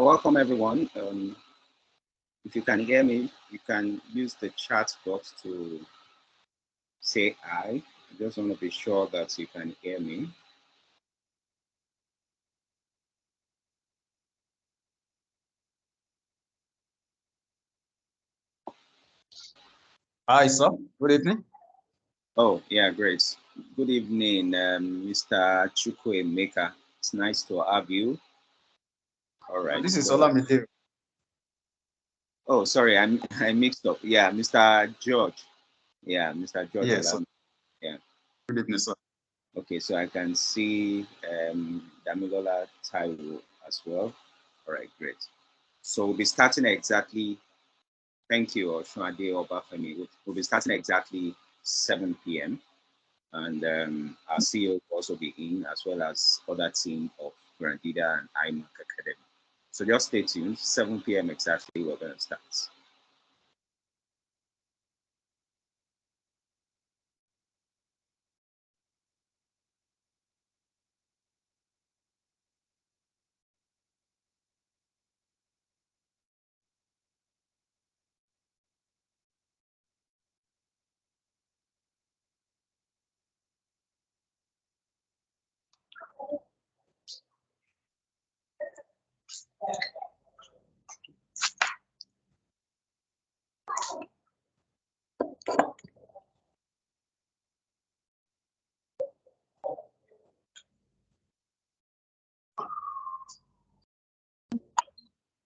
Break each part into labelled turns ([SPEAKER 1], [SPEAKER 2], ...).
[SPEAKER 1] Welcome everyone. If you can hear me, you can use the chat box to say hi. I just want to be sure that you can hear me.
[SPEAKER 2] Hi, sir. Good evening.
[SPEAKER 1] Oh, yeah, great. Good evening, Mr. Chukwuemeka. It's nice to have you. All right.
[SPEAKER 2] This is
[SPEAKER 1] So,
[SPEAKER 2] Olamide.
[SPEAKER 1] oh, sorry, I mixed up. Yeah, Mr. George. Yeah, Mr. George
[SPEAKER 2] Yes, sir.
[SPEAKER 1] Olam. Yeah.
[SPEAKER 2] Good evening, sir.
[SPEAKER 1] Okay, so I can see Damilola Taiwo as well. All right, great. So we'll be starting exactly. Thank you, Oshunade Obafemi. We'll be starting exactly 7 p.m. And our CEO will also be in, as well as other team of Grandida and iMac Academy. So just stay tuned. 7 p.m. exactly, we're going to start.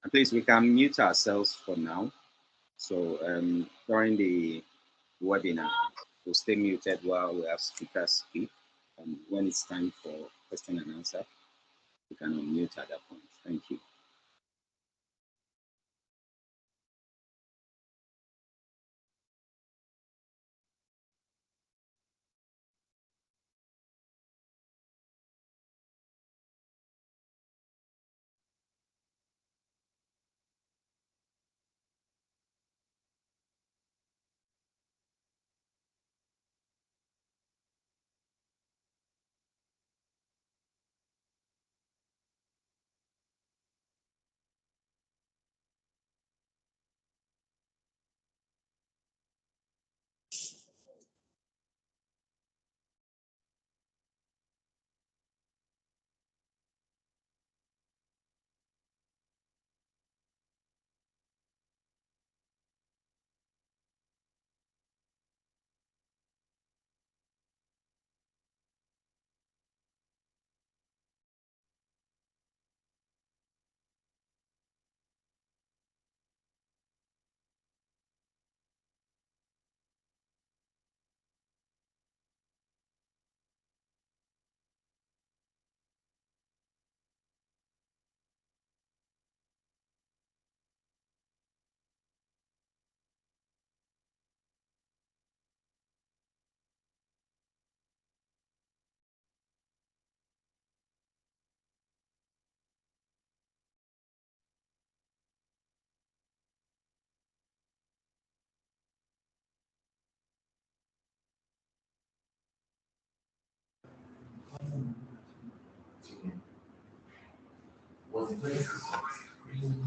[SPEAKER 1] And please, we can mute ourselves for now. So during the webinar, we'll stay muted while we have speakers speak. When it's time for question and answer, we can unmute at that point. Thank you.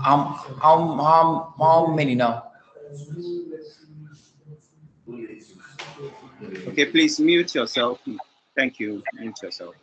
[SPEAKER 3] How many now?
[SPEAKER 1] Okay, please mute yourself. Thank you. Mute yourself.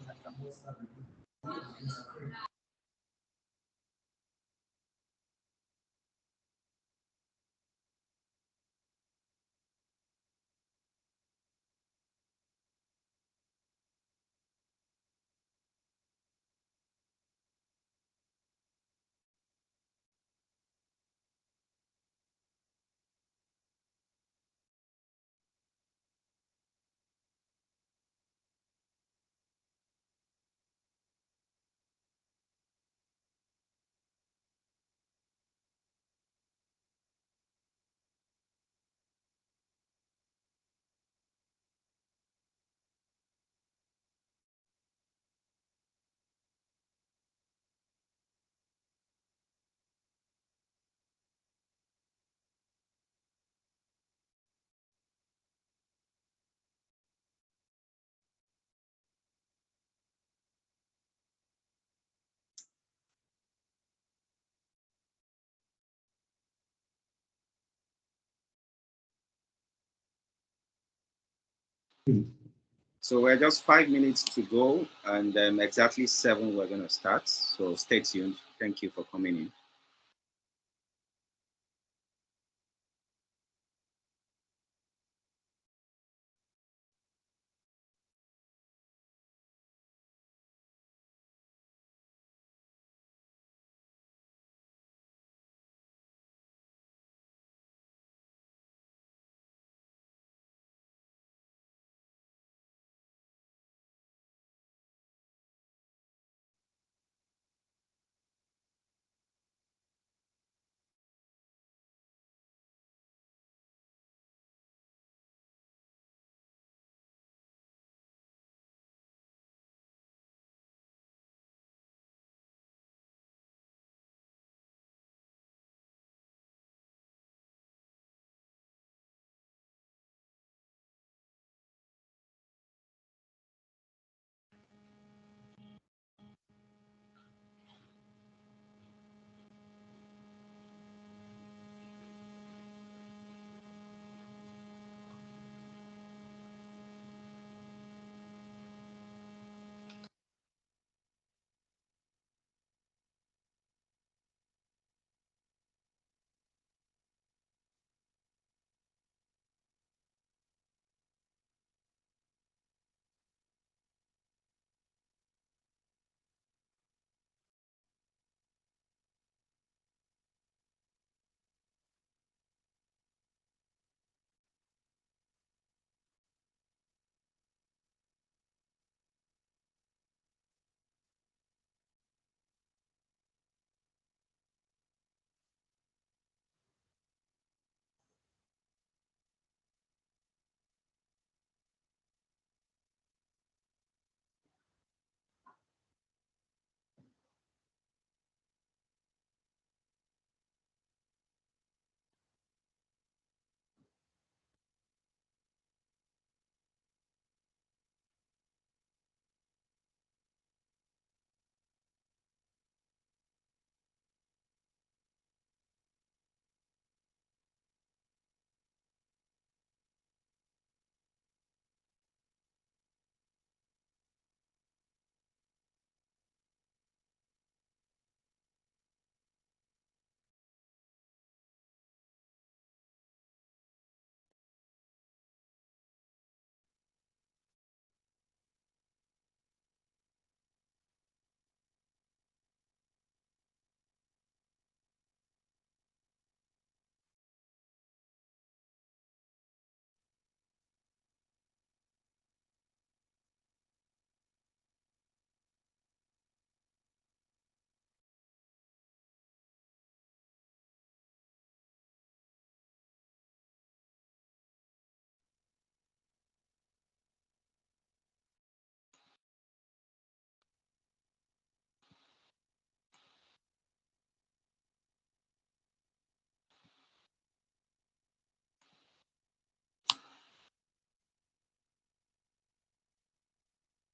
[SPEAKER 1] So we're just 5 minutes to go, and exactly 7 we're going to start. So stay tuned. Thank you for coming in.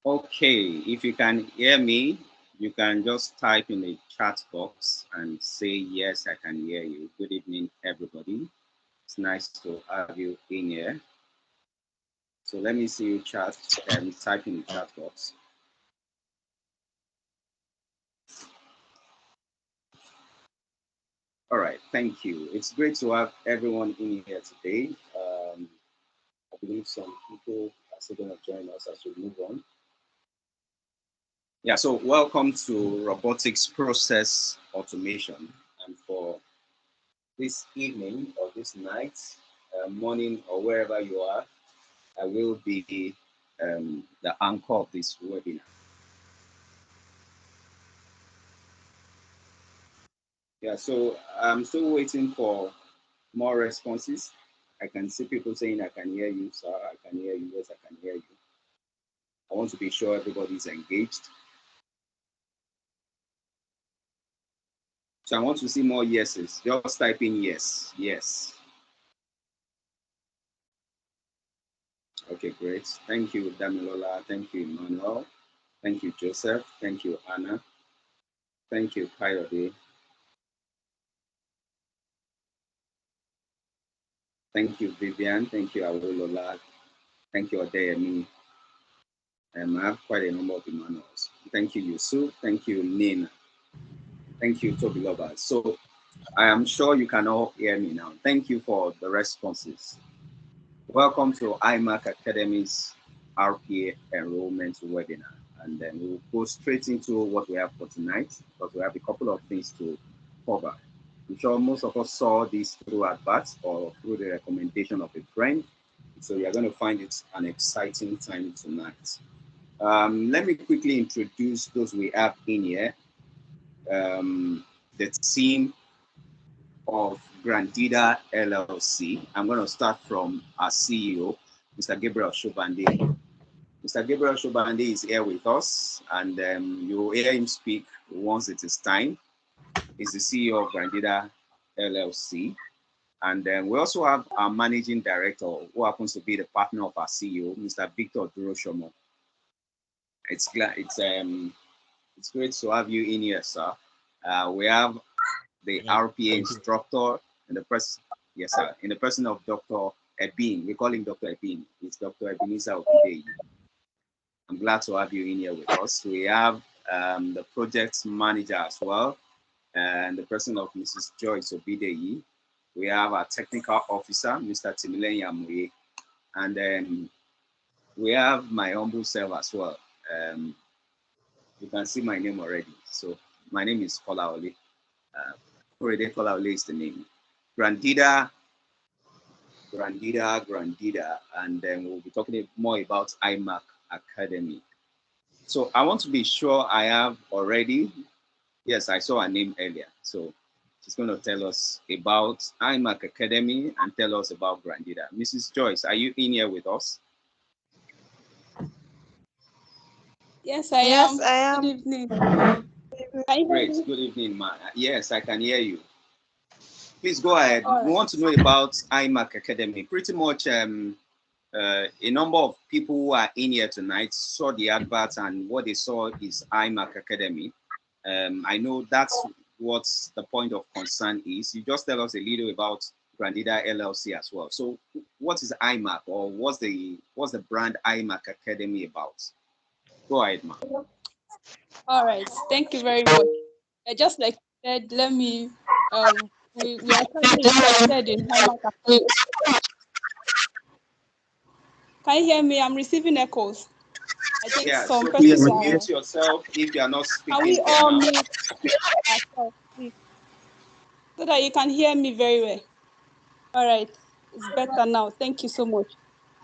[SPEAKER 1] Okay, if you can hear me, you can just type in the chat box and say, yes, I can hear you. Good evening, everybody. It's nice to have you in here. So let me see you chat and type in the chat box. All right, thank you. It's great to have everyone in here today. I believe some people are still going to join us as we move on. Yeah, so welcome to Robotics Process Automation. And for this evening or this night, morning, or wherever you are, I will be the anchor of this webinar. Yeah, so I'm still waiting for more responses. I can see people saying, I can hear you, sir, I can hear you, yes, I can hear you. I want to be sure everybody's engaged. So I want to see more yeses. Just type in yes, yes. Okay, great. Thank you, Damilola. Thank you, Emmanuel. Thank you, Joseph. Thank you, Anna. Thank you, Coyote. Thank you, Vivian. Thank you, Awolola. Thank you, Adeyemi. I have quite a number of Emmanuels. Thank you, Yusuf. Thank you, Nina. Thank you, Toby Lovers. So I am sure you can all hear me now. Thank you for the responses. Welcome to IMAC Academy's RPA enrollment webinar. And then we'll go straight into what we have for tonight, because we have a couple of things to cover. I'm sure most of us saw this through adverts or through the recommendation of a friend. So you're going to find it an exciting time tonight. Let me quickly introduce those we have in here. The team of Grandida LLC. I'm going to start from our CEO, Mr. Gabriel Shobande. Mr. Gabriel Shobande is here with us, and you will hear him speak once it is time. He's the CEO of Grandida LLC. And we also have our managing director, who happens to be the partner of our CEO, Mr. Victor Duroshomo. It's great to have you in here, sir. We have the RPA instructor in the person, yes, sir, in the person of Dr. Ebin. We call him Dr. Ebin. It's Dr. Ebenezer Obideyi. I'm glad to have you in here with us. We have the project manager as well, and the person of Mrs. Joyce Obideyi. We have our technical officer, Mr. Timilen Yamuye, and then we have my humble self as well. You can see my name already. So my name is Kolaole. Kolaole is the name. Grandida, and then we'll be talking more about IMAC Academy. So I want to be sure I have already. Yes, I saw her name earlier. So she's going to tell us about IMAC Academy and tell us about Grandida. Mrs. Joyce, are you in here with us?
[SPEAKER 4] Yes, I am. Good evening.
[SPEAKER 1] Great. Good evening, ma. Yes, I can hear you. Please go ahead. Right. We want to know about IMAC Academy. Pretty much a number of people who are in here tonight saw the advert, and what they saw is IMAC Academy. I know that's what the point of concern is. You just tell us a little about Grandida LLC as well. So what is IMAC, or what's the brand IMAC Academy about? Go ahead, ma.
[SPEAKER 4] All right, thank you very much. Just like you said, let me, we are currently interested in IMAC Academy. Can you hear me? I'm receiving echoes.
[SPEAKER 1] I think some persons are... mute yourself if you are not speaking.
[SPEAKER 4] Can we all mute ourselves, please? So that you can hear me very well. All right, it's better now. Thank you so much.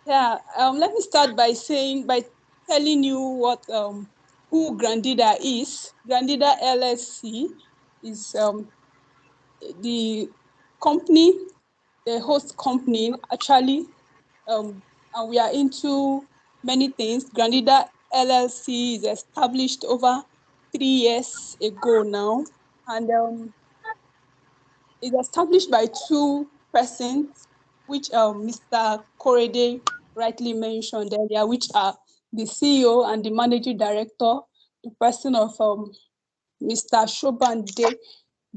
[SPEAKER 4] Yeah, let me start by telling you what who Grandida is. Grandida LLC is the company, the host company actually, and we are into many things. Grandida LLC is established over 3 years ago now, and it's established by 2 persons, which Mr. Korede rightly mentioned earlier, which are the CEO and the managing director, the person of Mr. Shobande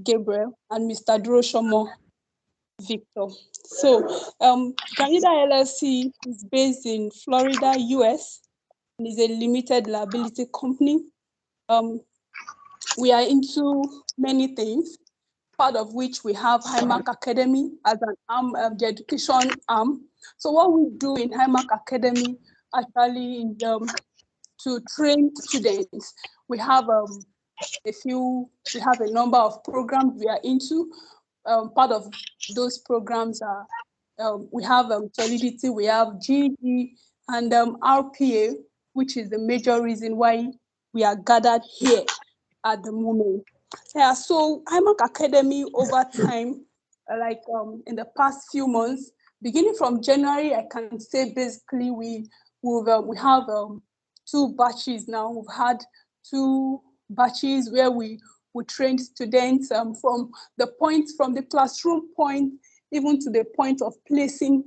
[SPEAKER 4] Gabriel and Mr. Duroshomo Victor. So Grandida LLC is based in Florida, US, and is a limited liability company. We are into many things, part of which we have IMAC Academy as an arm of the education arm. So what we do in IMAC Academy actually is to train students. We have a number of programs we are into. Part of those programs are, we have Solidity, we have GED, and RPA, which is the major reason why we are gathered here at the moment. Yeah, so IMAC Academy over time, in the past few months, beginning from January, I can say basically we have 2 batches now. We've had 2 batches where we trained students from the classroom point, even to the point of placing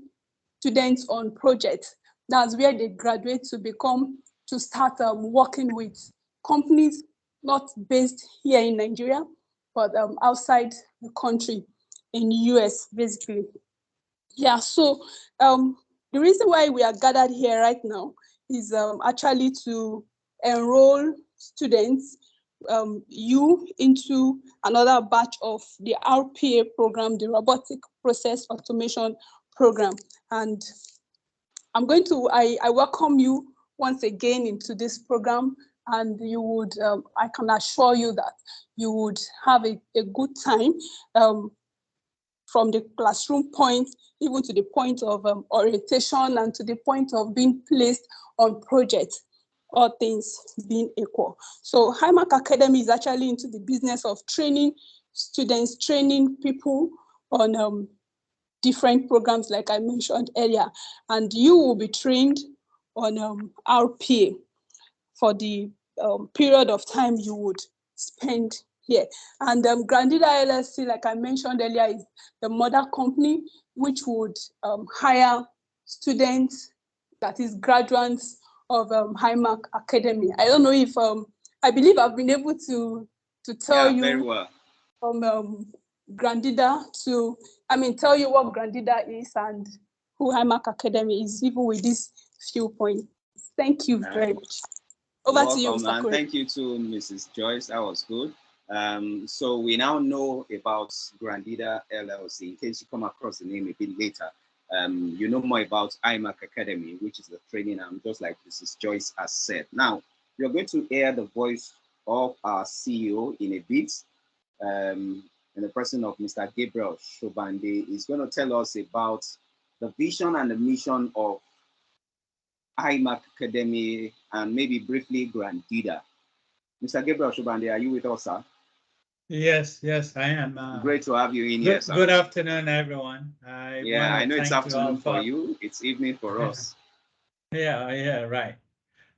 [SPEAKER 4] students on projects. That's where they graduate to start working with companies not based here in Nigeria, but outside the country, in the US, basically. Yeah, so The reason why we are gathered here right now is actually to enroll students, you into another batch of the RPA program, the Robotic Process Automation Program. And I welcome you once again into this program, and you would, I can assure you that you would have a good time from the classroom point, even to the point of orientation and to the point of being placed on projects, all things being equal. So HiMac Academy is actually into the business of training students, training people on different programs like I mentioned earlier, and you will be trained on RPA for the period of time you would spend here. And Grandida LLC, like I mentioned earlier, is the mother company which would hire students, that is graduates of HiMac Academy. I don't know if, I believe I've been able to tell you
[SPEAKER 1] very well.
[SPEAKER 4] From Grandida to, tell you what Grandida is and who HiMac Academy is, even with these few points. Thank you very much. Over to you, Mr.
[SPEAKER 1] And
[SPEAKER 4] Kure.
[SPEAKER 1] thank you to Mrs. Joyce. That was good. So we now know about Grandida LLC. In case you come across the name a bit later, you know more about IMAC Academy, which is the training arm, just like Mrs. Joyce has said. Now, you're going to hear the voice of our CEO in a bit. And the person of Mr. Gabriel Shobande is going to tell us about the vision and the mission of IMAC Academy and maybe briefly Grandida. Mr. Gabriel Shobande, are you with us, sir?
[SPEAKER 5] Yes, I am.
[SPEAKER 1] Great to have you in here, sir.
[SPEAKER 5] Good afternoon, everyone.
[SPEAKER 1] I know it's afternoon for you. It's evening for us.
[SPEAKER 5] Yeah, right.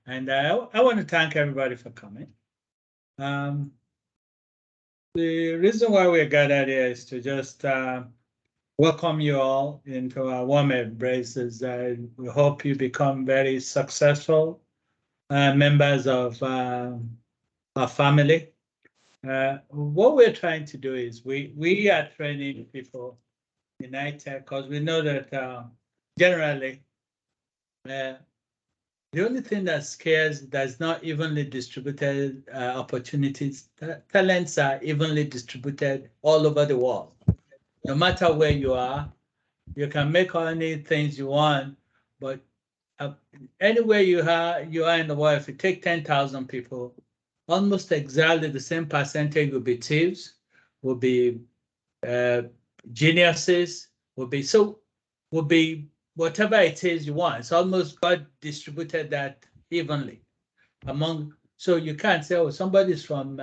[SPEAKER 5] And I want to thank everybody for coming. The reason why we're gathered here is to just welcome you all into our warm embraces. We hope you become very successful members of our family. What we're trying to do is we are training people in ITech because we know that generally the only thing that scares that's not evenly distributed opportunities, talents are evenly distributed all over the world. No matter where you are, you can make any things you want, but anywhere you are in the world, if you take 10,000 people, almost exactly the same percentage will be thieves, will be geniuses, will be whatever it is you want. It's almost God distributed that evenly among. So you can't say, oh, somebody's from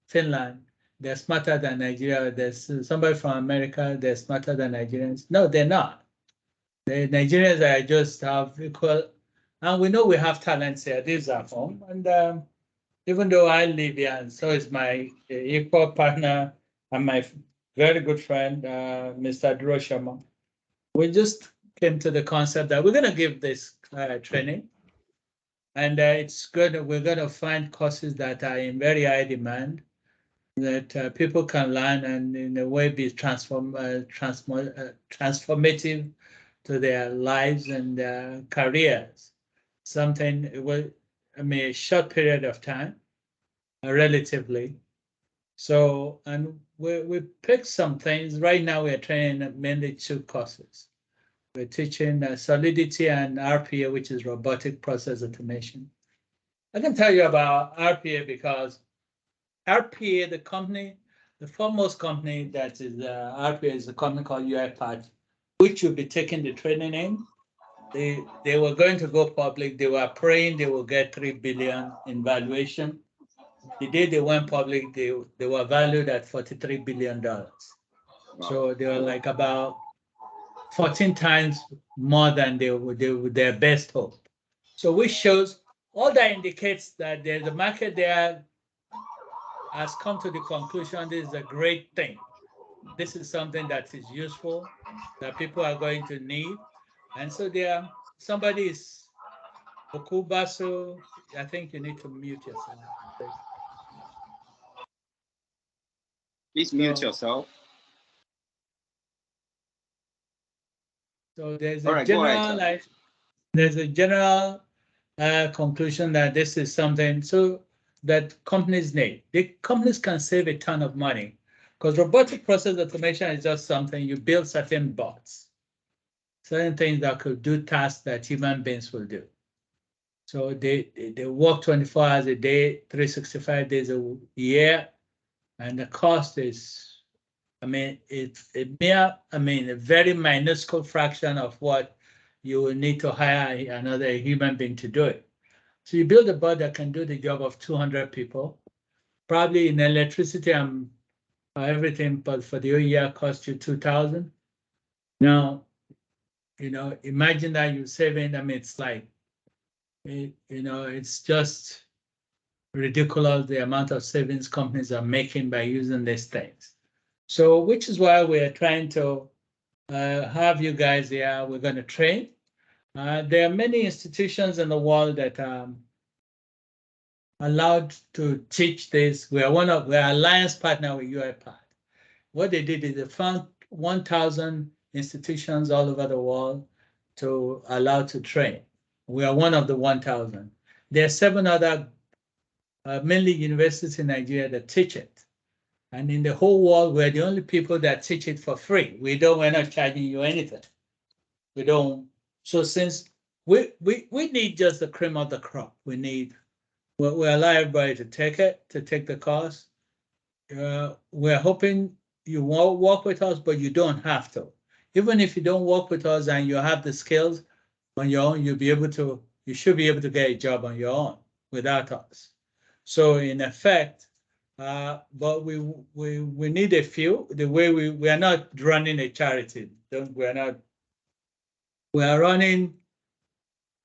[SPEAKER 5] Finland, they're smarter than Nigeria. There's somebody from America, they're smarter than Nigerians. No, they're not. The Nigerians are just have equal, and we know we have talents here. These are home, and even though I live here, and so is my equal partner and my very good friend, Mr. Duro Sharma. We just came to the concept that we're going to give this training, and it's good. We're going to find courses that are in very high demand, that people can learn and in a way be transformative to their lives and their careers. Something, a short period of time, relatively. So, and we picked some things. Right now, we're training mainly 2 courses. We're teaching Solidity and RPA, which is Robotic Process Automation. I can tell you about RPA because RPA, the company, the foremost company that is RPA is a company called UiPath, which will be taking the training in. They were going to go public. They were praying they will get $3 billion in valuation. The day they went public, they were valued at $43 billion. Wow. So they were like about 14 times more than their best hope. So which shows, all that indicates that there's a market there has come to the conclusion this is a great thing. This is something that is useful, that people are going to need. And so somebody is Okubaso, I think you need to mute yourself.
[SPEAKER 1] Please mute yourself.
[SPEAKER 5] So there's
[SPEAKER 1] All
[SPEAKER 5] a
[SPEAKER 1] right, go ahead, sir.
[SPEAKER 5] general, there's a general conclusion that this is something so that companies need. The companies can save a ton of money because robotic process automation is just something you build certain bots, certain things that could do tasks that human beings will do. So they work 24 hours a day, 365 days a year, and the cost is, I mean, it's a mere, I mean, a very minuscule fraction of what you will need to hire another human being to do it. So you build a bot that can do the job of 200 people, probably in electricity and everything, but for the whole year cost you 2,000. Now, imagine that you're saving, I mean, it's like, it's just ridiculous the amount of savings companies are making by using these things. So, which is why we're trying to have you guys here. We're going to train. There are many institutions in the world that allowed to teach this. We're alliance partner with UiPath. What they did is they found 1,000 institutions all over the world to allow to train. We are one of the 1,000. There are 7 other, mainly universities in Nigeria that teach it. And in the whole world, we're the only people that teach it for free. We're not charging you anything. We don't. So since we need just the cream of the crop, we allow everybody to take the course. We're hoping you won't work with us, but you don't have to. Even if you don't work with us and you have the skills on your own, you should be able to get a job on your own without us. So in effect, but we need a few. The way we are not running a charity. We are running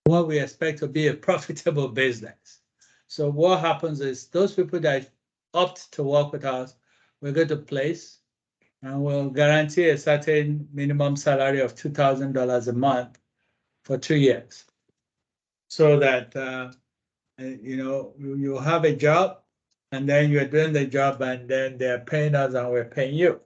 [SPEAKER 5] what we expect to be a profitable business. So what happens is those people that opt to work with us, we're going to place and we'll guarantee a certain minimum salary of $2,000 a month for 2 years. So that, you have a job and then you're doing the job and then they're paying us and we're paying you.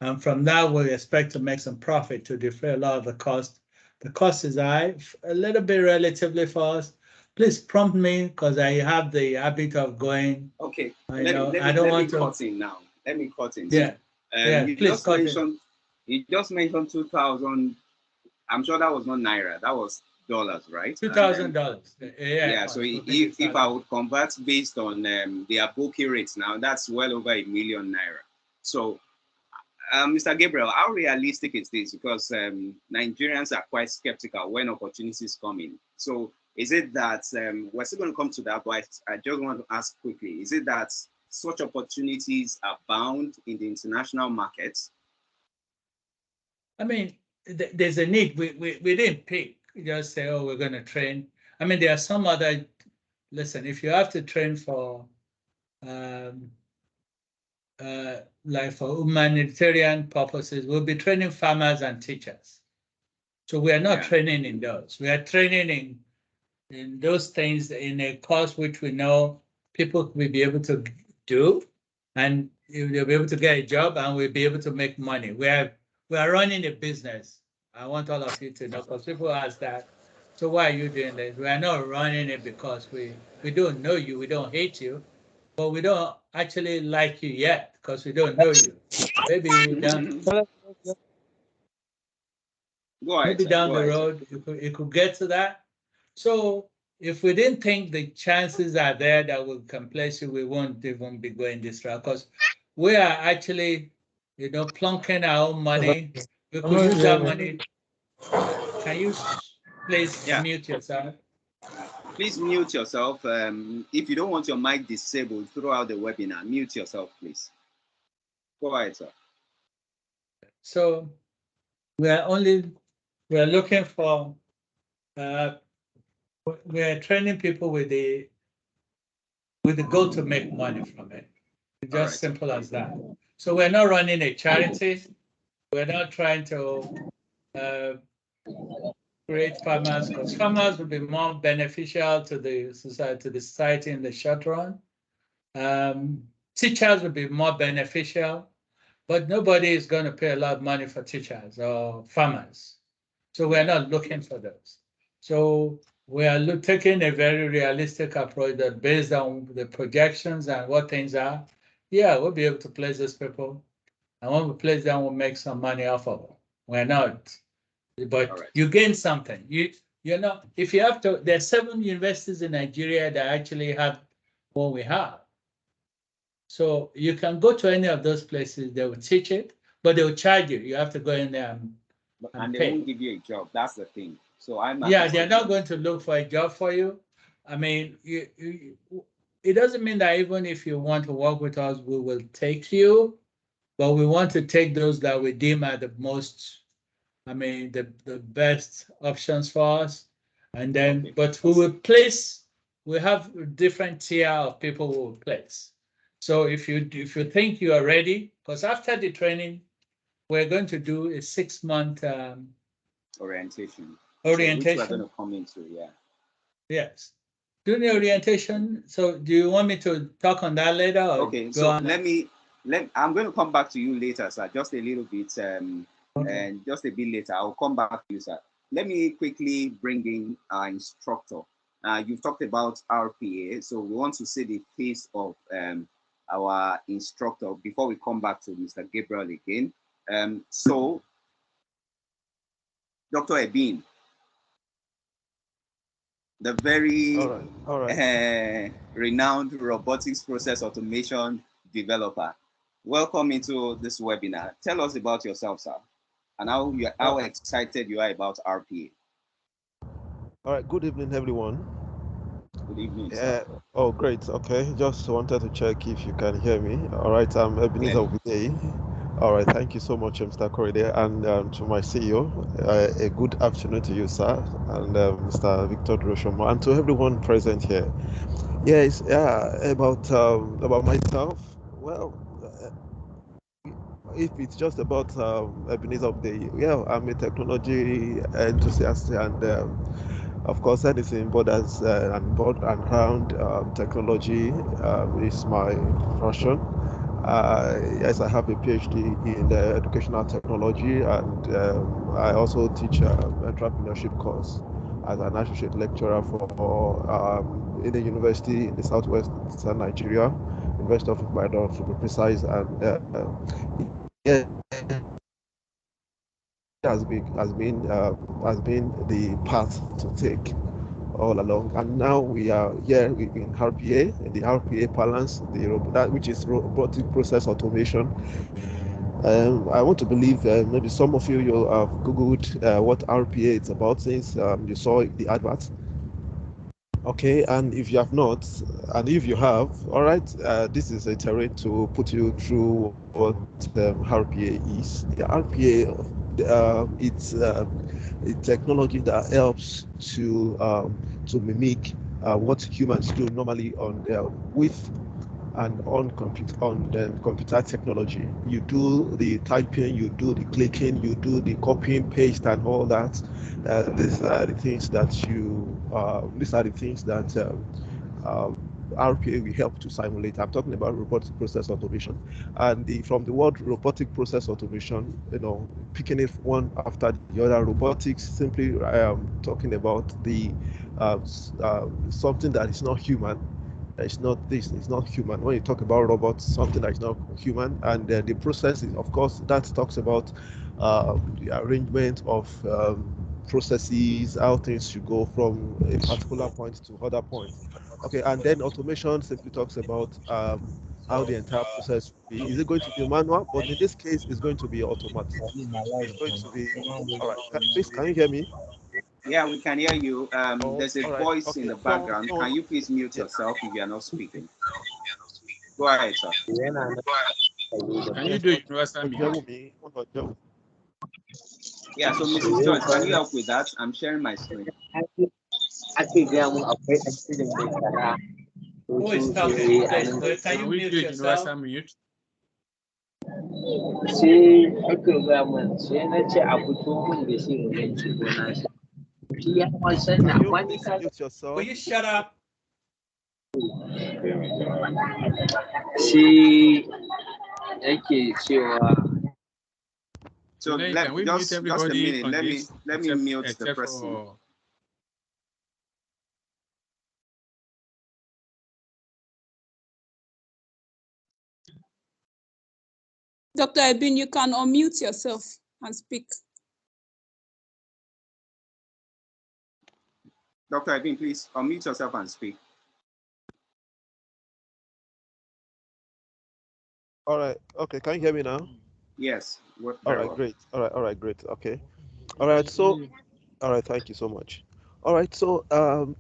[SPEAKER 5] And from that, we expect to make some profit to defray a lot of the cost. The cost is high, a little bit relatively for us. Please prompt me because I have the habit of going.
[SPEAKER 1] Okay,
[SPEAKER 5] I
[SPEAKER 1] let
[SPEAKER 5] don't
[SPEAKER 1] me
[SPEAKER 5] want to.
[SPEAKER 1] cut in now. Let me cut in.
[SPEAKER 5] Yeah.
[SPEAKER 1] You
[SPEAKER 5] please
[SPEAKER 1] just mentioned 2,000. I'm sure that was not naira. That was dollars, right?
[SPEAKER 5] $2,000.
[SPEAKER 1] Yeah. So if I would convert based on the Aboki rates now, that's well over $1 million naira. So, Mr. Gabriel, how realistic is this? Because Nigerians are quite skeptical when opportunities come in. So, is it that we're still going to come to that? But I just want to ask quickly: is it that such opportunities are bound in the international markets?
[SPEAKER 5] I mean, there's a need. We didn't pick. We just say, oh, we're going to train. I mean, there are some other. Listen, if you have to train for, like for humanitarian purposes, we'll be training farmers and teachers. So we are not training in those. We are training in those things in a course which we know people will be able to do, and they'll be able to get a job, and we'll be able to make money. We are running a business. I want all of you to know, because people ask that. So why are you doing this? We are not running it because we don't know you, we don't hate you, but we don't actually like you yet because we don't know you. Maybe down the road it could get to that. So if we didn't think the chances are there that we can place you, we won't even be going this route, because we are actually, plunking our own money. We could use that money. Can you please mute yourself?
[SPEAKER 1] Please mute yourself. If you don't want your mic disabled throughout the webinar, mute yourself, please. Go ahead, sir.
[SPEAKER 5] So we're looking for, we're training people with the goal to make money from it. It's just simple as that. So we're not running a charity. We're not trying to create farmers, because farmers will be more beneficial to the society in the short run. Teachers will be more beneficial, but nobody is going to pay a lot of money for teachers or farmers. So we're not looking for those. So we are taking a very realistic approach that based on the projections and what things are, yeah, we'll be able to place those people. And when we place them, we'll make some money off of them. We're not. But
[SPEAKER 1] right.
[SPEAKER 5] you gain something. You know, if you have to, there are 7 universities in Nigeria that actually have what we have. So you can go to any of those places, they will teach it, but they will charge you. You have to go in there
[SPEAKER 1] and they
[SPEAKER 5] pay.
[SPEAKER 1] won't give you a job. That's the thing. So
[SPEAKER 5] Yeah, they're not going to look for a job for you. I mean, it doesn't mean that even if you want to work with us, we will take you, but we want to take those that we deem are the most, I mean, the best options for us. And then,
[SPEAKER 1] Okay.
[SPEAKER 5] but we will place, we have a different tier of people we will place. So if you think you are ready, because after the training, we're going to do a 6-month
[SPEAKER 1] orientation.
[SPEAKER 5] orientation.
[SPEAKER 1] So which we're going to come into, yeah.
[SPEAKER 5] Yes. During the orientation, so do you want me to talk on that later? Or
[SPEAKER 1] okay, so I'm going to come back to you later, sir, just a little bit,
[SPEAKER 5] okay.
[SPEAKER 1] and just a bit later, I'll come back to you, sir. Let me quickly bring in our instructor. You've talked about RPA, so we want to see the face of our instructor before we come back to Mr. Gabriel again. So, Dr. Ebin, the very renowned robotics process automation developer. Welcome into this webinar. Tell us about yourself, sir, and how excited you are about RPA.
[SPEAKER 6] All right, good evening, everyone.
[SPEAKER 1] Good evening, sir.
[SPEAKER 6] Oh, great. Okay, just wanted to check if you can hear me. All right, I'm Ebenezer Obidei. All right, thank you so much, Mr. Korede, and to my CEO, a good afternoon to you, sir, and Mr. Victor Droshomo, and to everyone present here. Yes, about myself. Well, if it's just about Ebenezer Obidei, yeah, I'm a technology enthusiast, and of course, anything borders and around technology is my passion. Yes, I have a PhD in educational technology, and I also teach entrepreneurship course as an associate lecturer for in a university in the southwest Nigeria, University of Ibadan to be precise, and yeah, has been the path to take all along, and now we are here in RPA, in the RPA balance, which is robotic process automation. I want to believe maybe some of you have googled what RPA is about since you saw the advert. Okay, and if you have not, and if you have, all right, this is a terrain to put you through what RPA is. The RPA, it's a technology that helps to mimic what humans do normally with and on computer technology. You do the typing, you do the clicking, you do the copying, paste, and all that. These are the things that RPA will help to simulate. I'm talking about robotic process automation, and from the word robotic process automation, picking it one after the other. Robotics simply talking about the something that is not human. It's not human. When you talk about robots, something that is not human, and the process is, of course, that talks about the arrangement of processes, how things should go from a particular point to other point. Okay, and then automation simply talks about how the entire process will be. Is it going to be manual? But in this case, it's going to be automatic. It's going to be, all right. Please, can you hear me?
[SPEAKER 1] Yeah, we can hear you. There's a voice in the background.
[SPEAKER 6] So,
[SPEAKER 1] can you please mute yourself if you are not speaking? Go ahead, sir.
[SPEAKER 2] Can you do it, Universal Mute?
[SPEAKER 1] Yeah, so Mrs. Joyce, can you help with that? I'm sharing my screen.
[SPEAKER 5] Who is talking? Please, can you
[SPEAKER 2] Can we
[SPEAKER 5] mute
[SPEAKER 2] do it,
[SPEAKER 5] yourself?
[SPEAKER 2] Universal Mute?
[SPEAKER 7] Sai aka ga mun sai na ce a fito mun da shi in yanke gona shi. Shi ya wasan da wani ka
[SPEAKER 5] Will you shut up?
[SPEAKER 7] shi yake cewa
[SPEAKER 1] So
[SPEAKER 2] can we mute
[SPEAKER 1] just a
[SPEAKER 2] everybody
[SPEAKER 1] minute.
[SPEAKER 2] on
[SPEAKER 1] Let
[SPEAKER 2] this?
[SPEAKER 1] me mute the
[SPEAKER 2] Except
[SPEAKER 1] person.
[SPEAKER 2] for
[SPEAKER 4] Dr. Ebin, you can unmute yourself and speak.
[SPEAKER 1] Dr. Ebin, please unmute yourself and speak.
[SPEAKER 6] All right. Okay. Can you hear me now?
[SPEAKER 1] Yes.
[SPEAKER 6] All right.
[SPEAKER 1] Well.
[SPEAKER 6] Great. All right. All right. Great. Okay. All right. So, all right. Thank you so much. All right. So,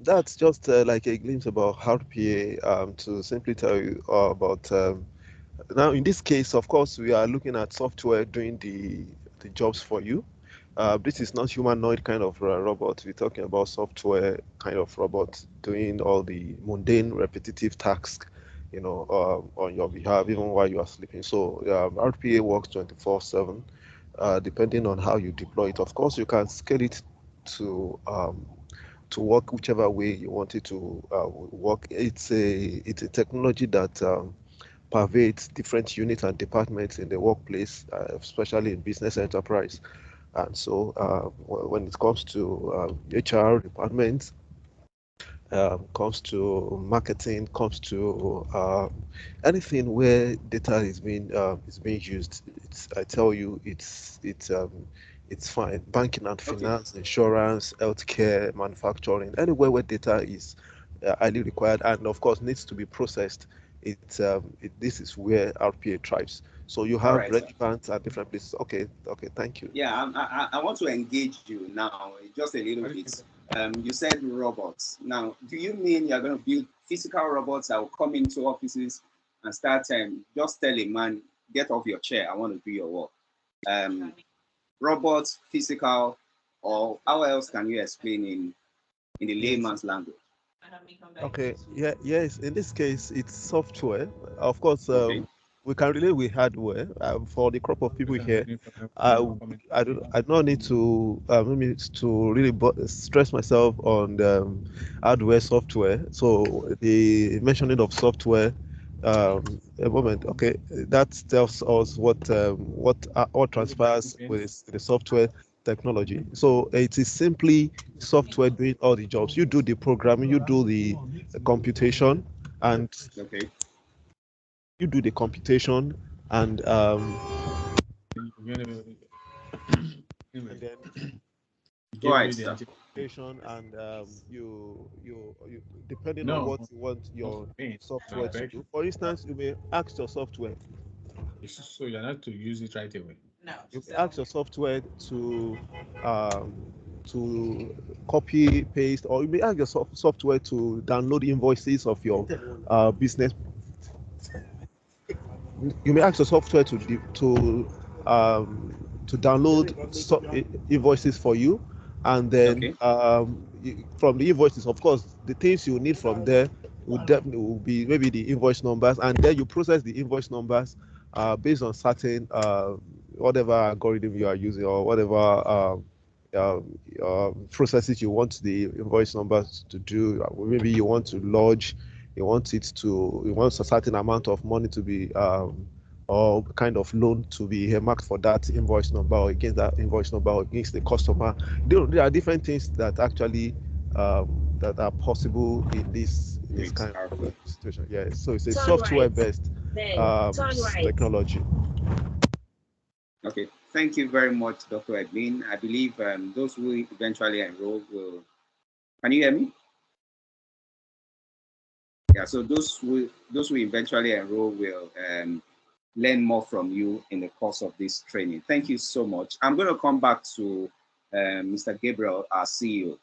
[SPEAKER 6] that's just like a glimpse about RPA. To simply tell you about now. In this case, of course, we are looking at software doing the jobs for you. This is not humanoid kind of robot. We're talking about software kind of robot doing all the mundane, repetitive tasks, on your behalf, even while you are sleeping. So RPA works 24/7, depending on how you deploy it. Of course, you can scale it to work whichever way you want it to work. It's a technology that pervades different units and departments in the workplace, especially in business enterprise. And so when it comes to HR departments, comes to marketing, comes to anything where data is being used, I tell you, it's fine. Banking and finance, insurance, healthcare, manufacturing, anywhere where data is highly required and of course needs to be processed. This is where RPA thrives. So you have relevant at different places. Okay, thank you.
[SPEAKER 1] Yeah, I want to engage you now just a little bit. You said robots. Now, do you mean you're going to build physical robots that will come into offices and start just tell a man, get off your chair, I want to do your work? Robots, physical, or how else can you explain in the layman's language?
[SPEAKER 6] Okay, yes. In this case, it's software. Of course, we can relate with hardware. For the crop of people here, I don't need to really stress myself on the hardware, software. So the mentioning of software, a moment. Okay, that tells us what transpires with the software technology. So it is simply software doing all the jobs. You do the programming, you do the computation, and you do the computation and and then
[SPEAKER 1] Go ahead,
[SPEAKER 6] and you depending on what you want your software to do. For instance, you may ask your software.
[SPEAKER 2] So you're not to use it right away.
[SPEAKER 6] No. You may ask your software to copy paste, or you may ask your software to download invoices of your business. You may ask your software to download invoices for you, and then from the invoices, of course, the things you need from there would definitely be maybe the invoice numbers, and then you process the invoice numbers based on certain whatever algorithm you are using or whatever processes you want the invoice numbers to do. Maybe you want to lodge, you want a certain amount of money to be or kind of loan to be marked for that invoice number or against that invoice number or against the customer. There are different things that actually that are possible in this kind of situation. Yeah, so it's a software-based technology.
[SPEAKER 1] Okay, thank you very much, Dr. Edwin. I believe those who eventually enroll will. Can you hear me? Yeah, so those who eventually enroll will learn more from you in the course of this training. Thank you so much. I'm going to come back to Mr. Gabriel, our CEO.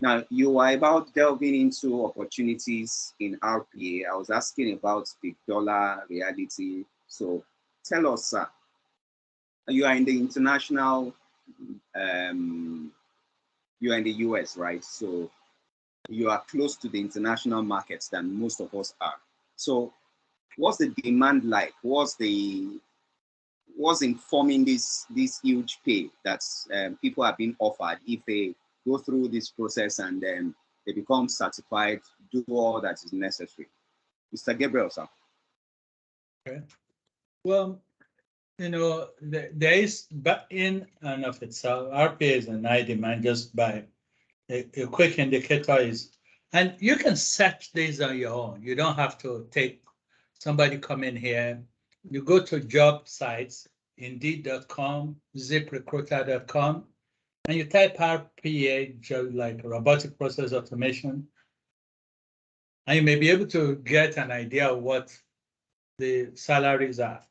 [SPEAKER 1] Now, you are about delving into opportunities in RPA. I was asking about the dollar reality. So tell us, sir, you are in the international, you are in the US, right? So you are close to the international markets than most of us are. So what's the demand like? What's informing this huge pay that people are being offered if they go through this process and then they become certified, do all that is necessary? Mr. Gabriel, sir.
[SPEAKER 5] Okay. Well, there is, but in and of itself, RPA is an high demand just by a quick indicator is, and you can search these on your own. You don't have to take somebody come in here. You go to job sites, indeed.com, ziprecruiter.com, and you type RPA, like robotic process automation, and you may be able to get an idea of what the salaries are.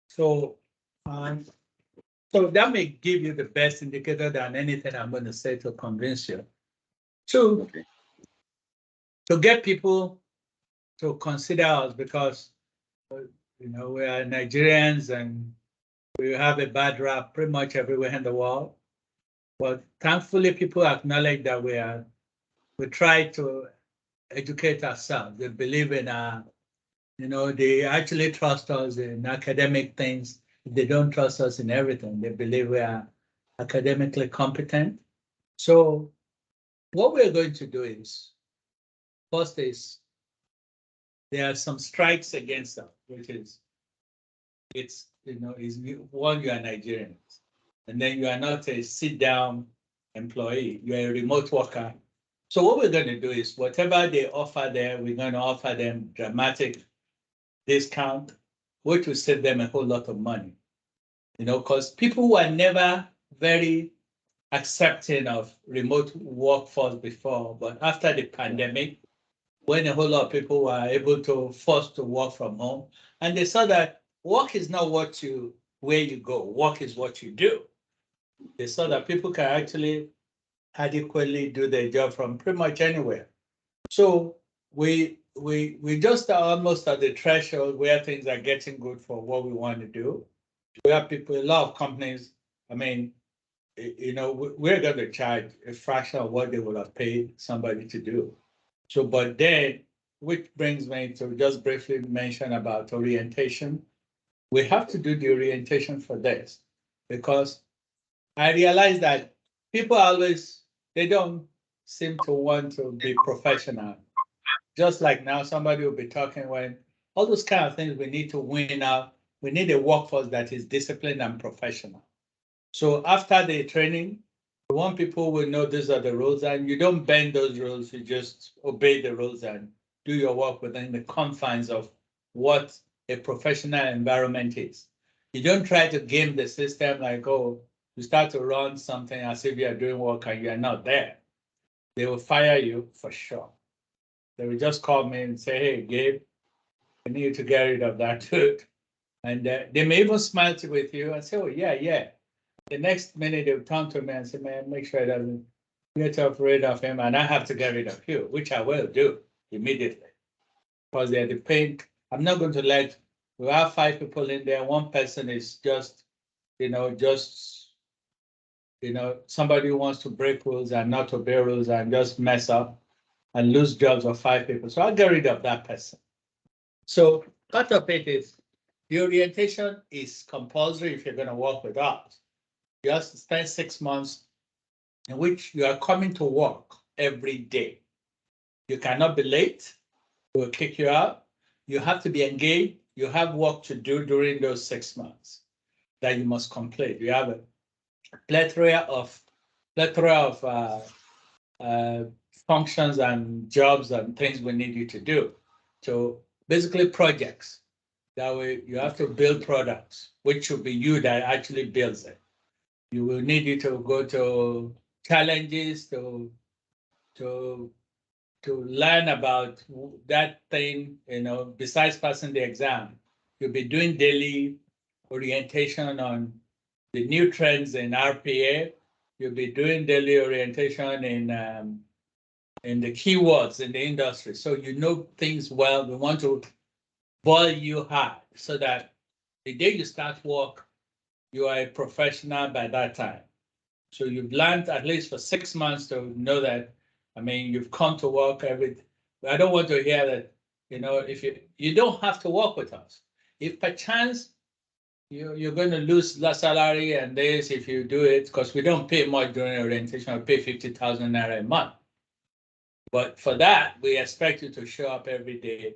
[SPEAKER 5] So that may give you the best indicator than anything I'm going to say to convince you. Two, to get people to consider us, because we are Nigerians and we have a bad rap pretty much everywhere in the world. But thankfully, people acknowledge that we try to educate ourselves. They believe in our, they actually trust us in academic things. They don't trust us in everything. They believe we are academically competent. So what we're going to do is, first is, there are some strikes against them, which is, one, you are Nigerian, and then you are not a sit-down employee, you are a remote worker. So what we're going to do is, whatever they offer there, we're going to offer them dramatic discount, which will save them a whole lot of money. Because people were never very accepting of remote workforce before, but after the pandemic, when a whole lot of people were able to force to work from home, and they saw that work is not where you go, work is what you do. They saw that people can actually adequately do their job from pretty much anywhere. So we just are almost at the threshold where things are getting good for what we want to do. We have people, a lot of companies, we're going to charge a fraction of what they would have paid somebody to do. So, but then, which brings me to just briefly mention about orientation. We have to do the orientation for this, because I realize that people always, they don't seem to want to be professional. Just like now, somebody will be talking when all those kind of things we need to win out. We need a workforce that is disciplined and professional. So after the training, we want people will know these are the rules, and you don't bend those rules, you just obey the rules and do your work within the confines of what a professional environment is. You don't try to game the system like, oh, you start to run something as if you're doing work and you're not there. They will fire you for sure. They will just call me and say, hey, Gabe, I need you to get rid of that dude. And they may even smile with you and say, oh, yeah. The next minute they'll turn to me and say, man, make sure it doesn't get rid of him, and I have to get rid of you, which I will do immediately. Because they're the pain. I'm not going to we have 5 people in there, one person is just somebody who wants to break rules and not obey rules and just mess up and lose jobs of 5 people. So I'll get rid of that person. So part of it is the orientation is compulsory if you're going to work with us. You have to spend 6 months in which you are coming to work every day. You cannot be late. We'll kick you out. You have to be engaged. You have work to do during those 6 months that you must complete. You have a plethora of functions and jobs and things we need you to do. So basically projects. That way you have to build products, which should be you that actually builds it. You will need you to go to challenges to learn about that thing, besides passing the exam. You'll be doing daily orientation on the new trends in RPA. You'll be doing daily orientation in the keywords in the industry. So you know things well. We want to boil you hard so that the day you start work, you are a professional by that time. So you've learned at least for 6 months to know that, you've come to work I don't want to hear that, if you don't have to work with us. If perchance you're going to lose the salary and this if you do it, because we don't pay much during orientation, we pay 50,000 naira a month. But for that, we expect you to show up every day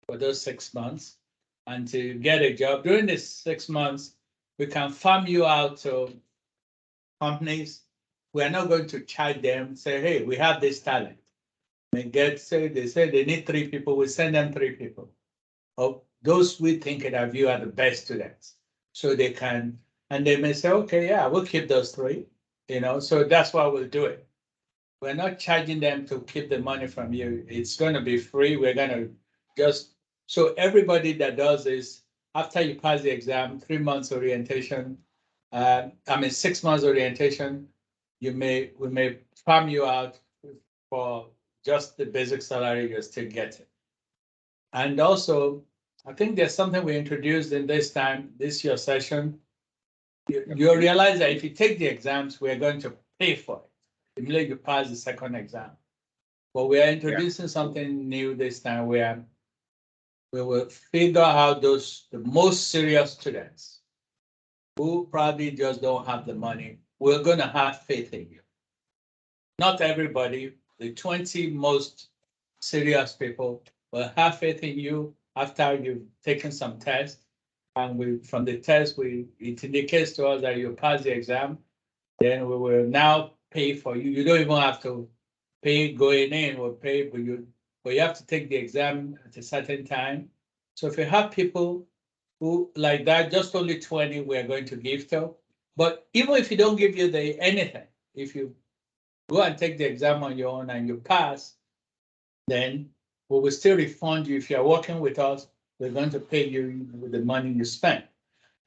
[SPEAKER 5] for those 6 months until you get a job. During the 6 months, we can farm you out to companies. We are not going to charge them, say, hey, we have this talent. They say they need 3 people, we send them 3 people. Of those we think of you are the best students. So they can, and they may say, okay, yeah, we'll keep those 3, so that's why we'll do it. We're not charging them to keep the money from you. It's going to be free. We're going to just, so everybody that does this, after you pass the exam, 3 months orientation, 6 months orientation, we may farm you out for just the basic salary you're still getting. And also, I think there's something we introduced in this year session. You'll realize that if you take the exams, we're going to pay for it the minute you pass the second exam. But we are introducing something new this time where we will figure out the most serious students who probably just don't have the money. We're going to have faith in you. Not everybody, the 20 most serious people will have faith in you after you've taken some tests. And from the test, it indicates to us that you pass the exam. Then we will now pay for you. You don't even have to pay going in. We'll pay, but you have to take the exam at a certain time. So if you have people who like that, just only 20 we're going to give to. But even if you don't give you anything, if you go and take the exam on your own and you pass, then we will still refund you. If you're working with us, we're going to pay you with the money you spent.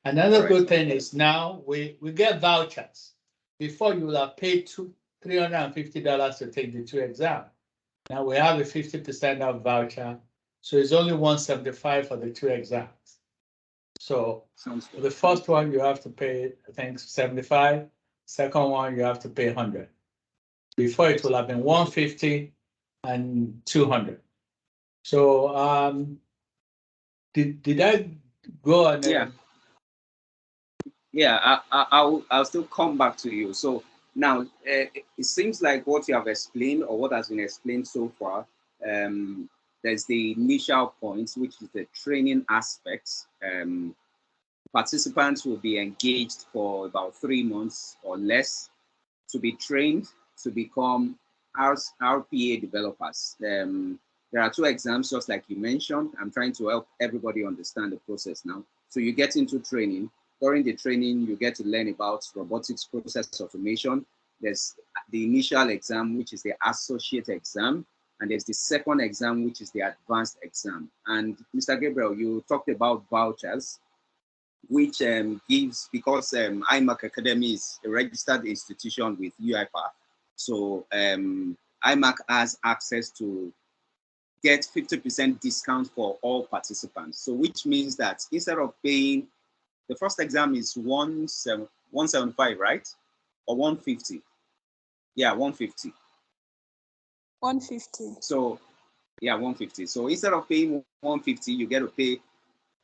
[SPEAKER 5] Another good thing is now we get vouchers. Before you will have paid $350 to take the 2 exams. Now we have a 50% off voucher. So it's only $175 for the 2 exams. So for the first one, you have to pay, I think, $75. Second one, you have to pay $100. Before it will have been $150 and $200. So did I go on?
[SPEAKER 1] Yeah, I'll still come back to you. So now it seems like what you have explained or what has been explained so far, there's the initial points, which is the training aspects. Participants will be engaged for about 3 months or less to be trained to become RPA developers. There are 2 exams, just like you mentioned. I'm trying to help everybody understand the process now. So you get into training. During the training, you get to learn about robotics process automation. There's the initial exam, which is the associate exam. And there's the second exam, which is the advanced exam. And Mr. Gabriel, you talked about vouchers, which gives, because IMAC Academy is a registered institution with UiPath. So IMAC has access to get 50% discount for all participants. So which means that instead of paying, the first exam is 175, right? Or 150? Yeah, 150.
[SPEAKER 4] 150.
[SPEAKER 1] So yeah, 150. So instead of paying 150, you get to pay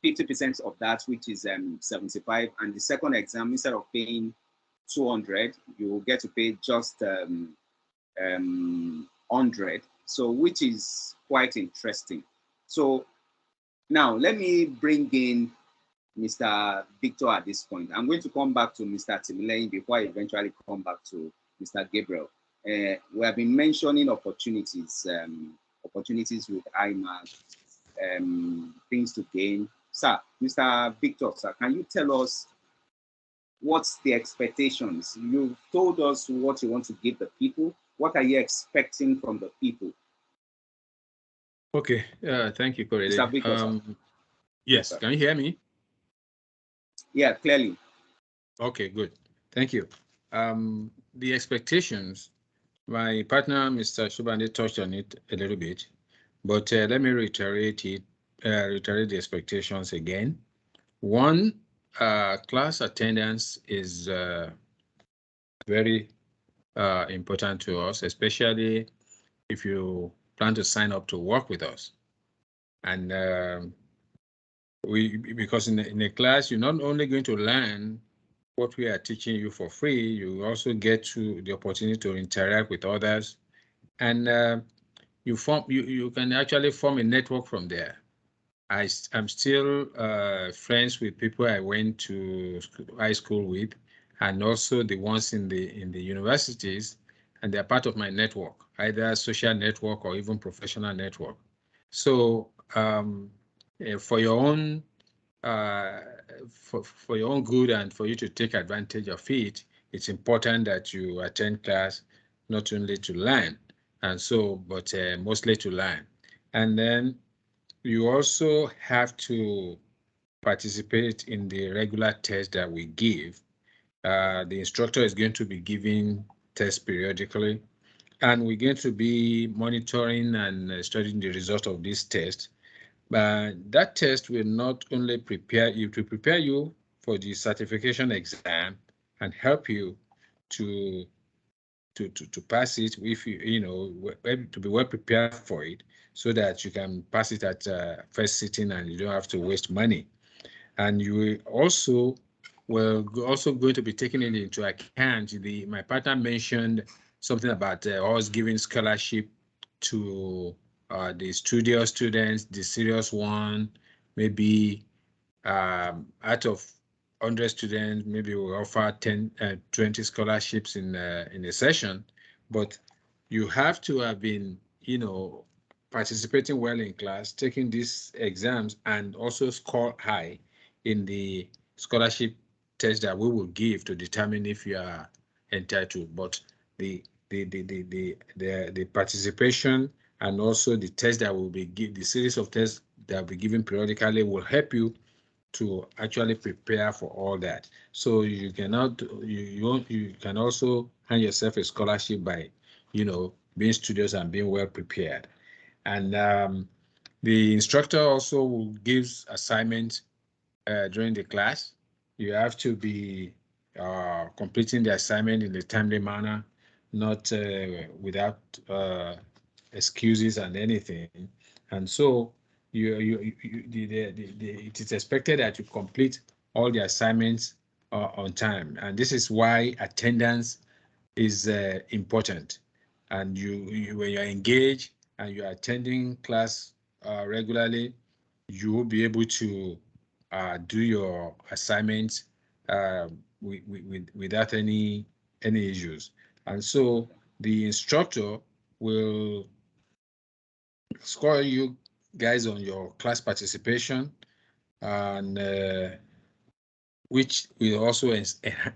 [SPEAKER 1] 50% of that, which is 75. And the second exam, instead of paying 200, you will get to pay just 100. So which is quite interesting. So now let me bring in Mr. Victor at this point. I'm going to come back to Mr. Timileyin before I eventually come back to Mr. Gabriel. We have been mentioning opportunities with IMAC, things to gain. Sir, Mr. Victor, sir, can you tell us what's the expectations? You've told us what you want to give the people. What are you expecting from the people?
[SPEAKER 2] Okay, thank you, Korede.
[SPEAKER 1] Mr. Victor,
[SPEAKER 2] yes, can you hear me?
[SPEAKER 1] Yeah, clearly.
[SPEAKER 2] Okay, good. Thank you. The expectations, my partner, Mr. Shubande, touched on it a little bit, but let me reiterate the expectations again. One, class attendance is very important to us, especially if you plan to sign up to work with us. And because in a class, you're not only going to learn what we are teaching you for free, you also get to the opportunity to interact with others, and you can actually form a network from there. I'm still friends with people I went to high school with, and also the ones in the universities, and they're part of my network, either social network or even professional network. So for your own for your own good and for you to take advantage of it, it's important that you attend class not only to learn, and so but mostly to learn. And then you also have to participate in the regular test that we give. The instructor is going to be giving tests periodically, and we're going to be monitoring and studying the result of this test. But that test will not only prepare you to prepare you for the certification exam and help you to to pass it if to be well prepared for it, so that you can pass it at first sitting and you don't have to waste money. And you also also going to be taking it into account. My partner mentioned something about us giving scholarship to the studio students, the serious one, maybe out of 100 students, maybe we offer 10, 20 scholarships in a session. But you have to have been, participating well in class, taking these exams, and also score high in the scholarship test that we will give to determine if you are entitled. But the participation and also the test that will be the series of tests that will be given periodically will help you to actually prepare for all that. So you cannot you can also hand yourself a scholarship by being studious and being well prepared. And the instructor also gives assignments during the class. You have to be completing the assignment in a timely manner, not without excuses and anything. And so it is expected that you complete all the assignments on time. And this is why attendance is important. And when you're engaged and you're attending class regularly, you will be able to do your assignments without any issues. And so the instructor will score you guys on your class participation, and which will also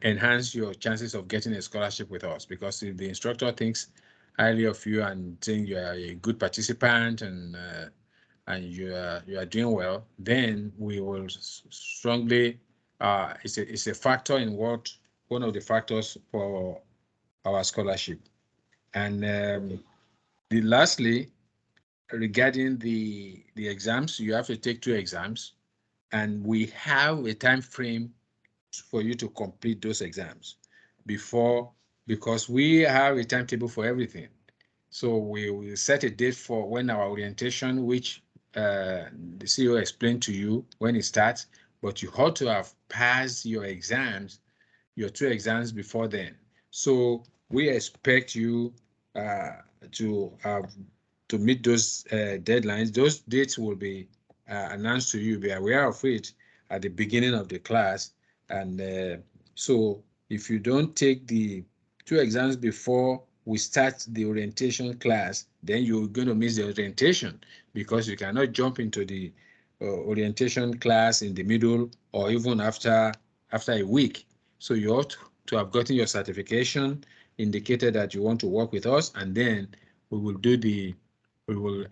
[SPEAKER 2] enhance your chances of getting a scholarship with us. Because if the instructor thinks highly of you and think you are a good participant and you are doing well, then we will strongly it's a factor in one of the factors for our scholarship. And lastly, regarding the exams, you have to take 2 exams, and we have a time frame for you to complete those exams because we have a timetable for everything. So we will set a date for when our orientation, which the CEO explained to you when it starts, but you ought to have passed your exams, your 2 exams before then. So we expect you to have to meet those deadlines. Those dates will be announced to you. Be aware of it at the beginning of the class. And so if you don't take the 2 exams before we start the orientation class, then you're going to miss the orientation, because you cannot jump into the orientation class in the middle or even after a week. So you ought to have gotten your certification, indicated that you want to work with us, and then we will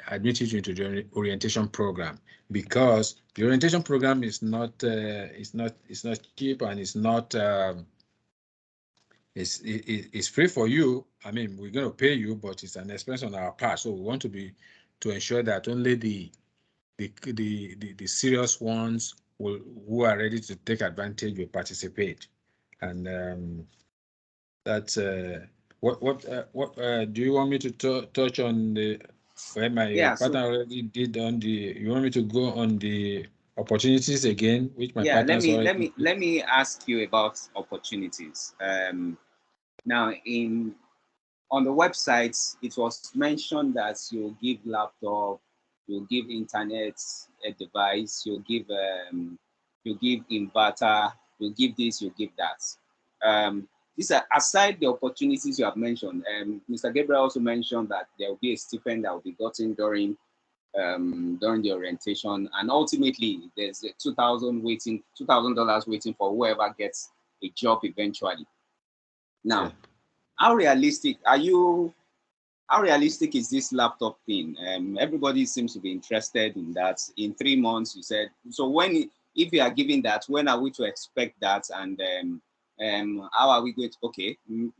[SPEAKER 2] admit you into the orientation program, because the orientation program is not cheap, and it's free for you. I mean, we're going to pay you, but it's an expense on our part. So we want to ensure that only the serious ones who are ready to take advantage will participate. And that's what do you want me to touch on the where my partner already did on the? You want me to go on the opportunities again, which my partner's already?
[SPEAKER 1] Let me ask you about opportunities. Now on the website, it was mentioned that you give laptop you'll give internet a device, you'll give inverter, you'll give this, you'll give that. These are aside the opportunities you have mentioned. Mr. Gabriel also mentioned that there will be a stipend that will be gotten during the orientation, and ultimately there's a $2,000 waiting for whoever gets a job eventually. Now, how realistic is this laptop thing? Everybody seems to be interested in that. In 3 months, you said. So if you are giving that, when are we to expect that? And how are we going to? Okay,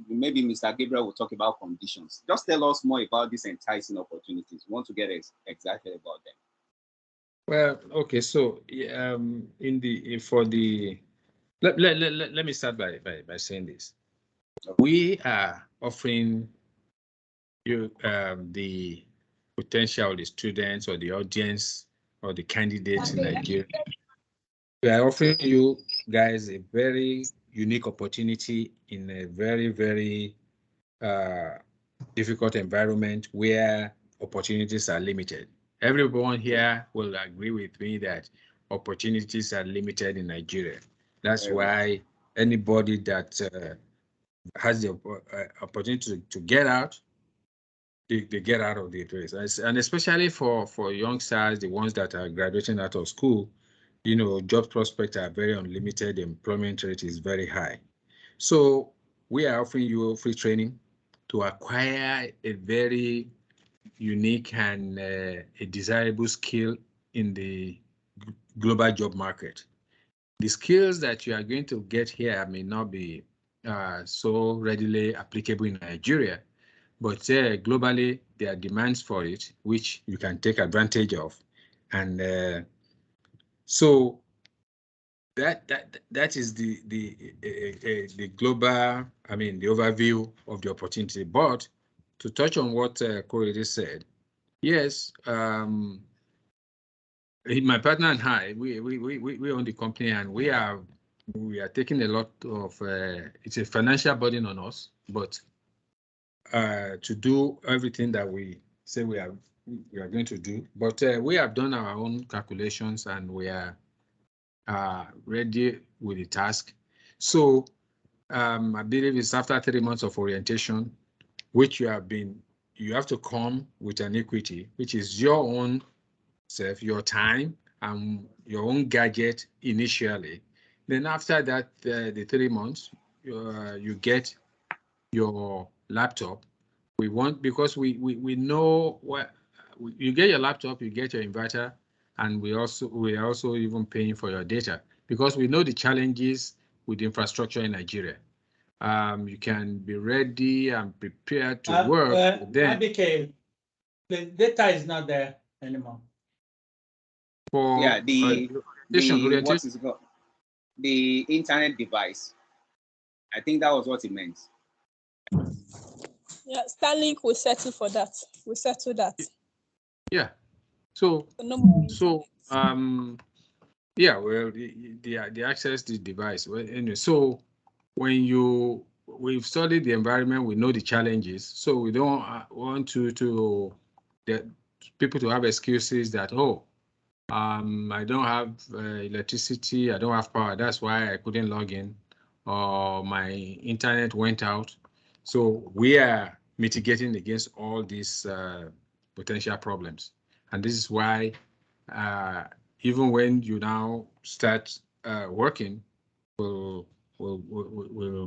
[SPEAKER 1] maybe Mr. Gabriel will talk about conditions. Just tell us more about these enticing opportunities. We want to get exactly about them.
[SPEAKER 2] Well, okay. So let me start by saying this. We are offering you the potential, the students or the audience or the candidates in Nigeria. We are offering you guys a very unique opportunity in a very, very difficult environment where opportunities are limited. Everyone here will agree with me that opportunities are limited in Nigeria. That's why anybody that has the opportunity to get out, they get out of the race. And especially for youngsters, the ones that are graduating out of school, you know, job prospects are very unlimited. The employment rate is very high. So we are offering you free training to acquire a very unique and a desirable skill in the global job market. The skills that you are going to get here may not be so readily applicable in Nigeria, but globally there are demands for it, which you can take advantage of. And so that is the global, I mean, the overview of the opportunity. But to touch on what Korede said, yes, my partner and I, we own the company, and we are taking a lot of it's a financial burden on us, but to do everything that we say we are going to do. But we have done our own calculations, and we are ready with the task. So I believe it's after 3 months of orientation, which you have to come with an equity, which is your own self, your time, and your own gadget initially. Then after that, the 3 months, you get your laptop. Because we know what you get your laptop, you get your inverter, and we are also even paying for your data, because we know the challenges with infrastructure in Nigeria. You can be ready and prepared to work. Then
[SPEAKER 5] the data is not there anymore.
[SPEAKER 1] Yeah, the what is it called? The internet device. I think that was what it meant.
[SPEAKER 4] Yeah, Starlink will settle for that. We'll settle that.
[SPEAKER 2] Yeah. So yeah, well, the access to the device. Well, anyway, so when we've studied the environment, we know the challenges. So we don't want people to have excuses that, oh, I don't have electricity, I don't have power, that's why I couldn't log in, or my internet went out. So we are mitigating against all these potential problems. And this is why even when you now start working, we'll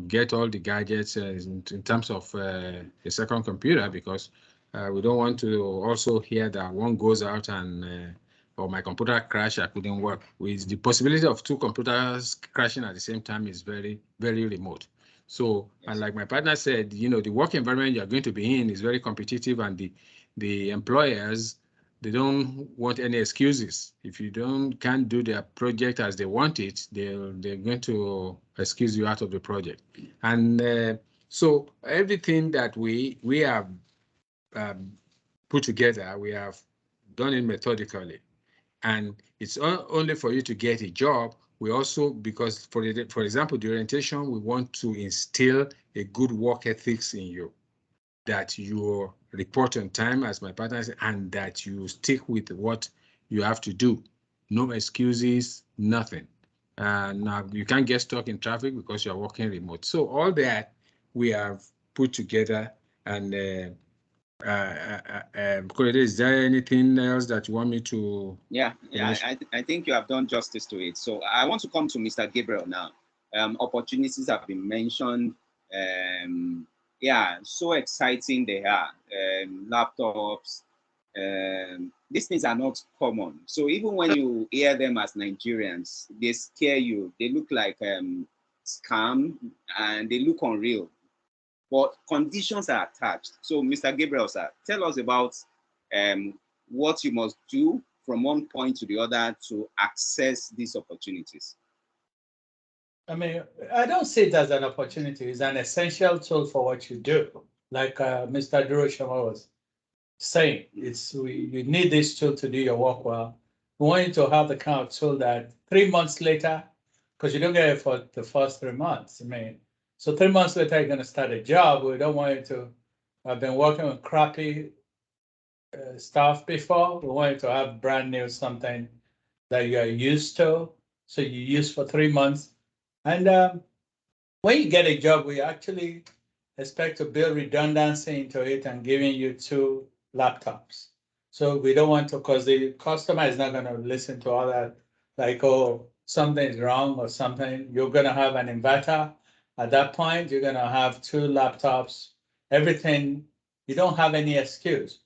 [SPEAKER 2] get all the gadgets in terms of a second computer, because we don't want to also hear that one goes out and or my computer crashed, I couldn't work. With the possibility of 2 computers crashing at the same time is very, very remote. So, and like my partner said, you know, the work environment you're going to be in is very competitive, and the employers, they don't want any excuses. If you can't do their project as they want it, they're going to excuse you out of the project. And so everything that we have put together, we have done it methodically. And it's only for you to get a job. We also, because for example, the orientation, we want to instill a good work ethics in you, that you're report on time, as my partner said, and that you stick with what you have to do. No excuses, nothing. Now you can't get stuck in traffic because you're working remote. So all that we have put together. And is there anything else that you want me to?
[SPEAKER 1] Yeah, I think you have done justice to it. So I want to come to Mr. Gabriel now. Opportunities have been mentioned. Yeah, so exciting they are. Laptops. These things are not common. So even when you hear them as Nigerians, they scare you. They look like scam and they look unreal. But conditions are attached. So, Mr. Gabriel, sir, tell us about what you must do from one point to the other to access these opportunities.
[SPEAKER 5] I mean, I don't see it as an opportunity. It's an essential tool for what you do. Like Mr. Duroshima was saying, you need this tool to do your work well. We want you to have the kind of tool that 3 months later, because you don't get it for the first 3 months. I mean, so 3 months later, you're going to start a job. We don't want you to have been working with crappy stuff before. We want you to have brand new something that you're used to. So you use for 3 months. And when you get a job, we actually expect to build redundancy into it and giving you 2 laptops. So we don't want to, because the customer is not going to listen to all that, like, oh, something is wrong or something. You're going to have an inverter. At that point, you're going to have 2 laptops, everything. You don't have any excuse.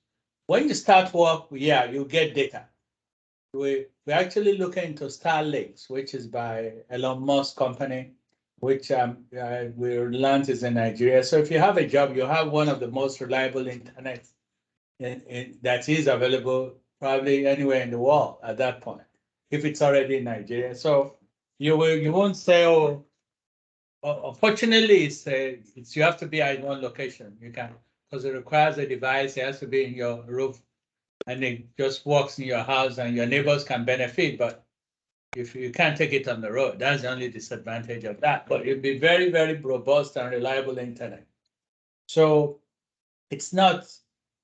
[SPEAKER 5] When you start work, yeah, you get data. We're actually looking into Starlinks, which is by Elon Musk company, which we learned is in Nigeria. So if you have a job, you have one of the most reliable internet that is available probably anywhere in the world at that point, if it's already in Nigeria. So you won't say, oh, unfortunately, it's you have to be at one location. You can, because it requires a device. It has to be in your roof, and it just works in your house, and your neighbors can benefit. But if you can't take it on the road, that's the only disadvantage of that. But it'd be very, very robust and reliable internet. So it's not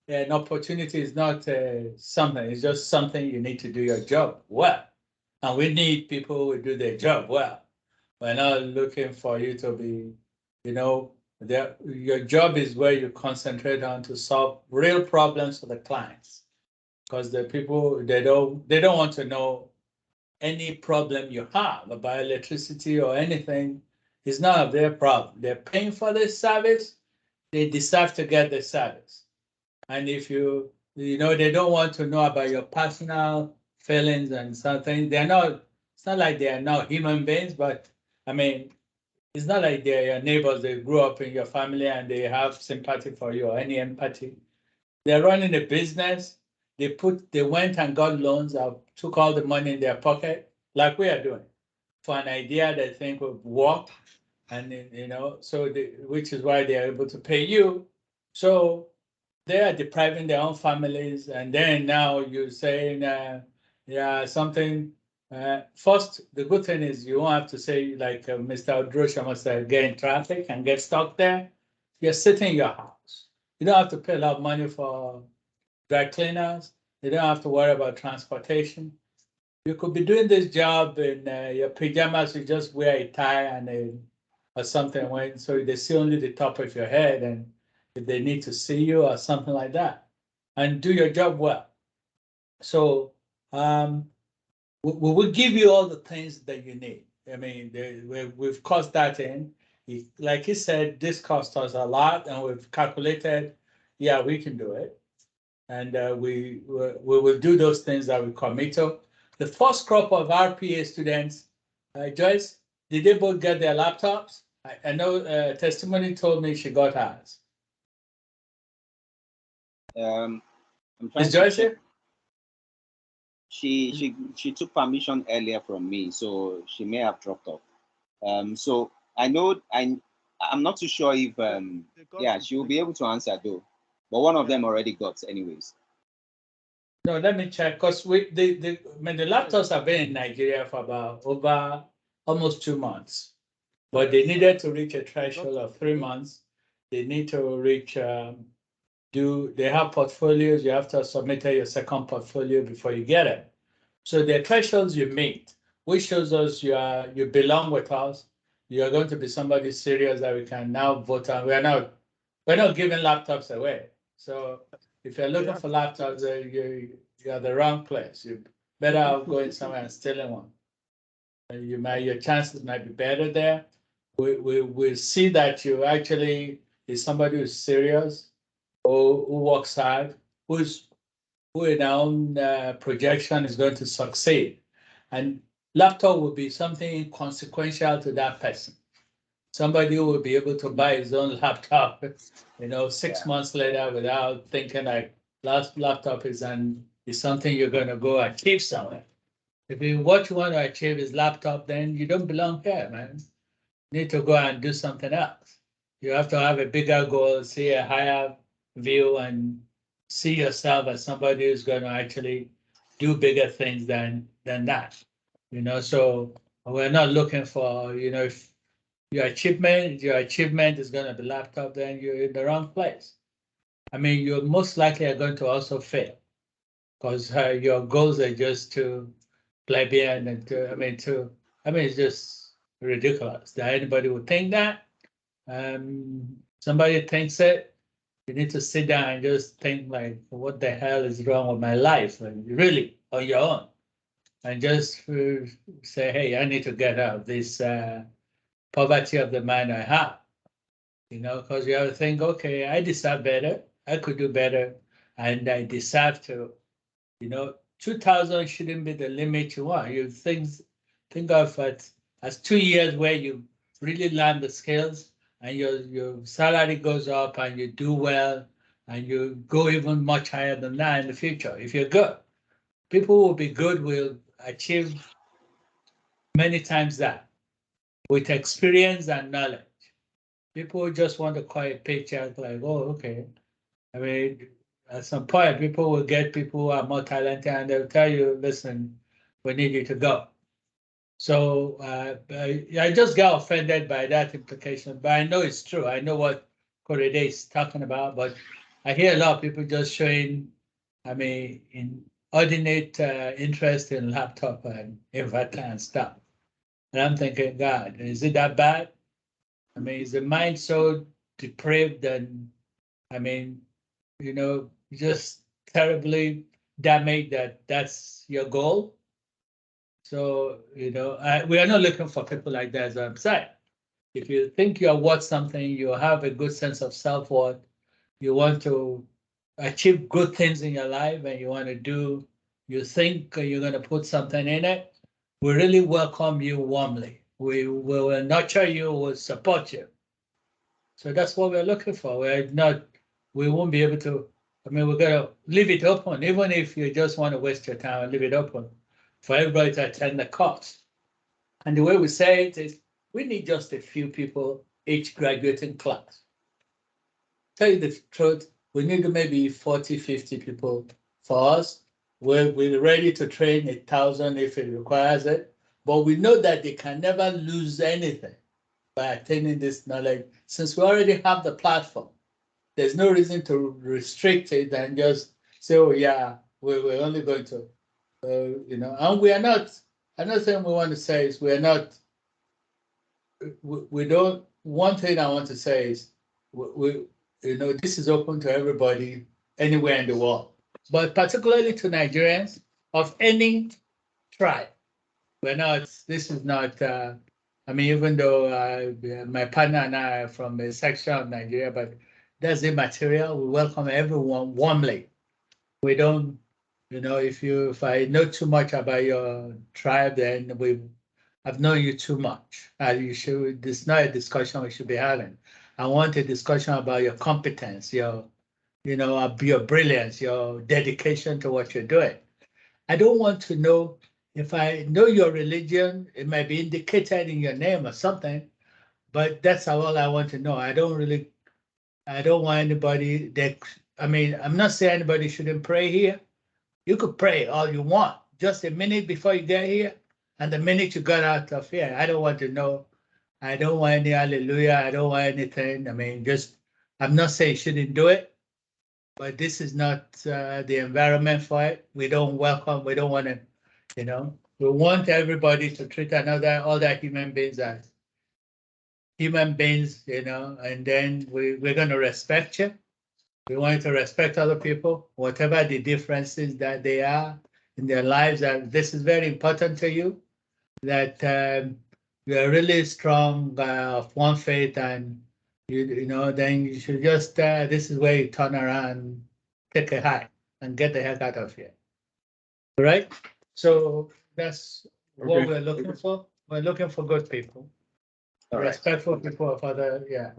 [SPEAKER 5] an opportunity, it's not something, it's just something you need to do your job well. And we need people who do their job well. We're not looking for you to be, your job is where you concentrate on to solve real problems for the clients. Because the people, they don't want to know any problem you have about electricity or anything. It's none of their problem. They're paying for this service. They deserve to get the service. And if they don't want to know about your personal feelings and something. It's not like they are not human beings, but I mean, it's not like they're your neighbors. They grew up in your family and they have sympathy for you or any empathy. They're running a business. They went and got loans, took all the money in their pocket, like we are doing, for an idea they think would work. And which is why they are able to pay you. So they are depriving their own families, and then now you're saying, something. First, the good thing is you won't have to say, like Mr. Odrosha must get in traffic and get stuck there. You're sitting in your house. You don't have to pay a lot of money for dry cleaners. You don't have to worry about transportation. You could be doing this job in your pajamas. You just wear a tie and or something, so they see only the top of your head, and if they need to see you or something like that, and do your job well. So we will give you all the things that you need. I mean, we've cost that in. Like he said, this cost us a lot, and we've calculated, yeah, we can do it. And we will do those things that we commit to. The first crop of RPA students, Joyce, did they both get their laptops? I know Testimony told me she got hers.
[SPEAKER 1] I'm trying
[SPEAKER 5] Is
[SPEAKER 1] to
[SPEAKER 5] Joyce
[SPEAKER 1] check.
[SPEAKER 5] here?
[SPEAKER 1] She took permission earlier from me, so she may have dropped off. So I know I'm not too sure if she will be able to answer though, but one of them already got anyways.
[SPEAKER 5] No, let me check, because the laptops have been in Nigeria for about over almost 2 months, but they needed to reach a threshold of 3 months. They need to reach they have portfolios. You have to submit your second portfolio before you get it. So the thresholds you meet, which shows us you belong with us. You are going to be somebody serious that we can now vote on. We're not giving laptops away. So if you're looking for laptops, you're at the wrong place. You better off going somewhere and stealing one. Your chances might be better there. We see that you actually is somebody who's serious, who works hard, who in our own projection is going to succeed. And laptop will be something inconsequential to that person. Somebody who will be able to buy his own laptop, 6 months later without thinking like laptop is something you're going to go achieve somewhere. If what you want to achieve is laptop, then you don't belong here, man. You need to go and do something else. You have to have a bigger goal, see a higher view, and see yourself as somebody who's going to actually do bigger things than that. So we're not looking for, if your achievement is going to be laptop, then you're in the wrong place. I mean, you most likely are going to also fail because your goals are just to plebeian and it's just ridiculous that anybody would think that. Somebody thinks it, you need to sit down and just think like, what the hell is wrong with my life? And really, on your own. And just say, hey, I need to get out of this poverty of the mind I have. Because you have to think, okay, I deserve better. I could do better. And I deserve to, 2,000 shouldn't be the limit you want. You think of it as 2 years where you really learn the skills and your salary goes up and you do well and you go even much higher than that in the future. If you're good, people who will be good will achieve many times that with experience and knowledge. People who just want to call a paycheck like, oh, okay. I mean, at some point, people will get people who are more talented and they'll tell you, listen, we need you to go. So I just got offended by that implication, but I know it's true. I know what Korede is talking about, but I hear a lot of people just showing, inordinate interest in laptop and inverter and stuff. And I'm thinking, God, is it that bad? Is the mind so depraved and, just terribly damaged that's your goal? So, we are not looking for people like that, as I'm saying. If you think you're worth something, you have a good sense of self-worth, you want to achieve good things in your life and you think you're going to put something in it, we really welcome you warmly. We will nurture you, we'll support you. So that's what we're looking for. We won't be able to, we're going to leave it open, even if you just want to waste your time and leave it open for everybody to attend the course. And the way we say it is, we need just a few people each graduating class. Tell you the truth, we need maybe 40, 50 people for us. We're ready to train 1,000 if it requires it, but we know that they can never lose anything by attaining this knowledge. Since we already have the platform, there's no reason to restrict it and just say, oh yeah, we're only going to, and we are not, another thing we want to say is we don't, one thing I want to say is, this is open to everybody anywhere in the world, but particularly to Nigerians of any tribe. This is not, even though my partner and I are from a section of Nigeria, but that's immaterial. We welcome everyone warmly. We don't, if I know too much about your tribe, then I've known you too much. This is not a discussion we should be having. I want a discussion about your competence, your brilliance, your dedication to what you're doing. I don't want to know, if I know your religion, it might be indicated in your name or something, but that's all I want to know. I don't want anybody I'm not saying anybody shouldn't pray here. You could pray all you want, just a minute before you get here, and the minute you got out of here. I don't want to know. I don't want any hallelujah. I don't want anything. I'm not saying you shouldn't do it, but this is not the environment for it. We don't welcome, we don't want to, we want everybody to treat other human beings as human beings, and then we're going to respect you. We want to respect other people, whatever the differences that they are in their lives. And this is very important to you, that you are really strong of one faith, and then you should just, this is where you turn around, take a hike, and get the heck out of here. All right? So that's what we're looking for. We're looking for good people, respectful people of other, yeah.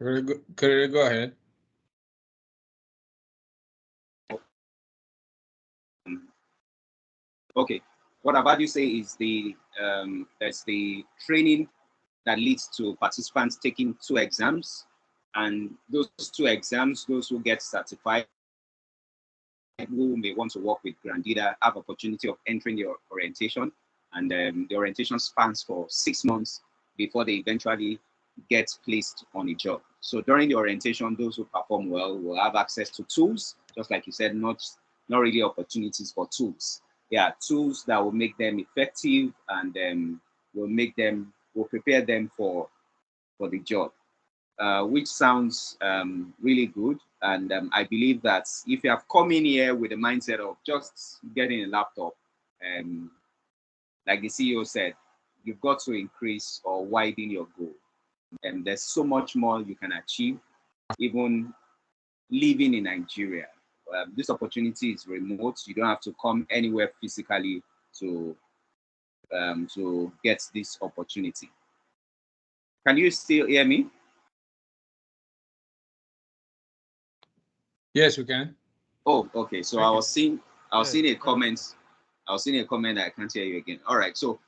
[SPEAKER 2] Very good. Go ahead.
[SPEAKER 1] Okay, what I've heard you say is there's the training that leads to participants taking 2 exams, and those 2 exams, those who get certified, who may want to work with Grandida, have opportunity of entering your orientation, and the orientation spans for 6 months before they eventually get placed on a job. So during the orientation, those who perform well will have access to tools, just like you said, not really opportunities for tools. Yeah, tools that will make them effective and will prepare them for the job, which sounds really good. And I believe that if you have come in here with the mindset of just getting a laptop, like the CEO said, you've got to increase or widen your goal. And there's so much more you can achieve, even living in Nigeria. This opportunity is remote. You don't have to come anywhere physically to get this opportunity. Can you still hear me?
[SPEAKER 2] Yes, we can.
[SPEAKER 1] Oh, okay. So I was seeing a comment. I was seeing a comment that I can't hear you again. All right. So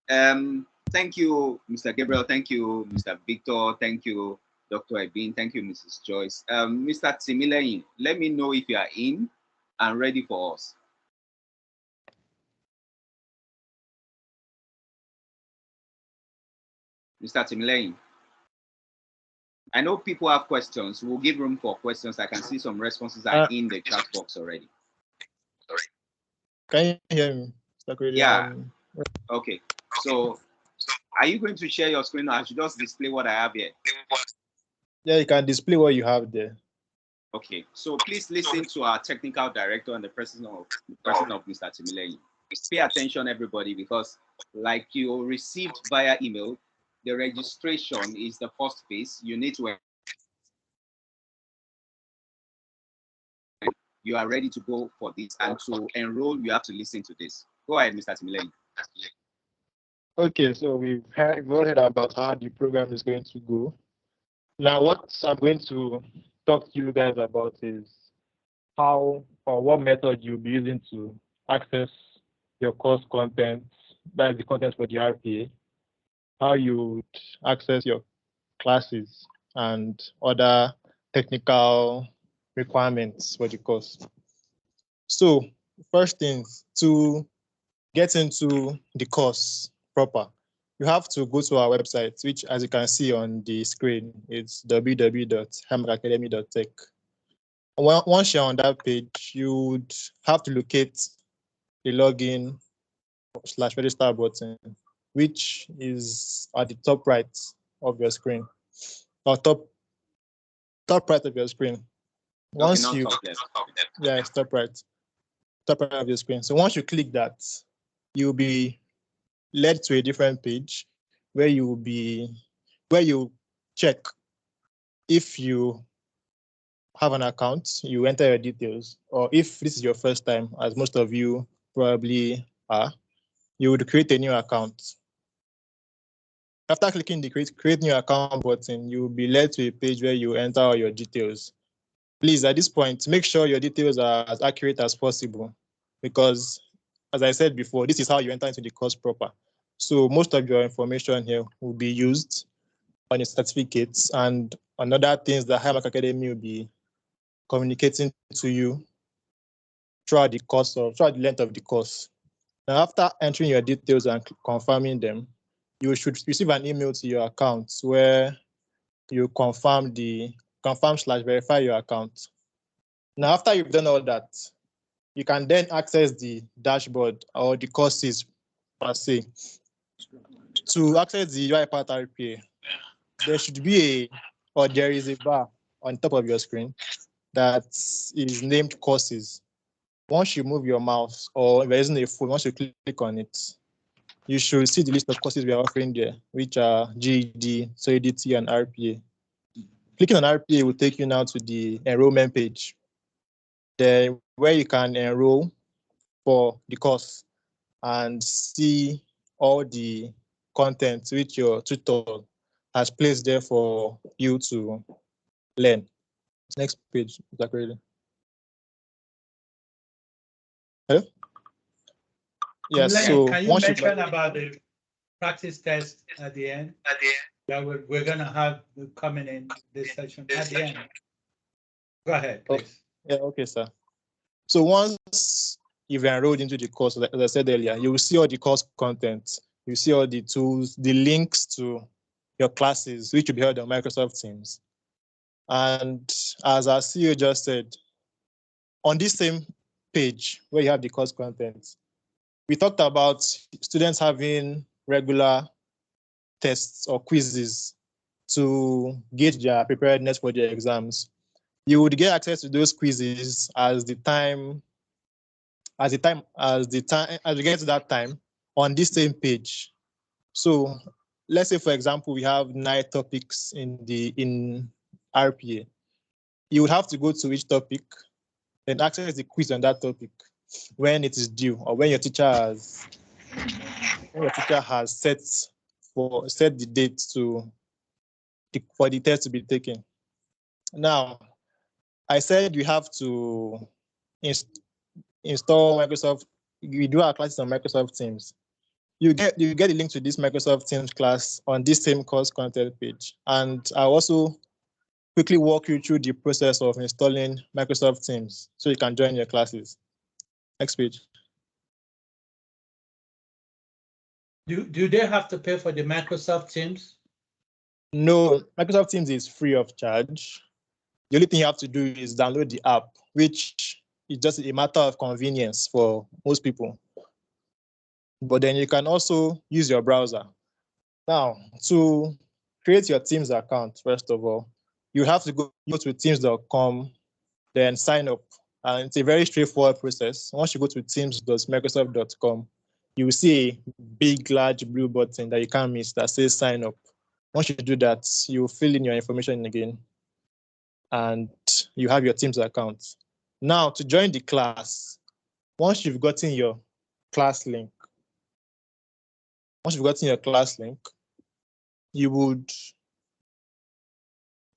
[SPEAKER 1] thank you, Mr. Gabriel. Thank you, Mr. Victor. Thank you, Dr. Ibin. Thank you, Mrs. Joyce. Mr. Timileyin, let me know if you are in and ready for us. Mr. Timileyin. I know people have questions. We'll give room for questions. I can see some responses are in the chat box already.
[SPEAKER 8] Can you hear me?
[SPEAKER 1] Yeah. Okay. So are you going to share your screen, or I should just display what I have here?
[SPEAKER 8] Yeah, you can display what you have there.
[SPEAKER 1] Okay. So please listen to our technical director and the person of Mr. Timileyin. Pay attention, everybody, because like you received via email, the registration is the first phase. You need to, you are ready to go for this, and to enroll, you have to listen to this. Go ahead, Mr. Timileyin.
[SPEAKER 8] Okay, so we've heard about how the program is going to go. Now, what I'm going to talk to you guys about is how or what method you'll be using to access your course content, that is the content for the RPA, how you would access your classes and other technical requirements for the course. So first things, to get into the course proper, you have to go to our website, which, as you can see on the screen, it's www.hamacademy.tech. Once you're on that page, you would have to locate the login/register button, which is at the top right of your screen, or top right of your screen. Once
[SPEAKER 1] okay,
[SPEAKER 8] you, yeah, it's top right of your screen. So once you click that, you'll be led to a different page where you check if you have an account, you enter your details, or if this is your first time, as most of you probably are, you would create a new account. After clicking the create new account button, you will be led to a page where you enter all your details. Please, at this point, make sure your details are as accurate as possible, because, as I said before, this is how you enter into the course proper. So most of your information here will be used on your certificates and on other things that High Mark Academy will be communicating to you throughout the length of the course. Now, after entering your details and confirming them, you should receive an email to your account where you confirm / verify your account. Now, after you've done all that, you can then access the dashboard or the courses per se. To access the UiPath RPA, there should be there is a bar on top of your screen that is named courses. Once you move your mouse or if there isn't a phone, once you click on it, you should see the list of courses we are offering there, which are GED, Solidity, and RPA. Clicking on RPA will take you now to the enrollment page, there where you can enroll for the course and see all the content which your tutor has placed there for you to learn. Next page, Zachary. Hello? Yes, so
[SPEAKER 5] can you mention about the practice test at the end that we're going to have coming in this session at the end? Go ahead, please.
[SPEAKER 8] Yeah, okay, sir. So once you've enrolled into the course, like as I said earlier, you will see all the course content. You see all the tools, the links to your classes, which will be held on Microsoft Teams. And as our CEO just said, on this same page where you have the course content, we talked about students having regular tests or quizzes to gauge their preparedness for their exams. You would get access to those quizzes as we get to that time on this same page. So let's say, for example, we have 9 topics in RPA. You would have to go to each topic and access the quiz on that topic when it is due or when your teacher has set the date for the test to be taken. Now, I said you have to install Microsoft. We do our classes on Microsoft Teams. You get the link to this Microsoft Teams class on this same course content page. And I'll also quickly walk you through the process of installing Microsoft Teams so you can join your classes. Next page.
[SPEAKER 5] Do they have to pay for the Microsoft Teams?
[SPEAKER 8] No, Microsoft Teams is free of charge. The only thing you have to do is download the app, which is just a matter of convenience for most people. But then you can also use your browser. Now, to create your Teams account, first of all, you have to go to teams.com, then sign up. And it's a very straightforward process. Once you go to teams.microsoft.com, you will see a big, large blue button that you can't miss that says sign up. Once you do that, you fill in your information again, and you have your Teams account. Now, to join the class, once you've gotten your class link, you would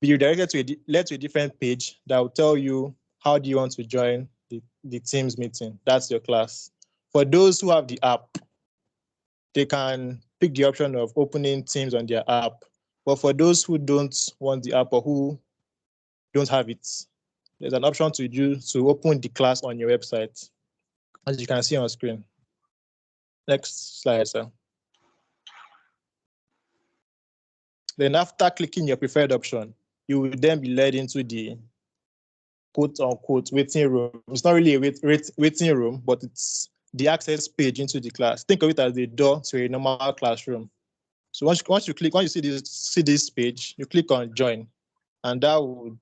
[SPEAKER 8] be redirected led to a different page that will tell you how do you want to join the Teams meeting. That's your class. For those who have the app, they can pick the option of opening Teams on their app. But for those who don't want the app or who don't have it, there's an option to open the class on your website, as you can see on screen. Next slide, sir. Then after clicking your preferred option, you will then be led into the quote-unquote waiting room. It's not really a waiting room, but it's the access page into the class. Think of it as the door to a normal classroom. So once you see this page, you click on join, and that would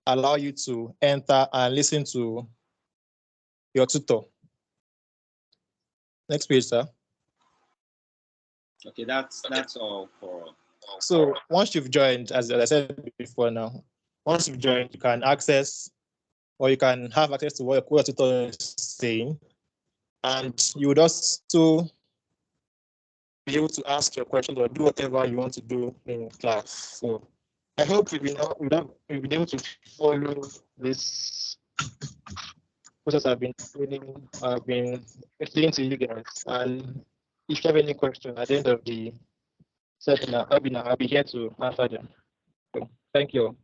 [SPEAKER 8] allow you to enter and listen to your tutor. Next page, sir.
[SPEAKER 1] Okay, that's all for.
[SPEAKER 8] So once you've joined, as I said before now, once you've joined, you can access or you can have access to what your tutor is saying. And you would also be able to ask your questions or do whatever you want to do in class. So I hope we've been able to follow this process I've been explaining to you guys. And if you have any questions at the end of the session, I'll be here to answer them. So, thank you.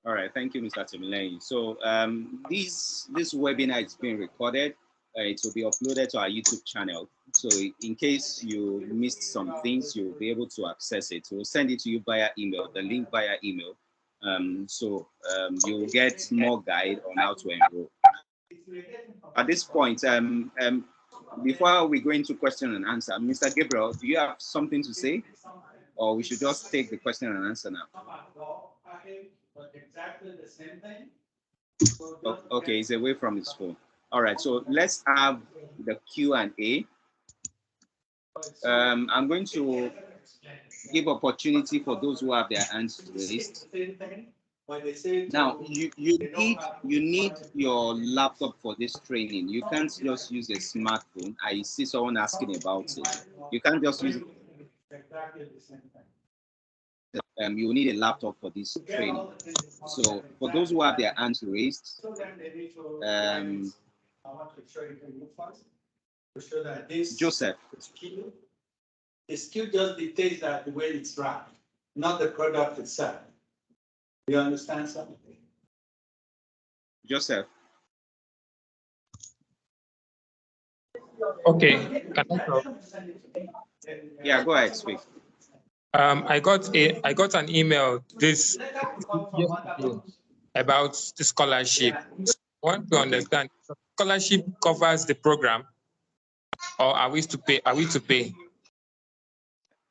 [SPEAKER 1] All right, thank you, Mr. Timileyin. So this webinar is being recorded. It will be uploaded to our YouTube channel. So in case you missed some things, you'll be able to access it. We'll send it to you via email, the link via email. You'll get more guide on how to enroll. At this point, before we go into question and answer, Mr. Gabriel, do you have something to say? Or we should just take the question and answer now? Okay, he's away from his phone. All right, so let's have the Q&A. I'm going to give opportunity for those who have their hands raised. Now, you need your laptop for this training. You can't just use a smartphone. I see someone asking about it. You can't just use you need a laptop for this training. So for those who have their hands raised, Joseph.
[SPEAKER 5] The skill just dictates that the way it's run, not the product itself. Do you understand something?
[SPEAKER 1] Joseph.
[SPEAKER 9] Okay, can I talk?
[SPEAKER 1] Yeah, go ahead, speak.
[SPEAKER 9] I got an email this yesterday about the scholarship. I want to understand, scholarship covers the program, or are we to pay? Are we to pay?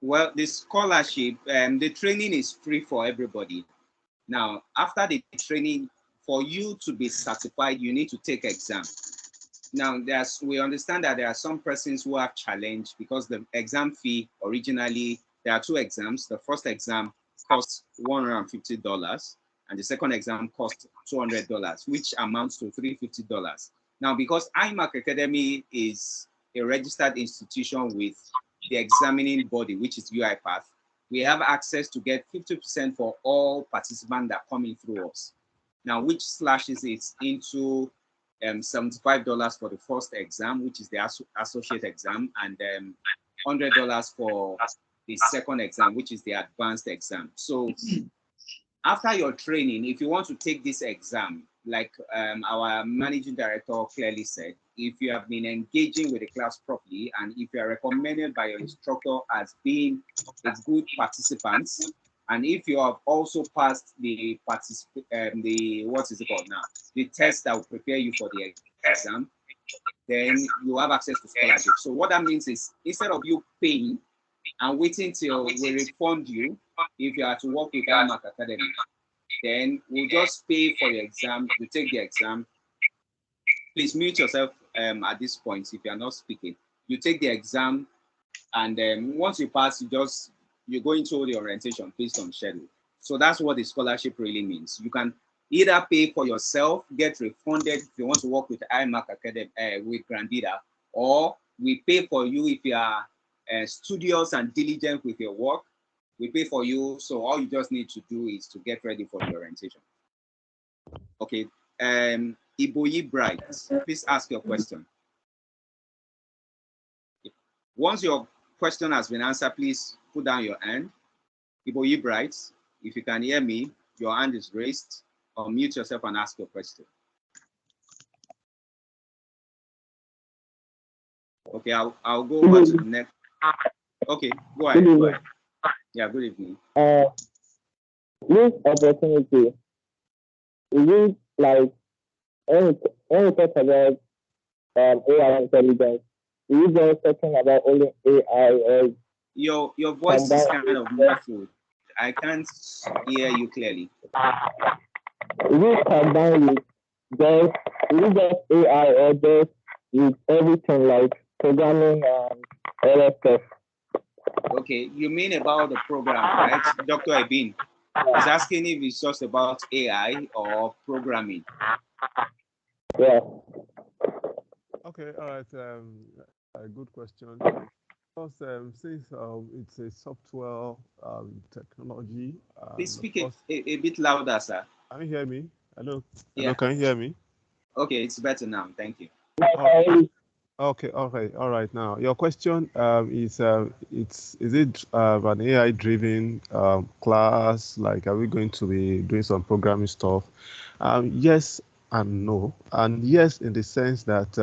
[SPEAKER 1] Well, the scholarship, the training is free for everybody. Now, after the training, for you to be certified, you need to take exam. Now, we understand that there are some persons who have challenged because the exam fee originally, there are two exams. The first exam costs $150 and the second exam costs $200, which amounts to $350. Now, because IMAC Academy is a registered institution with the examining body, which is UiPath, we have access to get 50% for all participants that come in through us. Now, which slashes it into $75 for the first exam, which is the associate exam, and $100 for the second exam, which is the advanced exam. So after your training, if you want to take this exam, like our managing director clearly said, if you have been engaging with the class properly, and if you are recommended by your instructor as being a good participant, and if you have also passed the what is it called now, the test that will prepare you for the exam, then you have access to scholarship. So what that means is, instead of you paying and waiting till we refund you, if you are to work with IMAC Academy, then we'll just pay for your exam. You take the exam. Please mute yourself at this point if you are not speaking. You take the exam, and once you pass, you go into the orientation based on schedule. So that's what the scholarship really means. You can either pay for yourself, get refunded if you want to work with IMAC Academy with Grandida, or we pay for you if you are studious and diligent with your work. We pay for you, so all you just need to do is to get ready for the orientation. Okay, Iboyi Bright, please ask your question. Once your question has been answered, please put down your hand. Iboyi Bright, if you can hear me, your hand is raised. Unmute yourself and ask your question. Okay, I'll go over to the next. Okay, go ahead. Go ahead. Yeah, good evening.
[SPEAKER 10] This opportunity, is it like when we talk about AI intelligence, is it just talking about only AI, or
[SPEAKER 1] your voice is kind of muffled. I can't hear you clearly.
[SPEAKER 10] Is it combined with just AI, or just with everything like programming and other stuff?
[SPEAKER 1] Okay, you mean about the program, right? Dr. Ibin is asking if it's just about AI or programming.
[SPEAKER 10] Yeah.
[SPEAKER 6] Okay, all right. A good question. Because since it's a software technology.
[SPEAKER 1] Please speak a bit louder, sir.
[SPEAKER 6] Can you hear me? Hello.
[SPEAKER 1] Yeah.
[SPEAKER 6] Hello, can you hear me?
[SPEAKER 1] Okay, it's better now. Thank you.
[SPEAKER 6] Okay, all right. Now, your question is it an AI-driven class? Like, are we going to be doing some programming stuff? Yes and no. And yes, in the sense that,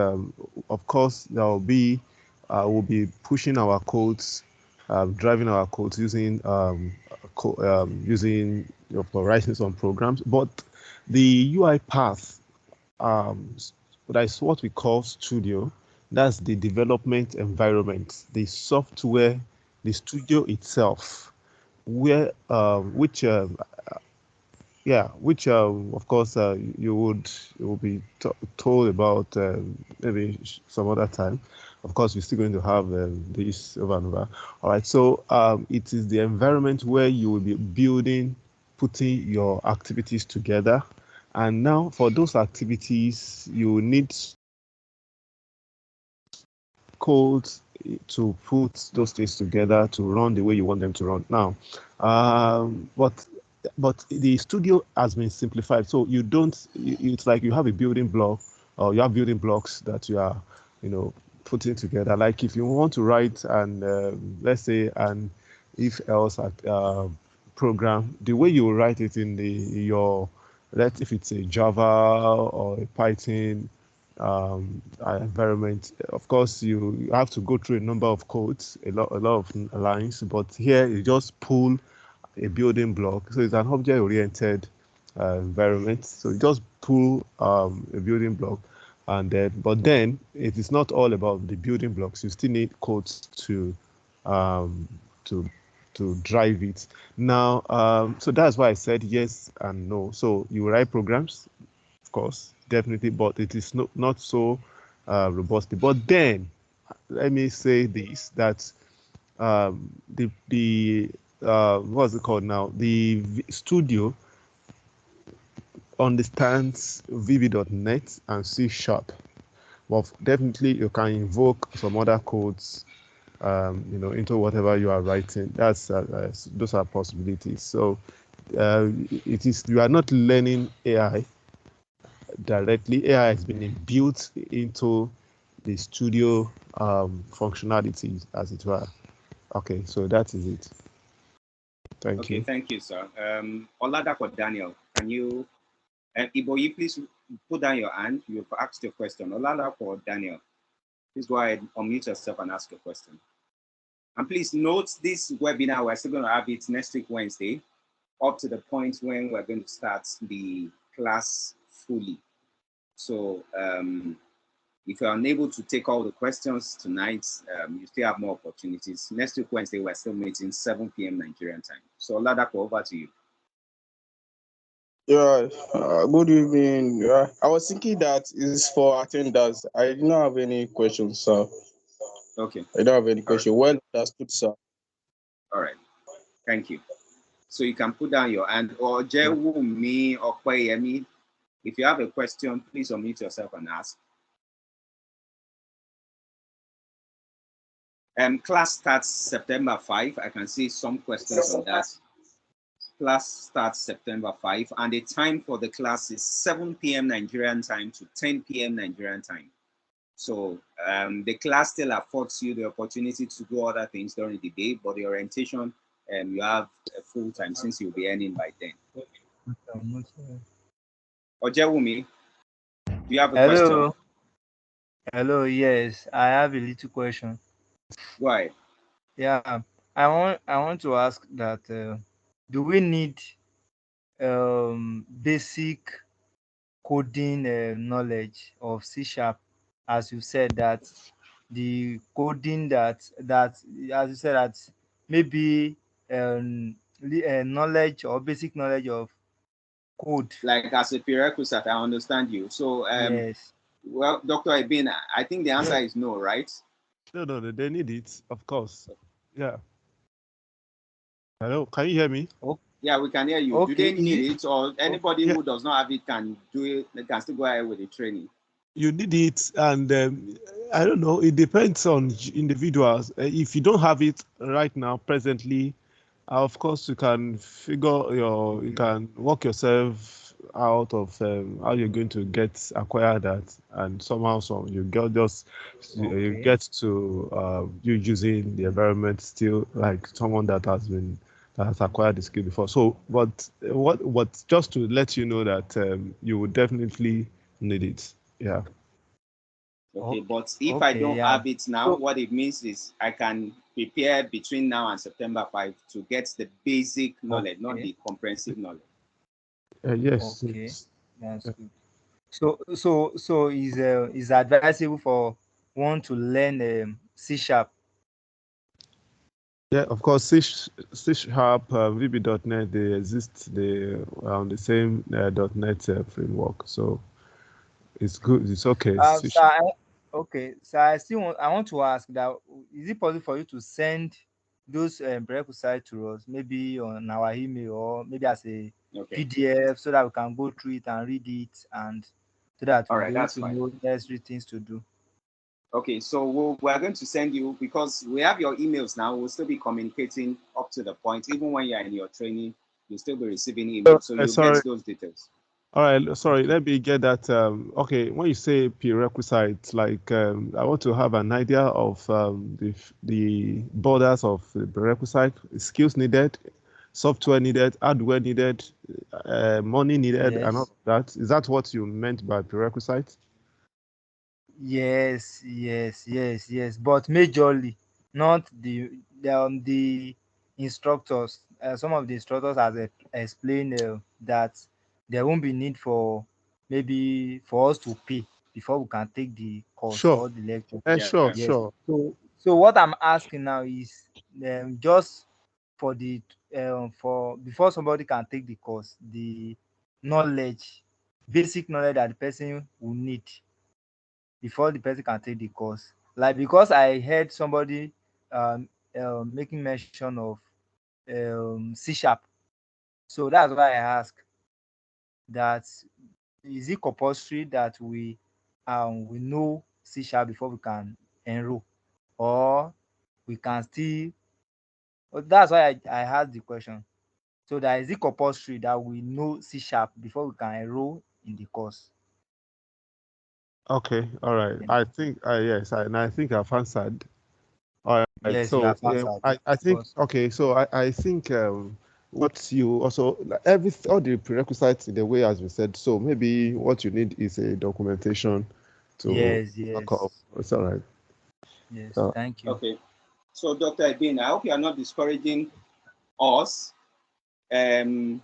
[SPEAKER 6] of course, there will be we'll be pushing our codes, driving our codes using using writing some programs. But the UI path, that's what we call studio. That's the development environment, the software, the studio itself, where which of course you will be told about maybe some other time. Of course, we're still going to have this over and over. All right, so it is the environment where you will be building, putting your activities together. And now for those activities, you need codes to put those things together to run the way you want them to run. Now, but the studio has been simplified, so you don't. It's like you have a building block, or you have building blocks that you are, putting together. Like if you want to write and let's say an if else program, the way you write it in if it's a Java or a Python environment, of course you have to go through a number of codes, a lot of lines. But here you just pull a building block, so it's an object-oriented environment. So you just pull a building block, and then it is not all about the building blocks. You still need codes to drive it. Now, so that's why I said yes and no. So you write programs, of course, definitely, but it is not so robust. But then, let me say this: that what's it called now? The studio understands VB.NET and C#. Well, definitely you can invoke some other codes, into whatever you are writing. Those are possibilities. So you are not learning AI directly. AI has been built into the studio functionality, as it were. Okay, so that is it. Thank you.
[SPEAKER 1] Okay, thank you, sir. Oladapo Daniel, can you, Iboyi, please put down your hand. You've asked your question. Oladapo Daniel, please go ahead, unmute yourself and ask your question. And please note this webinar, we're still going to have it next week, Wednesday, up to the point when we're going to start the class fully. So if you're unable to take all the questions tonight, you still have more opportunities. Next week, Wednesday, we're still meeting 7 p.m. Nigerian time. So Oladapo, over to you.
[SPEAKER 11] Yeah, good evening. Yeah, I was thinking that is for attenders. I did not have any questions, sir.
[SPEAKER 1] Okay.
[SPEAKER 11] I don't have any question. Well understood, sir.
[SPEAKER 1] All right. Thank you. So you can put down your hand, or Jewumi or Kweyemi. If you have a question, please unmute yourself and ask. Class starts September 5. I can see some questions on that. Class starts September 5, and the time for the class is 7 p.m. Nigerian time to 10 p.m. Nigerian time. So the class still affords you the opportunity to do other things during the day, but the orientation, you have a full time since you'll be earning by then. Ojewumi, do you have a question?
[SPEAKER 12] Hello, yes, I have a little question.
[SPEAKER 1] Go ahead.
[SPEAKER 12] Yeah, I want to ask that do we need basic coding knowledge of C#, as you said that the coding that as you said that maybe knowledge or basic knowledge of code.
[SPEAKER 1] Like as a prerequisite, I understand you. So
[SPEAKER 12] yes.
[SPEAKER 1] Well, Dr. Ibin, I think the answer is no, right?
[SPEAKER 6] No, they need it, of course. Yeah. Hello, can you hear me?
[SPEAKER 12] Oh.
[SPEAKER 1] Yeah, we can hear you.
[SPEAKER 12] Okay.
[SPEAKER 1] Do they need it, or anybody who does not have it can do it? They can still go ahead with the training.
[SPEAKER 6] You need it, and I don't know. It depends on individuals. If you don't have it right now, presently, of course, you can you can work yourself out of how you're going to acquire that, and somehow you get to you using the environment still like someone that has acquired the skill before. So, but what just to let you know that you would definitely need it. Yeah.
[SPEAKER 1] Okay, but if I
[SPEAKER 12] Okay,
[SPEAKER 1] don't
[SPEAKER 12] yeah.
[SPEAKER 1] have it now,
[SPEAKER 12] So
[SPEAKER 1] what it means is I can prepare between now and September 5 to get the basic knowledge, not
[SPEAKER 12] okay,
[SPEAKER 1] the comprehensive knowledge.
[SPEAKER 6] Yes.
[SPEAKER 12] okay,
[SPEAKER 6] Yes.
[SPEAKER 12] that's good. So is advisable for one to learn C sharp.
[SPEAKER 6] Yeah, of course, C Sharp, VB.NET, they exist the same .NET framework, so it's good. It's okay. C
[SPEAKER 12] So
[SPEAKER 6] Sharp.
[SPEAKER 12] okay, so I want to ask that, is it possible for you to send those prerequisites to us, maybe on our email or maybe as a
[SPEAKER 1] Okay.
[SPEAKER 12] PDF, so that we can go through it and read it, and so that
[SPEAKER 1] All
[SPEAKER 12] we'll
[SPEAKER 1] right,
[SPEAKER 12] be able
[SPEAKER 1] that's
[SPEAKER 12] to
[SPEAKER 1] fine.
[SPEAKER 12] know necessary things to do.
[SPEAKER 1] Okay, so we're going to send you, because we have your emails now, we'll still be communicating up to the point. Even when you're in your training, you'll still be receiving emails. So you'll
[SPEAKER 6] Sorry.
[SPEAKER 1] get those details.
[SPEAKER 6] All right, sorry. Let me get that. Okay, when you say prerequisites, like I want to have an idea of the borders of the prerequisite, skills needed, software needed, hardware needed, money needed, and all
[SPEAKER 12] Yes.
[SPEAKER 6] of that. Is that what you meant by prerequisites?
[SPEAKER 12] Yes, yes. But majorly, not the instructors. Some of the instructors has explained that there won't be need for maybe for us to pay before we can take the course
[SPEAKER 6] Sure.
[SPEAKER 12] or the lecture.
[SPEAKER 1] Yeah,
[SPEAKER 6] Sure,
[SPEAKER 12] Yes.
[SPEAKER 6] sure.
[SPEAKER 12] So what I'm asking now is just for the for before somebody can take the course, the knowledge, basic knowledge that the person will need before the person can take the course. Like, because I heard somebody making mention of C sharp, so that's why I ask that, is it compulsory that we know C sharp before we can enroll, or we can still. That's why I asked the question. So that, is it compulsory that we know C sharp before we can enroll in the course?
[SPEAKER 6] Okay, all right.
[SPEAKER 12] Yeah.
[SPEAKER 6] I think yes, and I think I've answered. All right.
[SPEAKER 12] Yes, you
[SPEAKER 6] So
[SPEAKER 12] have answered.
[SPEAKER 6] I think
[SPEAKER 12] Because
[SPEAKER 6] okay. So I think what you also all the prerequisites in the way as we said. So maybe what you need is a documentation to back up.
[SPEAKER 12] yes,
[SPEAKER 6] It's all right.
[SPEAKER 12] thank you.
[SPEAKER 1] Okay. So Dr. Ibin, I hope you are not discouraging us.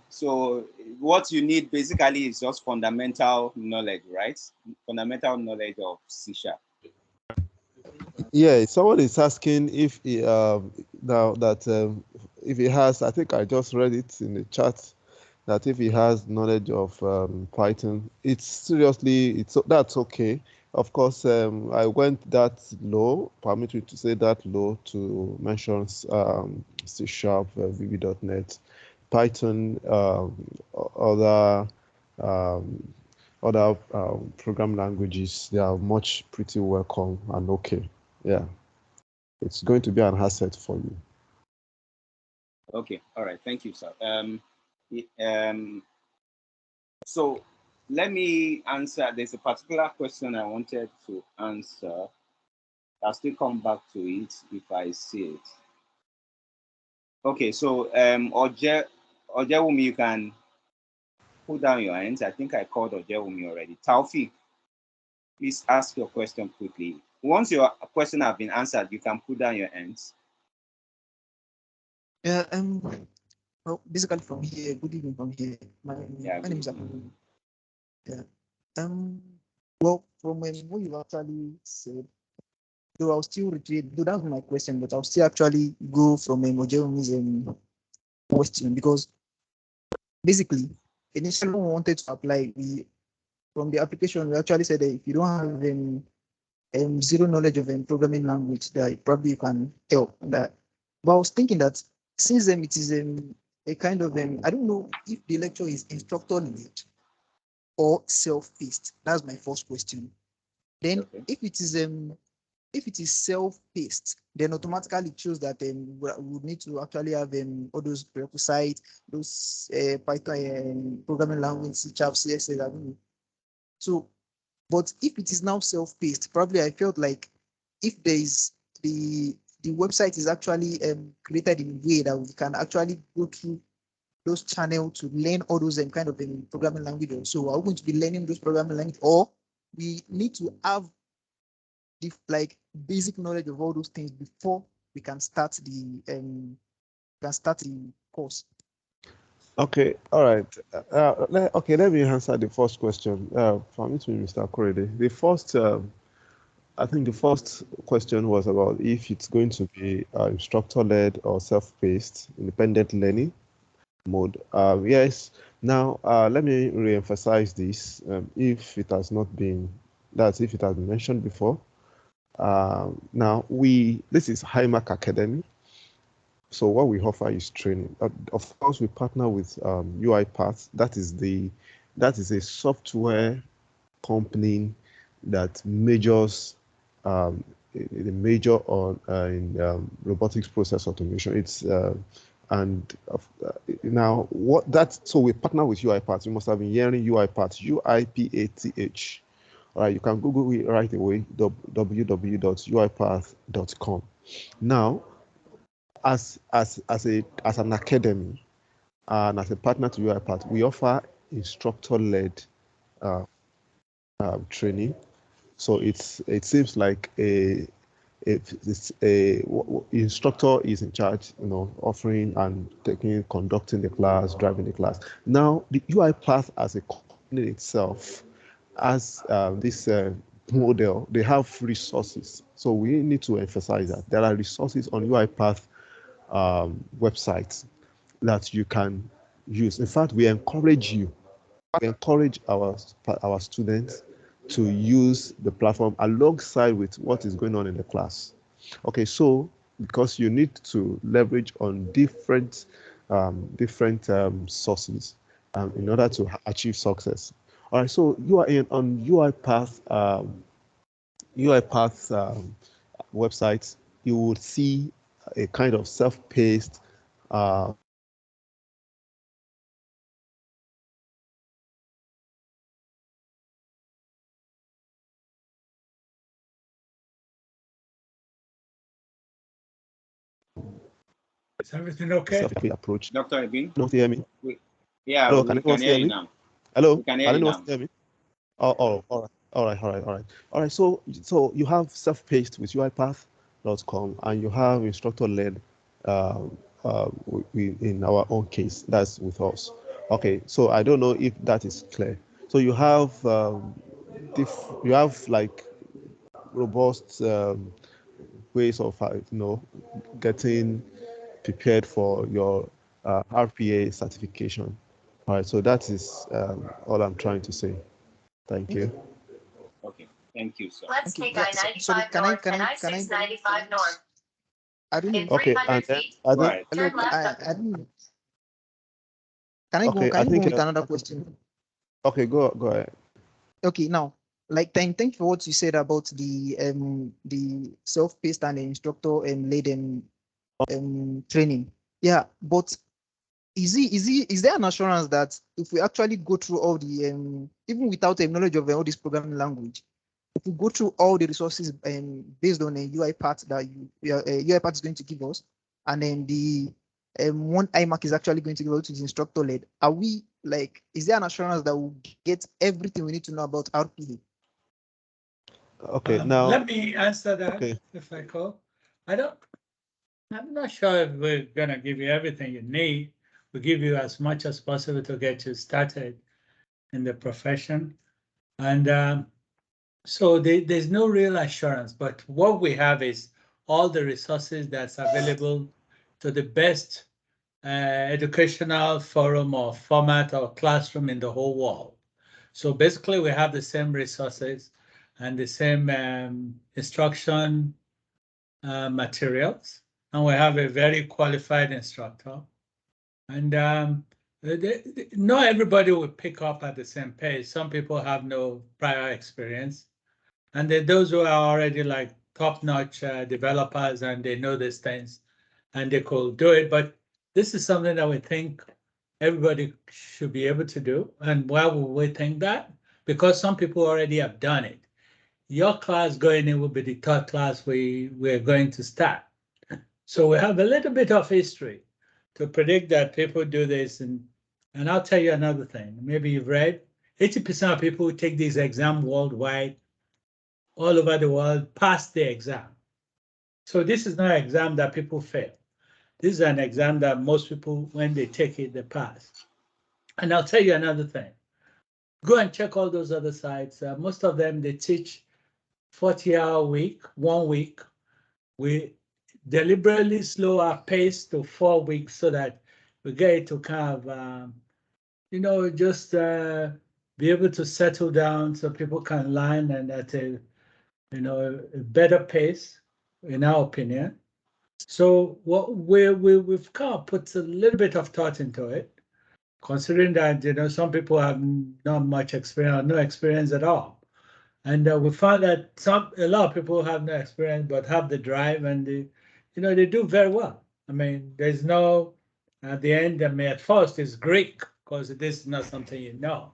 [SPEAKER 1] So what you need basically is just fundamental knowledge, right? Fundamental knowledge of C sharp.
[SPEAKER 6] Yeah, someone is asking if he now that if he has. I think I just read it in the chat that if he has knowledge of Python, it's seriously that's okay. Of course, I went that low. Permit me to say that low to mention C Sharp, VB.NET, Python, um, other program languages. They are much pretty welcome and okay. Yeah, it's going to be an asset for you.
[SPEAKER 1] Okay, all right, thank you, sir. So let me answer. There's a particular question I wanted to answer. I'll still come back to it if I see it. Okay, so Ojewumi, you can put down your hands. I think I called Ojewumi already. Taufik, please ask your question quickly. Once your question has been answered, you can put down your hands.
[SPEAKER 13] Yeah, well, basically from here, good evening from here. My name is Abu. Yeah. Well, from what you actually said, though I'll still repeat, though that's my question, but I'll still actually go from Mojeumi's question, because basically, initially when we wanted to apply, we from the application, we actually said that if you don't have zero knowledge of programming language, that probably you can help that. But I was thinking that since it is a kind of I don't know if the lecture is instructor led or self-paced. That's my first question. Then if it is self-paced, then automatically it shows that we would need to actually have all those prerequisites, those Python programming language, C Sharp, CSS. I don't know. So, but if it is now self-paced, probably I felt like if there is the website is actually created in a way that we can actually go through those channels to learn all those kind of programming language. So are we going to be learning those programming language, or we need to have like basic knowledge of all those things before we can start the course?
[SPEAKER 6] Okay, all right. Okay, let me answer the first question. From it to Mr. Korede. The first, I think the first question was about if it's going to be instructor-led or self-paced, independent learning mode. Yes. Now, let me re-emphasize this. If it has not been, that's if it has been mentioned before. Now, this is HiMac Academy. So what we offer is training. Of course, we partner with UiPath. That is a software company that majors the major on in robotics process automation. It's now what that so we partner with UiPath. You must have been hearing UiPath, UiPath. All right, you can Google it right away, www.uipath.com. Now, as an academy and as a partner to UiPath, we offer instructor-led training. So it seems like instructor is in charge, offering and conducting the class, driving the class. Now, the UiPath as a company itself, as this model, they have resources. So we need to emphasize that there are resources on UiPath websites that you can use. In fact, we encourage our students to use the platform alongside with what is going on in the class. Okay, so because you need to leverage on different sources in order to achieve success. All right, so you are on UiPath website. You would see a kind of self-paced
[SPEAKER 5] Is everything okay?
[SPEAKER 6] approach.
[SPEAKER 1] Dr. Ebin?
[SPEAKER 6] Don't hear me?
[SPEAKER 1] Yeah,
[SPEAKER 6] Hello,
[SPEAKER 1] we can hear you now.
[SPEAKER 6] Hello,
[SPEAKER 1] We can hear you now.
[SPEAKER 6] Hear me? Oh, all right. So you have self-paced with UiPath.com, and you have instructor-led in our own case. That's with us. Okay, so I don't know if that is clear. So you have like robust ways of getting prepared for your RPA certification. All right, so that is all I'm trying to say. Thank you.
[SPEAKER 1] Okay, thank you, sir.
[SPEAKER 13] Let's take I-95 north and I-695 north. I don't know.
[SPEAKER 6] Okay, and then I
[SPEAKER 1] Right.
[SPEAKER 13] Hello, I don't know. Can I go?
[SPEAKER 6] Okay,
[SPEAKER 13] Can you go with another question?
[SPEAKER 6] Okay, go ahead.
[SPEAKER 13] Okay, now, like thank you for what you said about the self-paced and the instructor led training. Yeah, but is there an assurance that if we actually go through all the even without a knowledge of all this programming language, if we go through all the resources based on a UiPath that UiPath is going to give us, and then the one iMac is actually going to give us, which is instructor led, are we like, is there an assurance that we'll get everything we need to know about RPA?
[SPEAKER 6] Okay, now
[SPEAKER 5] let me answer that.
[SPEAKER 6] Okay.
[SPEAKER 5] If I could. I'm not sure if we're gonna give you everything you need. We'll give you as much as possible to get you started in the profession. And so there's no real assurance, but what we have is all the resources that's available to the best educational forum or format or classroom in the whole world. So basically we have the same resources and the same instruction materials, and we have a very qualified instructor. And not everybody will pick up at the same pace. Some people have no prior experience. And then those who are already like top-notch developers and they know these things and they could do it. But this is something that we think everybody should be able to do. And why would we think that? Because some people already have done it. Your class going in will be the third class we're going to start. So we have a little bit of history to predict that people do this. And I'll tell you another thing. Maybe you've read 80% of people who take this exam worldwide all over the world passed the exam. So this is not an exam that people fail. This is an exam that most people, when they take it, they pass. And I'll tell you another thing. Go and check all those other sites. Most of them, they teach 40-hour week, 1 week. We deliberately slow our pace to 4 weeks so that we get it to kind of, just be able to settle down so people can learn and at a better pace, in our opinion. So what we've kind of put a little bit of thought into it, considering that some people have not much experience or no experience at all. And we found that a lot of people have no experience but have the drive, and they do very well. I mean, there's no at the end. I mean, at first it's Greek because this is not something you know.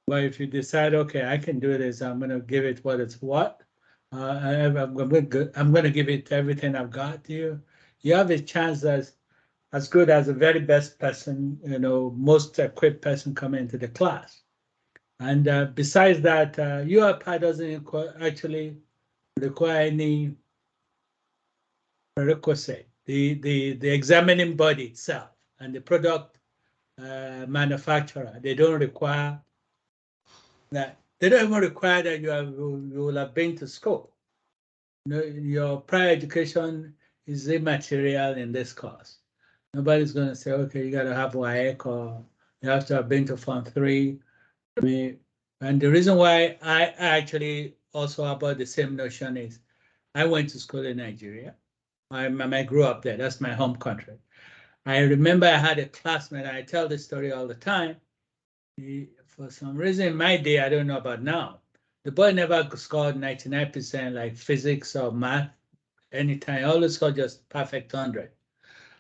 [SPEAKER 5] But if you decide, okay, I can do this, I'm going to give it what it's what. I'm going to give it everything I've got. You have a chance as good as the very best person, most equipped person coming into the class. And besides that, UiPath doesn't actually require any prerequisite. The examining body itself and the product manufacturer, they don't require that. They don't even require that you will have been to school. Your prior education is immaterial in this course. Nobody's going to say, okay, you got to have WAEC or you have to have been to Form 3. And the reason why I actually also about the same notion is I went to school in Nigeria. I grew up there. That's my home country. I remember I had a classmate. I tell this story all the time. For some reason, in my day, I don't know about now, the boy never scored 99% like physics or math anytime. He always scored just perfect 100.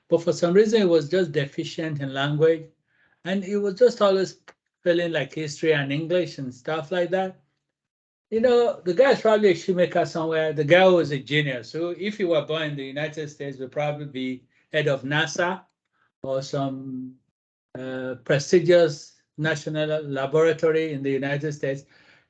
[SPEAKER 5] But for some reason, he was just deficient in language. And he was just always feeling like history and English and stuff like that. The guy's probably a shoemaker somewhere. The guy was a genius. So if he were born in the United States, would probably be head of NASA or some prestigious national laboratory in the United States.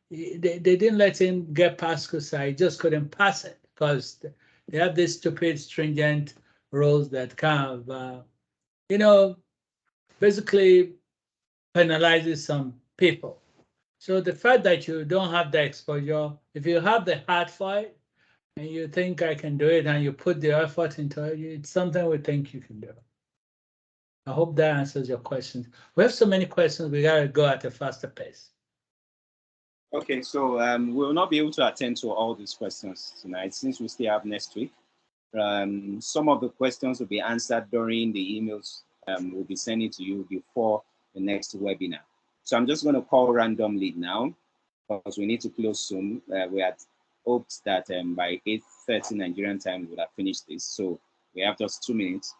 [SPEAKER 5] They didn't let him get past school, so he just couldn't pass it because they have these stupid, stringent rules that kind of, basically penalizes some people. So the fact that you don't have the exposure, if you have the heart for it and you think I can do it and you put the effort into it, it's something we think you can do. I hope that answers your questions. We have so many questions, we gotta go at a faster pace.
[SPEAKER 1] Okay, so we'll not be able to attend to all these questions tonight since we still have next week. Some of the questions will be answered during the emails we'll be sending to you before the next webinar. So I'm just going to call randomly now because we need to close soon. We had hoped that by 8:30 Nigerian time we would have finished this. So we have just 2 minutes.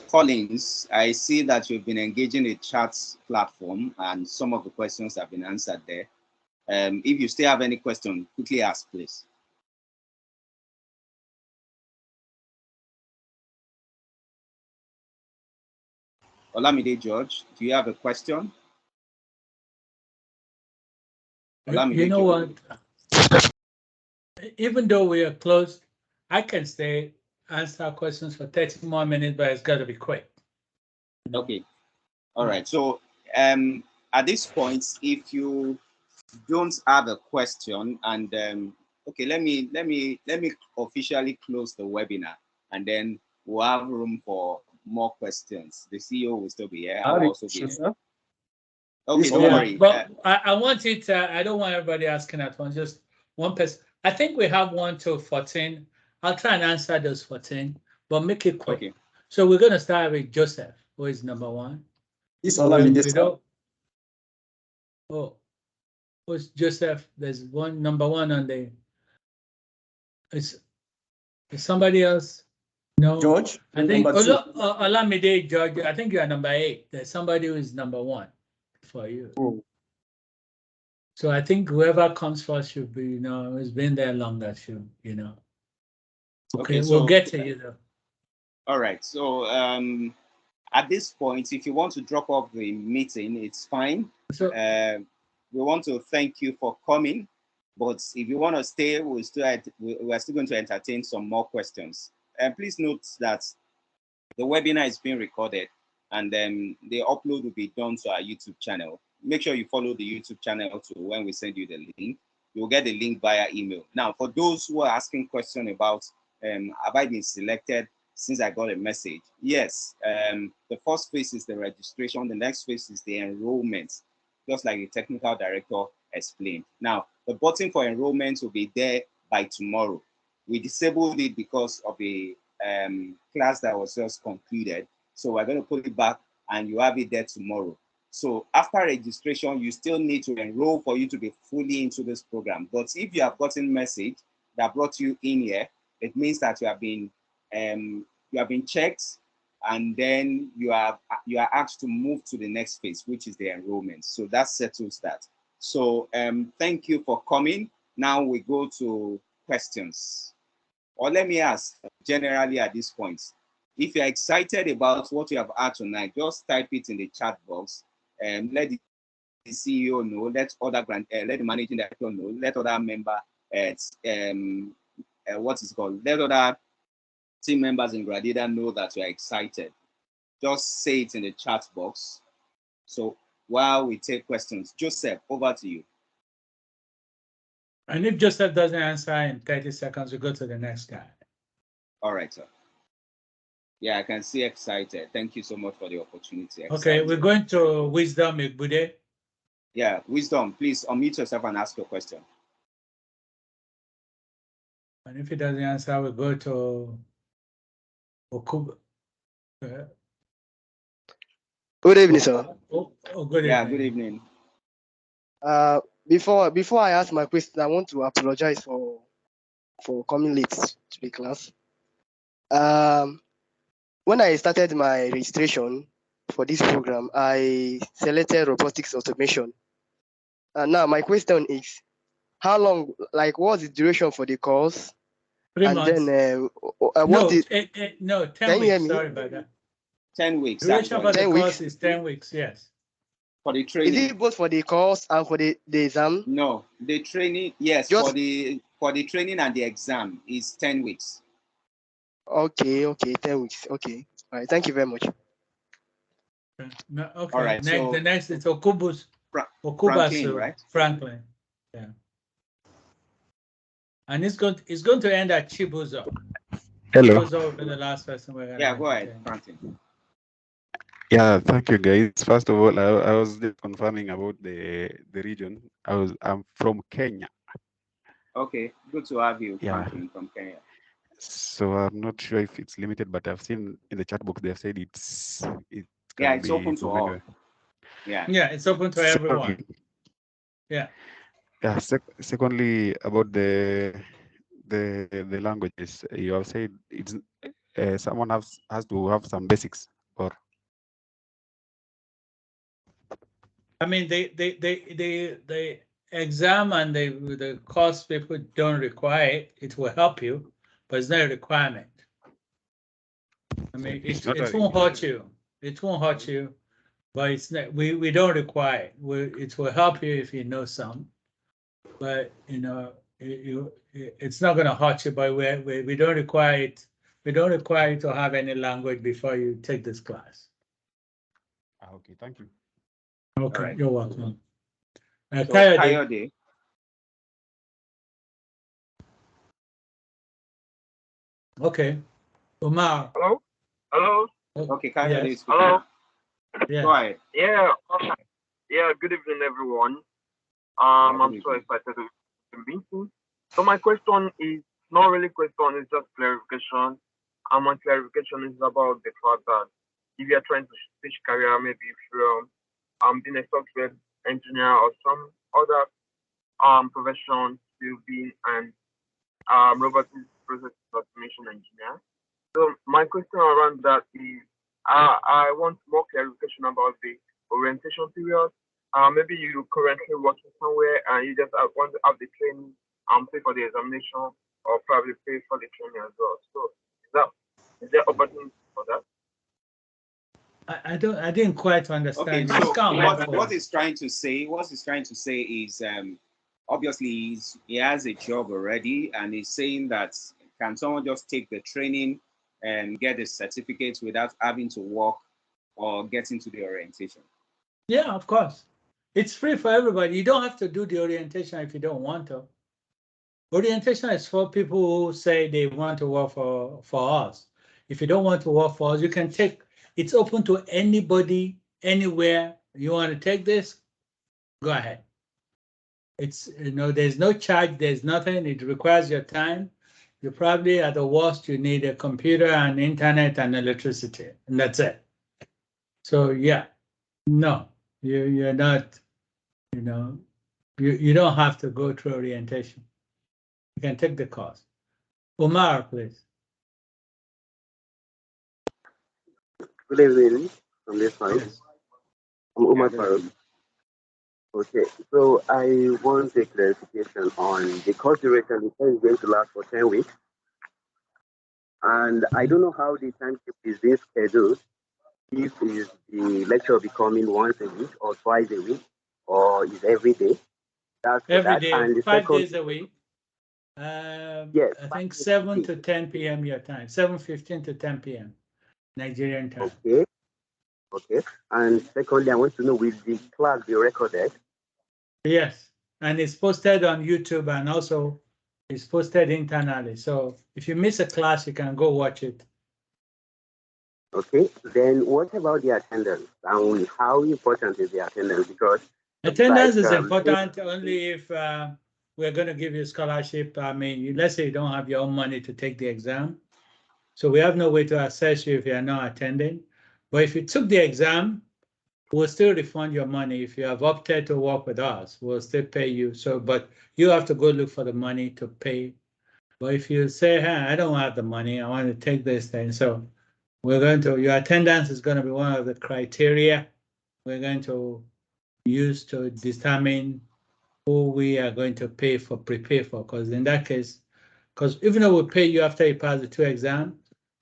[SPEAKER 1] Collins, I see that you've been engaging the chat platform and some of the questions have been answered there. If you still have any questions, quickly ask, please. Olamide George, do you have a question?
[SPEAKER 5] You know what? Even though we are closed, I can stay, answer questions for 30 more minutes, but it's got to be quick.
[SPEAKER 1] Okay. All right. So at this point, if you don't have a question, and okay, let me officially close the webinar, and then we'll have room for more questions. The CEO will still be here. I'll also be here. Okay, don't worry.
[SPEAKER 5] But I want it. I don't want everybody asking at once. Just one person. I think we have 1 to 14. I'll try and answer those 14, but make it quick.
[SPEAKER 1] Okay.
[SPEAKER 5] So we're gonna start with Joseph, who is number 1.
[SPEAKER 14] This all
[SPEAKER 5] Oh, who's Joseph? There's number 1 on the. Is somebody else? No.
[SPEAKER 14] George.
[SPEAKER 5] I think
[SPEAKER 14] number 2.
[SPEAKER 5] Olamide George. I think you are number 8. There's somebody who is number 1 for you.
[SPEAKER 14] Oh.
[SPEAKER 5] So I think whoever comes first should be, has been there longer, should, Okay, so, we'll get to you though.
[SPEAKER 1] All right. So at this point, if you want to drop off the meeting, it's fine.
[SPEAKER 5] So,
[SPEAKER 1] we want to thank you for coming. But if you want to stay, we are still going to entertain some more questions. And please note that the webinar is being recorded, and then the upload will be done to our YouTube channel. Make sure you follow the YouTube channel too when we send you the link. You'll get the link via email. Now, for those who are asking questions about have I been selected since I got a message? Yes. The first phase is the registration. The next phase is the enrollment, just like the technical director explained. Now, the button for enrollment will be there by tomorrow. We disabled it because of the class that was just concluded. So we're going to put it back and you have it there tomorrow. So after registration, you still need to enroll for you to be fully into this program. But if you have gotten message that brought you in here, it means that you have been checked, and then you are asked to move to the next phase, which is the enrollment. So that settles that. So thank you for coming. Now we go to questions. Or let me ask generally at this point, if you're excited about what you have heard tonight, just type it in the chat box and let the CEO know, let the managing director know, let other member, what is called, let other team members in Gradida know that you're excited. Just say it in the chat box. So while we take questions, Joseph, over to you.
[SPEAKER 5] And if Joseph doesn't answer in 30 seconds, we go to the next guy.
[SPEAKER 1] All right, sir. Yeah, I can see excited. Thank you so much for the opportunity. Excited.
[SPEAKER 5] Okay, we're going to Wisdom Igbude.
[SPEAKER 1] Yeah, Wisdom, please unmute yourself and ask your question.
[SPEAKER 5] And if he doesn't answer, we go to Okuba.
[SPEAKER 15] Good evening, sir.
[SPEAKER 5] Good
[SPEAKER 1] yeah,
[SPEAKER 5] evening.
[SPEAKER 1] good evening.
[SPEAKER 15] Before I ask my question, I want to apologize for coming late to the class. When I started my registration for this program, I selected robotics automation. And now my question is, how long, like what's the duration for the course?
[SPEAKER 5] 3
[SPEAKER 15] and
[SPEAKER 5] months.
[SPEAKER 15] Then
[SPEAKER 5] No,
[SPEAKER 15] is,
[SPEAKER 5] 10
[SPEAKER 15] can you hear
[SPEAKER 5] weeks.
[SPEAKER 15] me?
[SPEAKER 5] Sorry about that.
[SPEAKER 1] 10 weeks.
[SPEAKER 5] Duration for the
[SPEAKER 15] 10
[SPEAKER 5] course
[SPEAKER 15] weeks?
[SPEAKER 5] is 10 weeks, yes.
[SPEAKER 1] For the training.
[SPEAKER 15] Is it both for the course and for the exam?
[SPEAKER 1] No, the training, yes, for the training and the exam is 10 weeks.
[SPEAKER 15] Okay, 10 weeks. Okay. All right, thank you very much.
[SPEAKER 5] No, okay.
[SPEAKER 1] All right,
[SPEAKER 5] the next is Okubus.
[SPEAKER 1] Franklin, right?
[SPEAKER 5] Franklin. Yeah. And it's going to end at Chibuzo.
[SPEAKER 16] Hello.
[SPEAKER 5] Chibuzo will be the last person we're going to
[SPEAKER 1] go ahead, Franklin.
[SPEAKER 16] Yeah, thank you, guys. First of all, I was just confirming about the region. I'm from Kenya.
[SPEAKER 1] Okay, good to have you,
[SPEAKER 16] Yeah.
[SPEAKER 1] Franklin, from Kenya.
[SPEAKER 16] So I'm not sure if it's limited, but I've seen in the chat box they have said it
[SPEAKER 1] yeah,
[SPEAKER 16] can
[SPEAKER 1] it's
[SPEAKER 16] be
[SPEAKER 1] open to all.
[SPEAKER 16] anywhere.
[SPEAKER 5] Yeah, it's open to everyone. Yeah.
[SPEAKER 16] Yeah. Secondly, about the languages, you have said it's someone has to have some basics, or
[SPEAKER 5] I mean, the exam and the course people don't require it. It will help you, but it's not a requirement. I mean, it won't hurt you. It won't hurt you, but it's not. We don't require it. It will help you if you know some, but you know, it's not going to hurt you. But we don't require it. We don't require you to have any language before you take this class.
[SPEAKER 16] Okay, thank you.
[SPEAKER 5] Okay,
[SPEAKER 1] right.
[SPEAKER 5] You're welcome.
[SPEAKER 1] So, Kayode.
[SPEAKER 5] Okay. Umar.
[SPEAKER 17] Hello.
[SPEAKER 1] Okay, Kayode is
[SPEAKER 17] speaking. Hello.
[SPEAKER 5] Yeah.
[SPEAKER 1] Go ahead.
[SPEAKER 17] Yeah. Yeah. Good evening, everyone. I'm so excited to the meeting. So my question is not really question, it's just clarification. And my clarification is about the fact that if you're trying to switch career, maybe if you're being a software engineer or some other profession, you'll be an robotics process automation engineer. So my question around that is, I want more clarification about the orientation period. Maybe you're currently working somewhere and you just want to have the training and pay for the examination, or probably pay for the training as well. So is there opportunity for that?
[SPEAKER 5] I didn't quite understand.
[SPEAKER 1] Okay, so what
[SPEAKER 5] what
[SPEAKER 1] he's trying to say, is obviously he has a job already, and he's saying that can someone just take the training and get a certificate without having to work or get into the orientation?
[SPEAKER 5] Yeah, of course. It's free for everybody. You don't have to do the orientation if you don't want to. Orientation is for people who say they want to work for us. If you don't want to work for us, you can take, it's open to anybody, anywhere. You want to take this, go ahead. It's, there's no charge, there's nothing, it requires your time. You probably, at the worst, you need a computer and internet and electricity, and that's it. So yeah, no, you're not, you don't have to go through orientation. You can take the course. Omar, please.
[SPEAKER 18] Good evening from this side.
[SPEAKER 5] Yes.
[SPEAKER 18] I'm Umar Farooq. Okay, so I want a clarification on the course duration. The course is going to last for 10 weeks. And I don't know how the timetable is being scheduled. If is the lecture becoming once a week or twice a week, or is every day? That's for
[SPEAKER 5] Every
[SPEAKER 18] that.
[SPEAKER 5] day,
[SPEAKER 18] And the
[SPEAKER 5] 5
[SPEAKER 18] second,
[SPEAKER 5] days a week.
[SPEAKER 18] yes,
[SPEAKER 5] I think 7 to 10 p.m. your time, 7:15 to 10 p.m. Nigerian time.
[SPEAKER 18] okay, okay. And secondly, I want to know, will the class be recorded?
[SPEAKER 5] Yes, and it's posted on YouTube, and also it's posted internally. So if you miss a class, you can go watch it.
[SPEAKER 18] Okay, then what about the attendance? And how important is the attendance? Because
[SPEAKER 5] attendance is important only if we're going to give you a scholarship. I mean, let's say you don't have your own money to take the exam. So we have no way to assess you if you're not attending. But if you took the exam, we'll still refund your money. If you have opted to work with us, we'll still pay you. So, but you have to go look for the money to pay. But if you say, hey, I don't have the money, I want to take this thing. So your attendance is going to be one of the criteria we're going to use to determine who we are going to prepare for. Because in that case, because even though we pay you after you pass the 2 exams,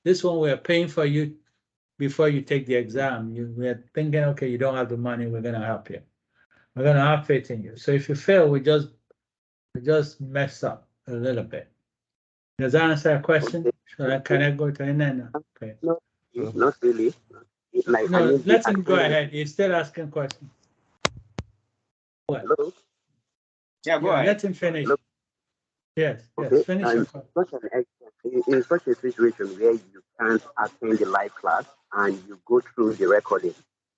[SPEAKER 5] this one we're paying for you before you take the exam. We're thinking, okay, you don't have the money, we're going to help you. We're going to have faith in you. So if you fail, we just mess up a little bit. Does that answer your question?
[SPEAKER 18] Okay.
[SPEAKER 5] Can I go to Nena? Okay.
[SPEAKER 18] No, not really. Like,
[SPEAKER 5] No,
[SPEAKER 18] I mean,
[SPEAKER 5] let him go ahead. He's still asking questions. What?
[SPEAKER 18] Hello?
[SPEAKER 1] Yeah, go ahead.
[SPEAKER 5] Let him finish.
[SPEAKER 18] Hello?
[SPEAKER 5] Yes,
[SPEAKER 18] okay.
[SPEAKER 5] Finish your question.
[SPEAKER 18] In such a situation where you can't attend the live class and you go through the recording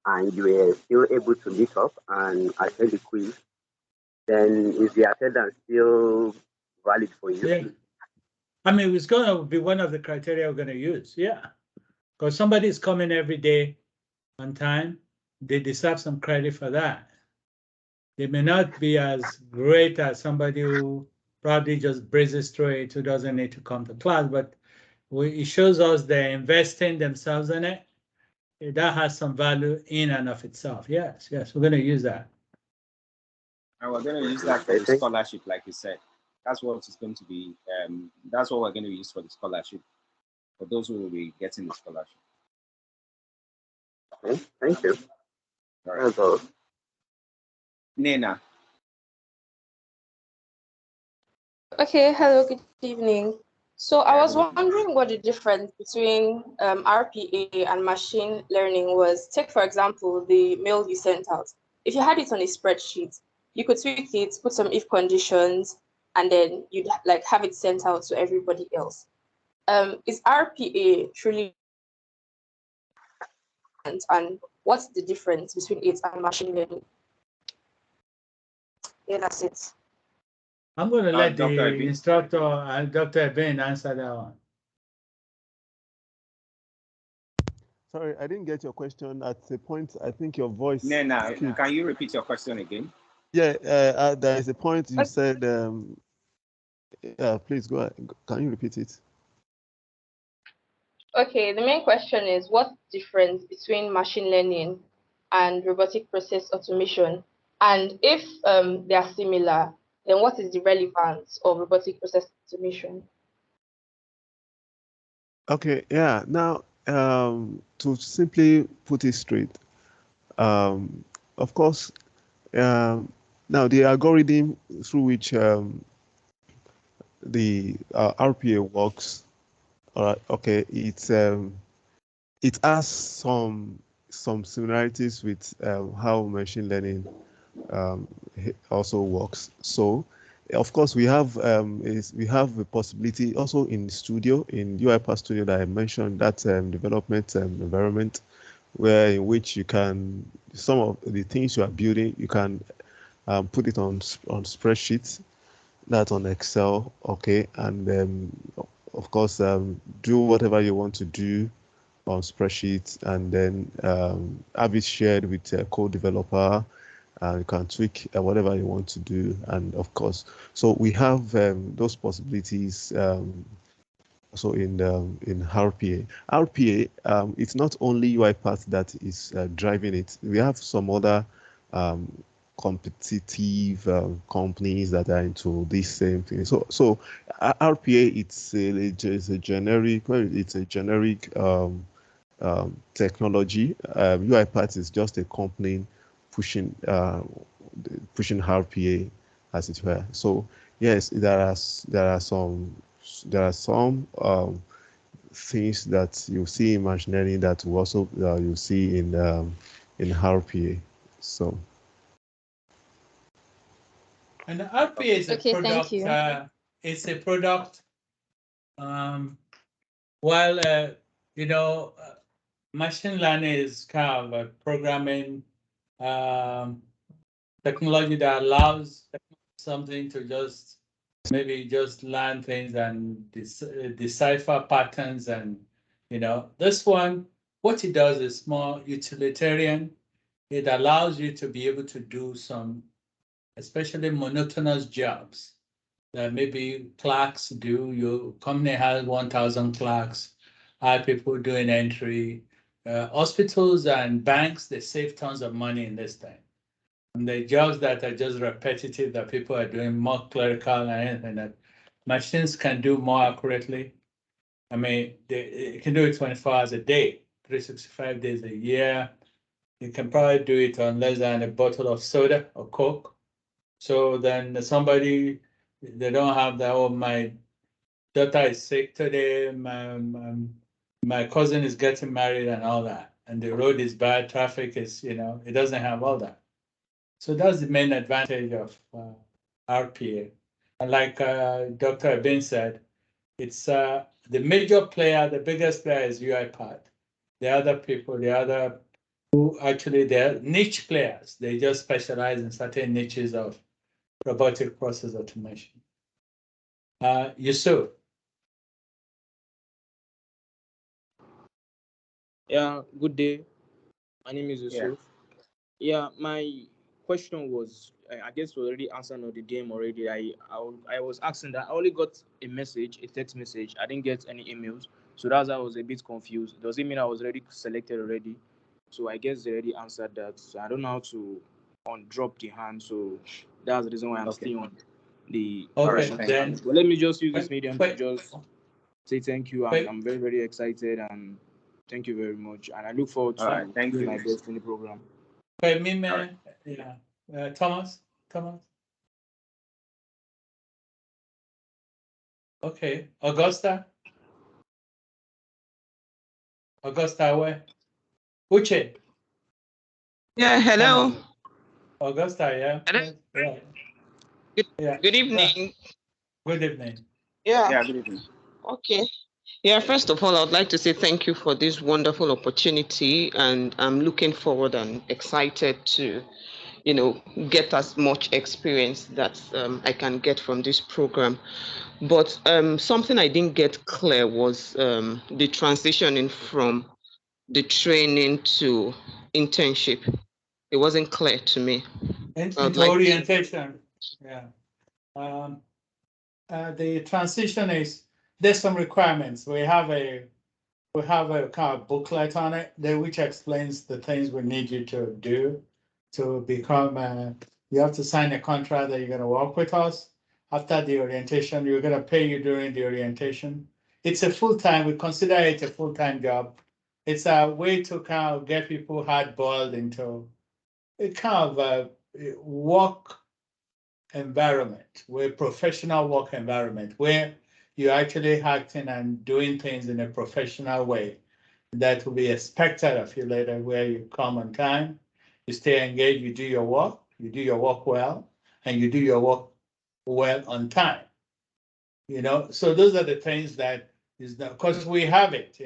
[SPEAKER 18] and you are still able to meet up and attend the quiz, then is the attendance still valid for you?
[SPEAKER 5] Yeah. I mean, it's going to be one of the criteria we're going to use. Yeah. Because somebody is coming every day on time, they deserve some credit for that. They may not be as great as somebody who probably just breezes through it, who doesn't need to come to class, but it shows us they're investing themselves in it. That has some value in and of itself. Yes, we're going to use that.
[SPEAKER 1] And we're going to use that for the scholarship, like you said. That's what it's going to be. That's what we're going to use for the scholarship, for those who will be getting the scholarship.
[SPEAKER 18] Okay, thank you.
[SPEAKER 1] All right. Nena.
[SPEAKER 19] Okay, hello, good evening. So I was wondering what the difference between RPA and machine learning was. Take, for example, the mail you sent out. If you had it on a spreadsheet, you could tweak it, put some if conditions, and then you'd like have it sent out to everybody else. Is RPA truly, and what's the difference between it and machine learning? Yeah, that's it.
[SPEAKER 5] I'm going to let the instructor, Dr. Ben, answer that one.
[SPEAKER 6] Sorry, I didn't get your question at the point. I think your voice.
[SPEAKER 1] Nena, can you repeat your question again?
[SPEAKER 6] Yeah, there is a point you said. Please go ahead. Can you repeat it?
[SPEAKER 19] Okay, the main question is what's the difference between machine learning and robotic process automation? And if they are similar, then what is the relevance of robotic process automation?
[SPEAKER 6] Okay, yeah. Now, to simply put it straight, of course, now the algorithm through which the RPA works, all right, okay, it has some similarities with how machine learning also works. So, of course, we have a possibility also in studio, in UiPath Studio that I mentioned, that development environment, where in which you can, some of the things you are building, you can put it on spreadsheets, that on Excel, okay, and of course do whatever you want to do on spreadsheets, and then have it shared with a co-developer. You can tweak whatever you want to do, and of course, so we have those possibilities also in RPA. RPA, it's not only UiPath that is driving it. We have some other competitive companies that are into this same thing. So RPA, it's a generic. Well, it's a generic technology. UiPath is just a company pushing RPA, as it were. So yes, there are some things that you see in machine learning that you also you see in RPA. So.
[SPEAKER 5] And the RPA is a
[SPEAKER 19] Okay,
[SPEAKER 5] product.
[SPEAKER 19] thank you.
[SPEAKER 5] It's a product. While machine learning is kind of a programming technology that allows something to just maybe just learn things and decipher patterns, and this one, what it does is more utilitarian. It allows you to be able to do some especially monotonous jobs that maybe clerks do. Your company has 1,000 clerks, have people doing entry. Hospitals and banks, they save tons of money in this time. And the jobs that are just repetitive, that people are doing more clerical and anything that machines can do more accurately. I mean, they can do it 24 hours a day, 365 days a year. You can probably do it on less than a bottle of soda or Coke. So then somebody, they don't have that, oh, my daughter is sick today, my cousin is getting married and all that, and the road is bad, traffic is, it doesn't have all that. So that's the main advantage of RPA. And like Dr. Abin said, it's the major player, the biggest player is UiPath. The other people, who actually, they're niche players. They just specialize in certain niches of robotic process automation. Yusuf.
[SPEAKER 20] Yeah, good day. My name is
[SPEAKER 1] Yeah.
[SPEAKER 20] Yusuf. Yeah, my question was, I guess we already answered on the DM already. I was asking that I only got a message, a text message. I didn't get any emails. So that's why I was a bit confused. Does it mean I was already selected already? So I guess they already answered that. So I don't know how to drop the hand. So that's the reason why I'm still on the
[SPEAKER 5] Okay, then.
[SPEAKER 20] But let me just use this medium to just say thank you. I'm very, very excited, and thank you very much. And I look forward to doing my best in the program.
[SPEAKER 5] Wait, yeah. Thomas? Okay. Augusta, where? Uche.
[SPEAKER 21] Yeah, hello.
[SPEAKER 5] Augusta, yeah.
[SPEAKER 21] Hello.
[SPEAKER 5] Right.
[SPEAKER 21] Good evening.
[SPEAKER 5] Good evening.
[SPEAKER 21] Yeah.
[SPEAKER 1] Good evening.
[SPEAKER 21] Okay. Yeah, first of all, I would like to say thank you for this wonderful opportunity, and I'm looking forward and excited to, get as much experience that I can get from this program. But something I didn't get clear was the transitioning from the training to internship. It wasn't clear to me.
[SPEAKER 5] Into orientation. Yeah. The transition is, there's some requirements. We have a kind of booklet on it there which explains the things we need you to do to become. You have to sign a contract that you're going to work with us. After the orientation, you're going to pay you during the orientation. It's a full-time. We consider it a full-time job. it's a way to kind of get people hard-boiled into a kind of a work environment, where professional work environment, where you're actually acting and doing things in a professional way that will be expected of you later, where you come on time, you stay engaged, you do your work well, and you do your work well on time. So those are the things that is not, because we have it,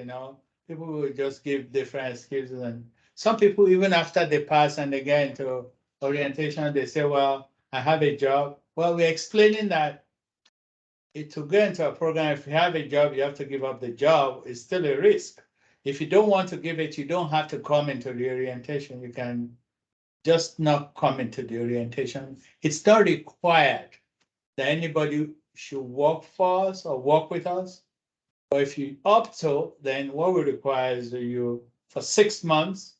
[SPEAKER 5] people will just give different excuses. And some people, even after they pass and they get into orientation, they say, well, I have a job. Well, we're explaining that to go into a program, if you have a job, you have to give up the job. It's still a risk. If you don't want to give it, you don't have to come into the orientation. You can just not come into the orientation. It's not required that anybody should work for us or work with us. But if you opt to, then what we require is that you, for 6 months,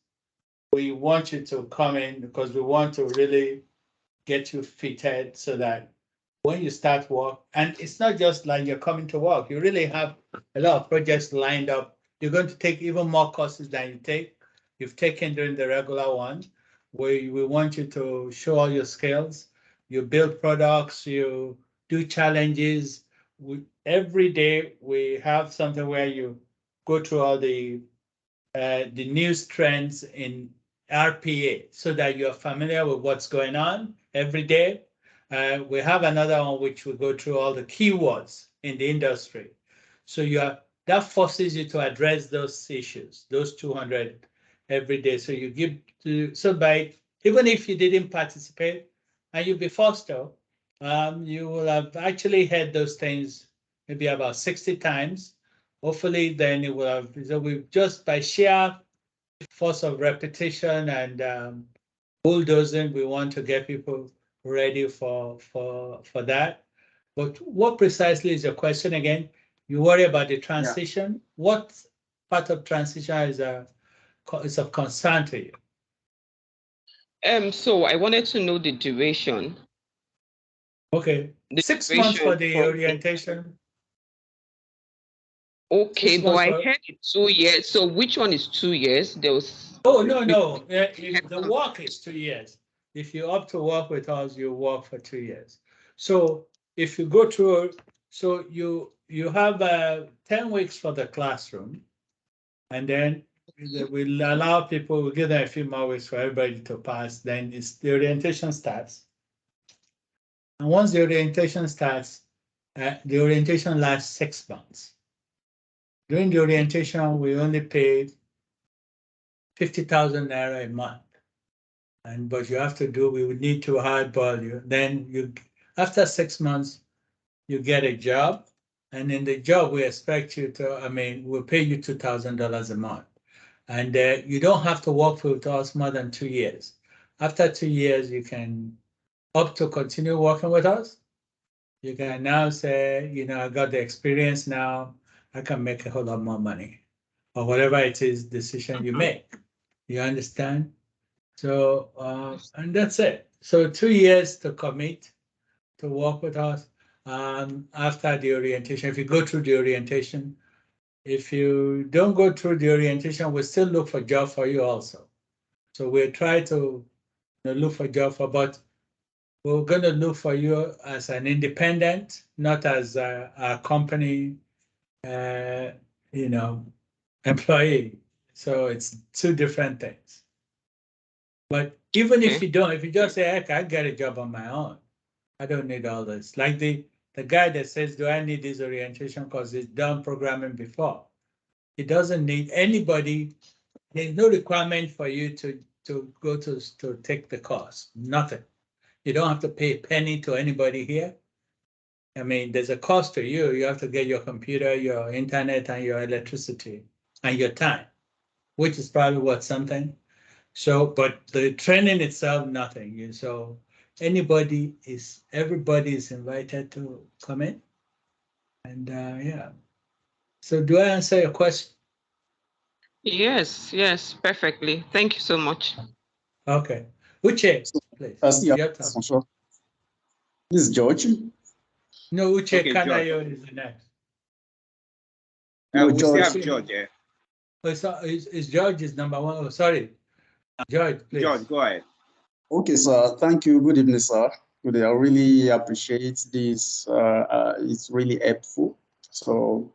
[SPEAKER 5] we want you to come in because we want to really get you fitted so that when you start work, and it's not just like you're coming to work, you really have a lot of projects lined up. You're going to take even more courses than you've taken during the regular one, where we want you to show all your skills. You build products, you do challenges. Every day we have something where you go through all the news trends in RPA so that you're familiar with what's going on every day. We have another one which will go through all the keywords in the industry. So that forces you to address those issues, those 200 every day. So even if you didn't participate and you'll be forced to, you will have actually heard those things maybe about 60 times. Hopefully then it will have, so we just by sheer force of repetition and bulldozing, we want to get people ready for that. But what precisely is your question again? You worry about the transition. Yeah. What part of transition is of concern to you?
[SPEAKER 21] So I wanted to know the duration.
[SPEAKER 5] Okay, 6 months for the orientation.
[SPEAKER 21] Okay, but I heard it 2 years. So which one is 2 years? There was.
[SPEAKER 5] Oh no. The work is 2 years. If you opt to work with us, you work for 2 years. So if you go through, so you have 10 weeks for the classroom, and then we'll allow people, we'll give them a few more weeks for everybody to pass. Then the orientation starts. And once the orientation starts, the orientation lasts 6 months. During the orientation, we only paid 50,000 naira a month. But you have to we would need to hardball you. Then after 6 months, you get a job. And in the job, we expect you to, we'll pay you $2,000 a month. And you don't have to work with us more than 2 years. After 2 years, you can opt to continue working with us. You can now say, I got the experience now, I can make a whole lot more money, or whatever it is decision you make. You understand? So, and that's it. So 2 years to commit to work with us. After the orientation, if you go through the orientation, if you don't go through the orientation, we'll still look for job for you also. So we'll try to look for job but we're going to look for you as an independent, not as a company, employee. So it's two different things. But even if you just say, heck, I get a job on my own, I don't need all this. Like the guy that says, do I need this orientation because he's done programming before? He doesn't need anybody. There's no requirement for you to go to take the course, nothing. You don't have to pay a penny to anybody here. There's a cost to you. You have to get your computer, your internet, and your electricity, and your time, which is probably something. So, but the training itself, nothing. So everybody is invited to come in. And yeah. So do I answer your question?
[SPEAKER 21] Yes, perfectly. Thank you so much.
[SPEAKER 5] Okay. Uche, please.
[SPEAKER 14] This is George.
[SPEAKER 5] No, Uche Kanayo is the next.
[SPEAKER 1] We still have George, yeah.
[SPEAKER 5] It's George is number one. Oh, sorry. George, please.
[SPEAKER 1] George, go ahead.
[SPEAKER 14] Okay, sir. Thank you. Good evening, sir. Good day. I really appreciate this. It's really helpful. So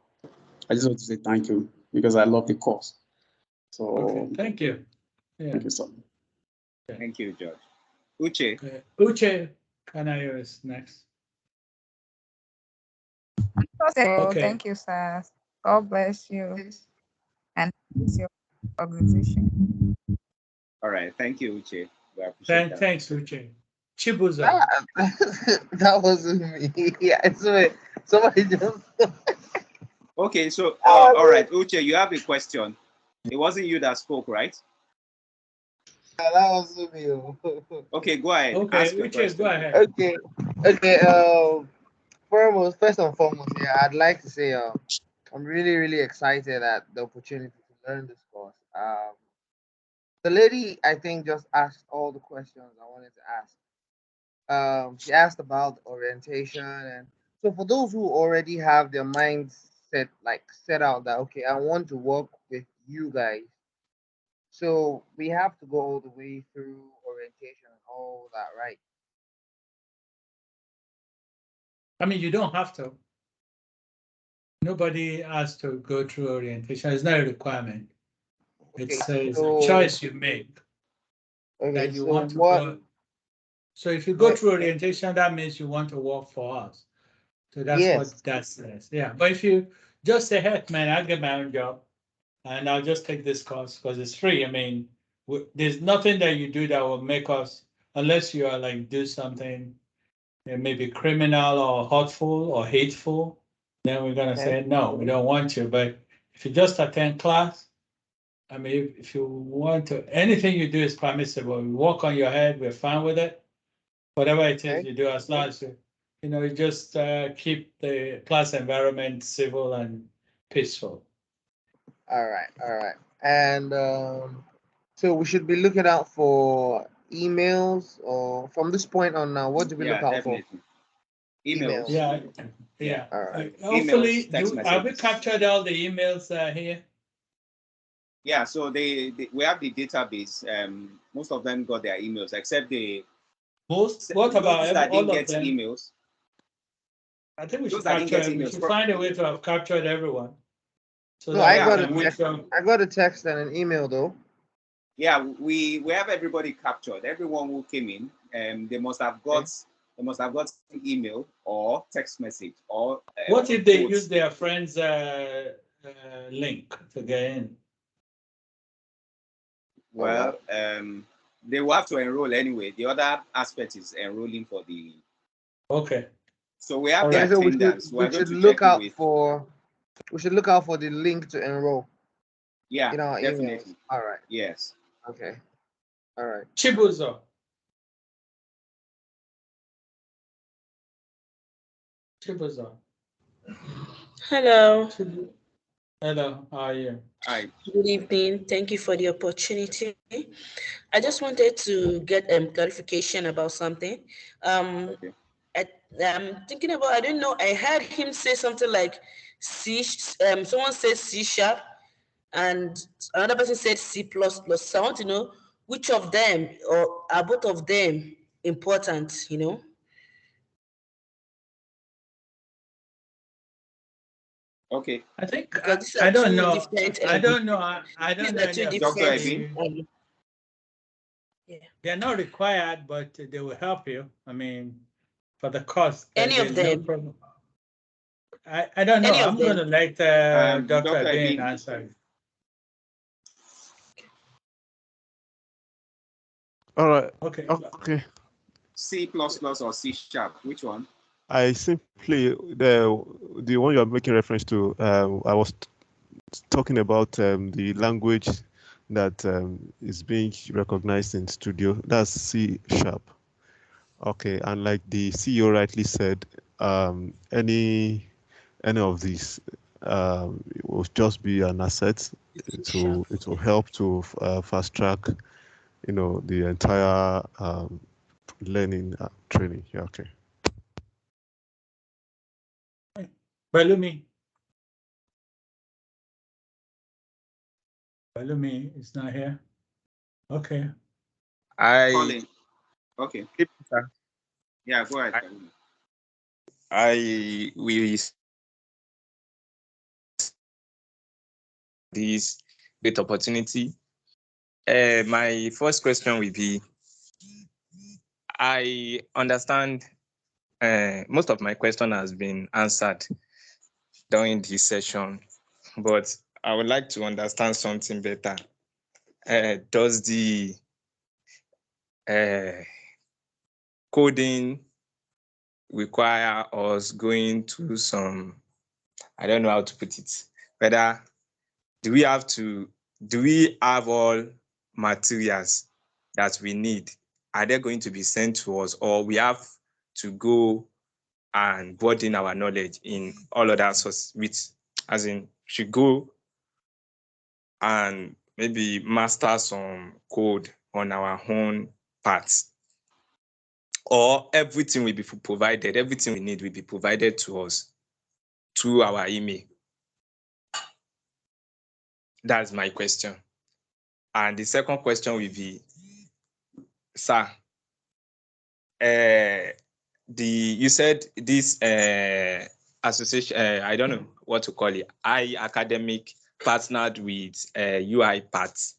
[SPEAKER 14] I just want to say thank you because I love the course. So
[SPEAKER 5] okay, thank you. Yeah.
[SPEAKER 14] Thank you, sir.
[SPEAKER 1] Thank you, George. Uche.
[SPEAKER 5] Okay. Uche, can I use next?
[SPEAKER 3] Okay. Thank you, sir. God bless you and bless your organization.
[SPEAKER 1] All right. Thank you, Uche. We appreciate that.
[SPEAKER 5] Thanks, Uche. Chibuza.
[SPEAKER 22] That wasn't me. Yeah, somebody just.
[SPEAKER 1] Okay, so all right, Uche, you have a question. It wasn't you that spoke, right?
[SPEAKER 22] That wasn't me.
[SPEAKER 1] Okay, go ahead.
[SPEAKER 5] Okay,
[SPEAKER 1] Ask your
[SPEAKER 5] Uche,
[SPEAKER 1] question.
[SPEAKER 22] go ahead. Okay. First and foremost, yeah, I'd like to say I'm really, really excited at the opportunity to learn this course. The lady, I think, just asked all the questions I wanted to ask. She asked about orientation, and so for those who already have their minds set out that okay, I want to work with you guys. So we have to go all the way through orientation and all that, right?
[SPEAKER 5] I mean, you don't have to. Nobody has to go through orientation. It's not a requirement. It's a choice you make that you want to go. So if you go through orientation, that means you want to work for us. So that's what that says. Yeah. But if you just say, heck, man, I'll get my own job and I'll just take this course because it's free. I mean, there's nothing that you do that will make us, unless you are like do something maybe criminal or hurtful or hateful, then we're going to say, no, we don't want you. But if you just attend class, I mean, if you want to, anything you do is permissible. You walk on your head, we're fine with it. Whatever it is you do, as long as you just keep the class environment civil and peaceful.
[SPEAKER 22] All right. And so we should be looking out for emails, or from this point on now, what do we look out for?
[SPEAKER 1] Emails.
[SPEAKER 5] Yeah.
[SPEAKER 22] All right.
[SPEAKER 5] Hopefully,
[SPEAKER 1] text
[SPEAKER 5] have we
[SPEAKER 1] messages.
[SPEAKER 5] captured all the emails here?
[SPEAKER 1] Yeah, so we have the database. Most of them got their emails, except
[SPEAKER 5] What about
[SPEAKER 1] that
[SPEAKER 5] all
[SPEAKER 1] didn't
[SPEAKER 5] of
[SPEAKER 1] get
[SPEAKER 5] them?
[SPEAKER 1] emails.
[SPEAKER 5] I think we should
[SPEAKER 1] Those that didn't get
[SPEAKER 5] capture. We
[SPEAKER 1] emails.
[SPEAKER 5] should find a way to have captured everyone. So
[SPEAKER 22] No,
[SPEAKER 5] that
[SPEAKER 22] I got
[SPEAKER 5] we
[SPEAKER 22] a
[SPEAKER 5] can
[SPEAKER 22] text.
[SPEAKER 5] make sure.
[SPEAKER 22] I got a text and an email though.
[SPEAKER 1] Yeah, we have everybody captured. Everyone who came in, they must have got an email or text message or.
[SPEAKER 5] What if they use their friend's link to get in?
[SPEAKER 1] Well, they will have to enroll anyway. The other aspect is enrolling for the.
[SPEAKER 5] Okay.
[SPEAKER 1] So we have the
[SPEAKER 22] So
[SPEAKER 1] attendance.
[SPEAKER 22] we should look out for. We should look out for the link to enroll.
[SPEAKER 1] Yeah,
[SPEAKER 22] in our
[SPEAKER 1] definitely.
[SPEAKER 22] emails. All right.
[SPEAKER 1] Yes.
[SPEAKER 22] Okay. All right.
[SPEAKER 5] Chibuzo.
[SPEAKER 23] Hello.
[SPEAKER 5] Hello, how are you?
[SPEAKER 1] Hi.
[SPEAKER 23] Good evening. Thank you for the opportunity. I just wanted to get clarification about something.
[SPEAKER 1] Okay.
[SPEAKER 23] I'm thinking about, I don't know, I heard him say something like someone said C#, and another person said C++. So I want to know which of them, or are both of them important,
[SPEAKER 1] Okay.
[SPEAKER 5] I think
[SPEAKER 23] because these
[SPEAKER 5] I
[SPEAKER 23] are
[SPEAKER 5] don't
[SPEAKER 23] two
[SPEAKER 5] know.
[SPEAKER 23] different.
[SPEAKER 5] I don't know. I
[SPEAKER 23] These
[SPEAKER 5] don't
[SPEAKER 23] are
[SPEAKER 5] know
[SPEAKER 23] two
[SPEAKER 5] any
[SPEAKER 1] Dr.
[SPEAKER 23] different.
[SPEAKER 5] They're not required, but they will help you. I mean, for the cost.
[SPEAKER 23] Any of them.
[SPEAKER 5] No problem. I don't know.
[SPEAKER 23] Any of
[SPEAKER 5] I'm going to
[SPEAKER 23] them.
[SPEAKER 5] let Dr. Dean answer.
[SPEAKER 6] All right.
[SPEAKER 5] Okay.
[SPEAKER 6] Okay.
[SPEAKER 1] C++ or C#? Which one?
[SPEAKER 6] I simply the one you're making reference to. I was talking about the language that is being recognized in Studio. That's C#. Okay, and like the CEO rightly said, any of these it will just be an asset. It will help to fast track, the entire learning training. Yeah. Okay.
[SPEAKER 5] Balumi. Balumi is not here. Okay.
[SPEAKER 1] Colin. Okay.
[SPEAKER 2] Sir.
[SPEAKER 1] Yeah, go ahead.
[SPEAKER 2] I will this great opportunity. My first question will be, I understand most of my question has been answered during this session, but I would like to understand something better. Does the coding require us going to some, I don't know how to put it, whether do we have all materials that we need? Are they going to be sent to us, or we have to go and broaden our knowledge in all other sources, which as in should go and maybe master some code on our own parts? Or everything will be provided, everything we need will be provided to us through our email? That's my question. And the second question will be, sir, you said this association, I don't know what to call it, academic partnered with UI parts.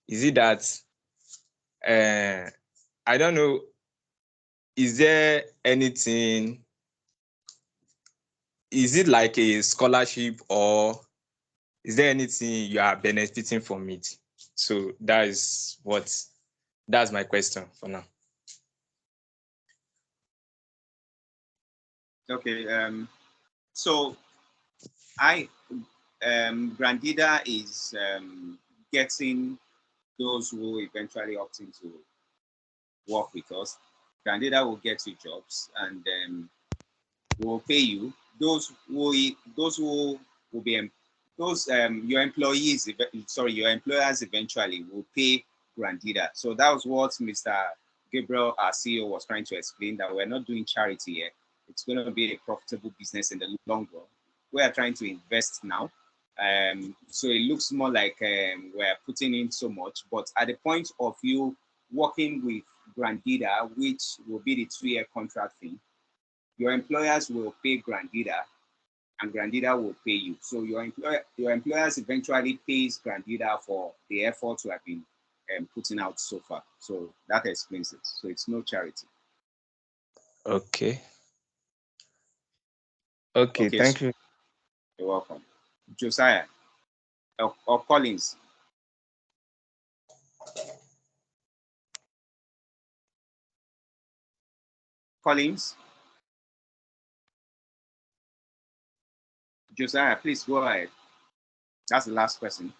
[SPEAKER 2] Is it that, I don't know, is there anything, is it like a scholarship, or is there anything you are benefiting from it? So that's my question for now.
[SPEAKER 1] Okay. So Grandida is getting those who eventually opt in to work with us. Grandida will get you jobs, and will pay you. Those who will be your employees, your employers eventually will pay Grandida. So that was what Mr. Gabriel, our CEO, was trying to explain, that we're not doing charity here. It's going to be a profitable business in the long run. We are trying to invest now. So it looks more like we're putting in so much, but at the point of you working with Grandida, which will be the 2-year contract thing, your employers will pay Grandida, and Grandida will pay you. So your employers eventually pays Grandida for the effort you have been putting out so far. So that explains it. So it's no charity.
[SPEAKER 2] Okay. Okay, thank you.
[SPEAKER 1] You're welcome. Josiah or Collins. Collins. Josiah, please go ahead. That's the last question.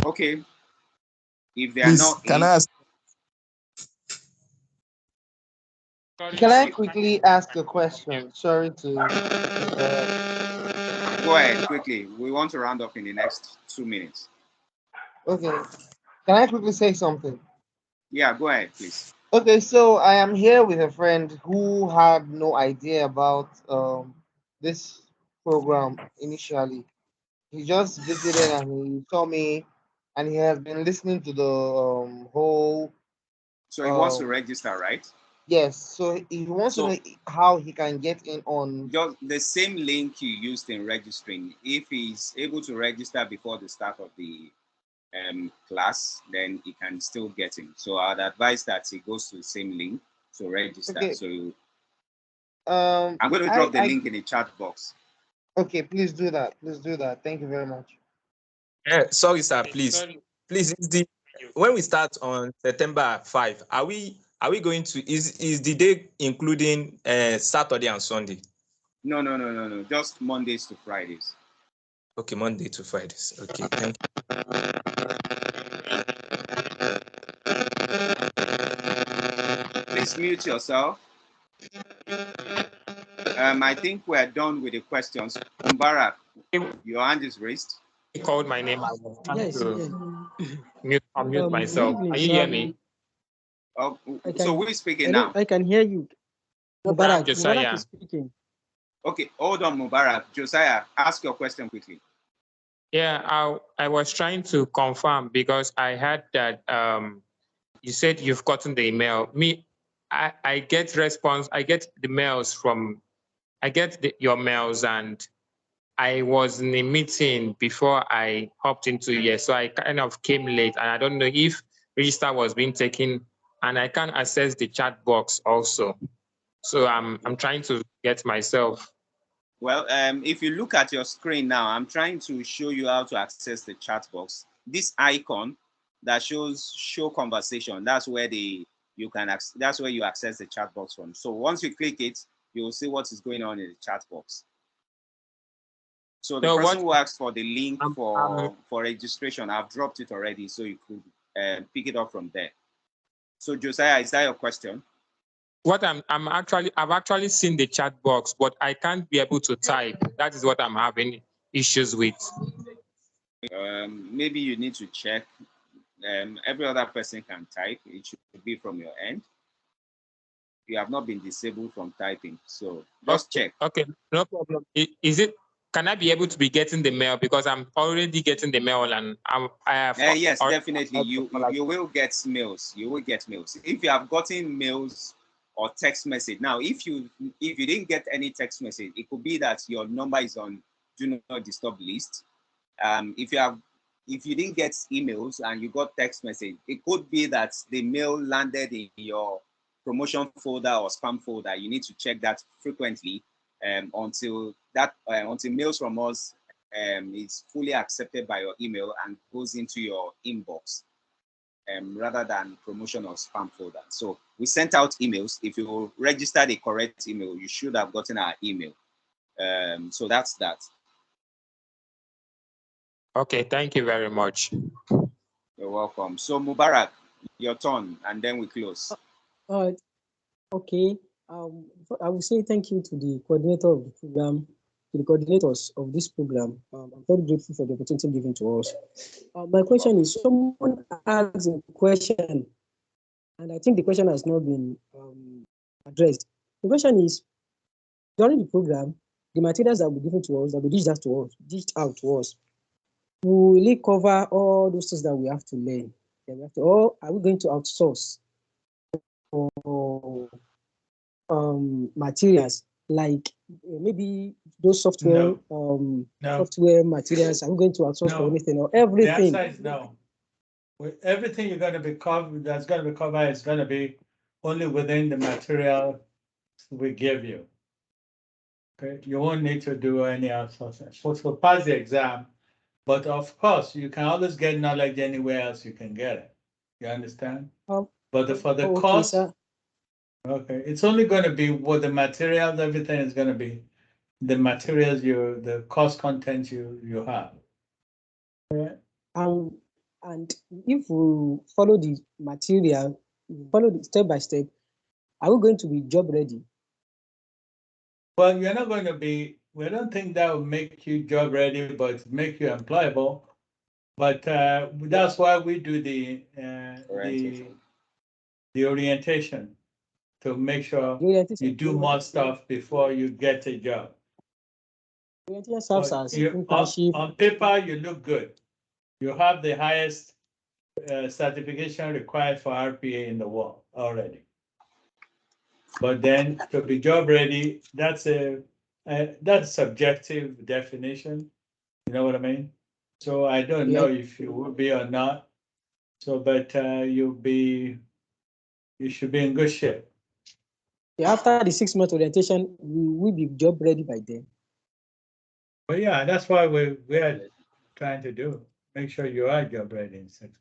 [SPEAKER 1] Okay. If they are not,
[SPEAKER 22] can I ask? Can I quickly ask a question? Sorry to.
[SPEAKER 1] Go ahead quickly. We want to round up in the next 2 minutes.
[SPEAKER 22] Okay. Can I quickly say something?
[SPEAKER 1] Yeah, go ahead, please.
[SPEAKER 22] Okay, so I am here with a friend who had no idea about this program initially. He just visited and he saw me, and he has been listening to the whole.
[SPEAKER 1] So he wants to register, right?
[SPEAKER 22] Yes. So he wants to know how he can get in on.
[SPEAKER 1] Just the same link you used in registering. If he's able to register before the start of the class, then he can still get in. So I'd advise that he goes to the same link to register. Okay. So I'm going to drop the link in the chat box.
[SPEAKER 22] Okay, please do that. Please do that. Thank you very much.
[SPEAKER 2] Sorry, sir. Please, when we start on September 5, are we going to, is the day including Saturday and Sunday?
[SPEAKER 1] No. Just Mondays to Fridays.
[SPEAKER 2] Okay, Monday to Fridays. Okay, thank
[SPEAKER 1] you. Please mute yourself. I think we're done with the questions. Mubarak, your hand is raised.
[SPEAKER 9] He called my name. I was trying
[SPEAKER 4] Yes,
[SPEAKER 9] to unmute
[SPEAKER 4] Good
[SPEAKER 9] myself.
[SPEAKER 4] evening,
[SPEAKER 9] Can you hear
[SPEAKER 4] sir.
[SPEAKER 9] me?
[SPEAKER 1] Oh,
[SPEAKER 4] I
[SPEAKER 1] so
[SPEAKER 4] can,
[SPEAKER 1] who is speaking now?
[SPEAKER 4] I can hear you.
[SPEAKER 9] Okay, I'm
[SPEAKER 4] Mubarak
[SPEAKER 9] Josiah.
[SPEAKER 4] is speaking.
[SPEAKER 1] Okay, hold on, Mubarak. Josiah, ask your question quickly.
[SPEAKER 9] Yeah, I was trying to confirm because I heard that you said you've gotten the email. I get response. I get the mails from. I get your mails, and I was in a meeting before I hopped into here, so I kind of came late, and I don't know if register was being taken, and I can't access the chat box also. So I'm trying to get myself.
[SPEAKER 1] Well, if you look at your screen now, I'm trying to show you how to access the chat box. This icon that shows show conversation, that's where that's where you access the chat box from. So once you click it, you will see what is going on in the chat box. So the person who asked for the link for registration, I've dropped it already, so you could pick it up from there. So Josiah, is that your question?
[SPEAKER 9] What I've actually seen the chat box, but I can't be able to type. That is what I'm having issues with.
[SPEAKER 1] Maybe you need to check. Every other person can type. It should be from your end. You have not been disabled from typing, so just check.
[SPEAKER 9] Okay, no problem. Is it? Can I be able to be getting the mail, because I'm already getting the mail, and I have.
[SPEAKER 1] Yes, definitely. You will get mails. You will get mails. If you have gotten mails or text message. Now, if you didn't get any text message, it could be that your number is on do not disturb list. If you didn't get emails and you got text message, it could be that the mail landed in your promotion folder or spam folder. You need to check that frequently until mails from us is fully accepted by your email and goes into your inbox rather than promotion or spam folder. So we sent out emails. If you registered a correct email, you should have gotten our email. So that's that.
[SPEAKER 9] Okay, thank you very much.
[SPEAKER 1] You're welcome. So Mubarak, your turn, and then we close.
[SPEAKER 4] Okay. I will say thank you to the coordinator of the program, to the coordinators of this program. I'm very grateful for the opportunity given to us. My question is, someone asked a question, and I think the question has not been addressed. The question is, during the program, the materials that will be given to us, that will be dished out to us, will it cover all those things that we have to learn? Or are we going to outsource for materials like maybe those software software materials? Are we going to outsource for anything or everything?
[SPEAKER 5] The answer is no. Everything you're going to be covered, that's going to be covered, is going to be only within the material we give you. Okay, you won't need to do any outsourcing. So pass the exam, but of course you can always get knowledge anywhere else you can get it. You understand? But for the course, okay, it's only going to be what the materials. Everything is going to be the materials the course content you have.
[SPEAKER 4] And if we follow the material, follow the step by step, are we going to be job ready?
[SPEAKER 5] Well, you're not going to be. We don't think that will make you job ready, but make you employable. But that's why we do the orientation to make sure you do more stuff before you get a job. On paper, you look good. You have the highest certification required for RPA in the world already. But then to be job ready, that's subjective definition. You know what I mean? So I don't know if you will be or not. So, but you should be in good shape.
[SPEAKER 4] After the 6-month orientation, we will be job ready by then.
[SPEAKER 5] But yeah, that's why we're trying to do. Make sure you are job ready in 6 months.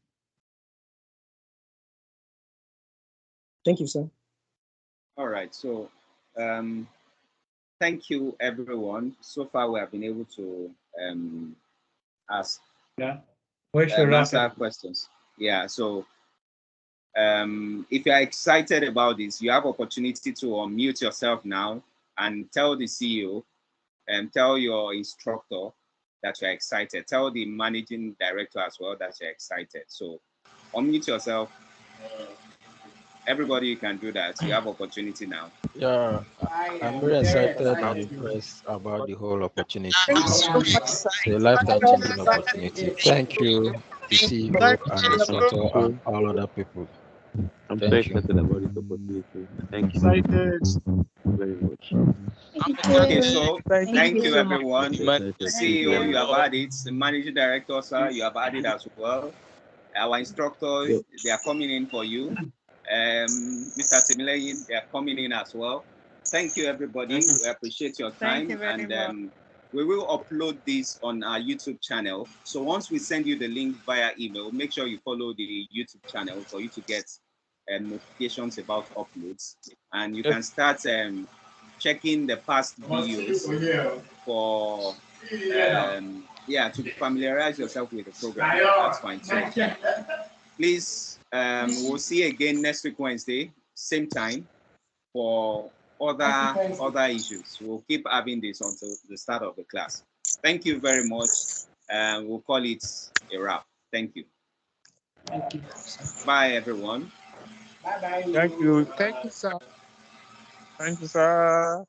[SPEAKER 4] Thank you, sir.
[SPEAKER 1] All right. So thank you, everyone. So far, we have been able to ask answer questions. Yeah. So if you are excited about this, you have opportunity to unmute yourself now and tell the CEO and tell your instructor that you're excited. Tell the managing director as well that you're excited. So unmute yourself. Everybody, you can do that. You have opportunity now.
[SPEAKER 7] Yeah, I'm very excited and impressed about the whole opportunity. It's a lifetime-changing opportunity. Thank you, the CEO and the instructor and all other people.
[SPEAKER 16] I'm so
[SPEAKER 7] Thank you.
[SPEAKER 16] excited about this opportunity. Thank you very much.
[SPEAKER 1] Okay, so thank you,
[SPEAKER 16] so much.
[SPEAKER 1] everyone. CEO, you have
[SPEAKER 16] much.
[SPEAKER 1] added. The managing director, sir, you have added as well. Our instructor, they are coming in for you. Mr. Timileyin, they are coming in as well. Thank you, everybody. We appreciate your time. And we will upload this on our YouTube channel. So once we send you the link via email, make sure you follow the YouTube channel for you to get notifications about uploads. And you can start checking the past videos for to familiarize yourself with the program. That's fine. So please, we'll see you again next week Wednesday, same time, for other issues. We'll keep having this until the start of the class. Thank you very much. We'll call it a wrap. Thank you.
[SPEAKER 9] Thank you.
[SPEAKER 1] Bye, everyone.
[SPEAKER 9] Bye-bye. Thank you. Thank you, sir. Thank you, sir.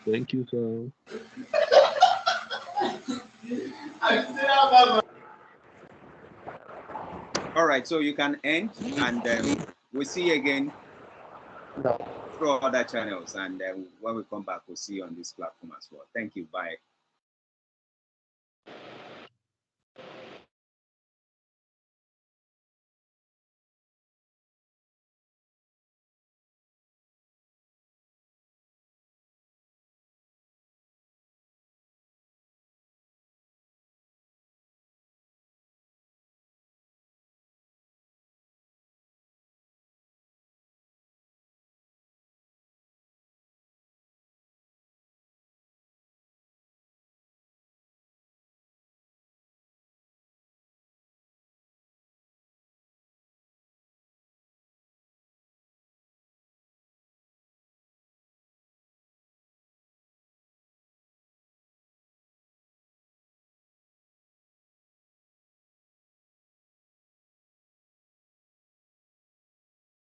[SPEAKER 16] Thank you, sir.
[SPEAKER 1] All right, so you can end, and we'll see you again through other channels. And when we come back, we'll see you on this platform as well. Thank you. Bye.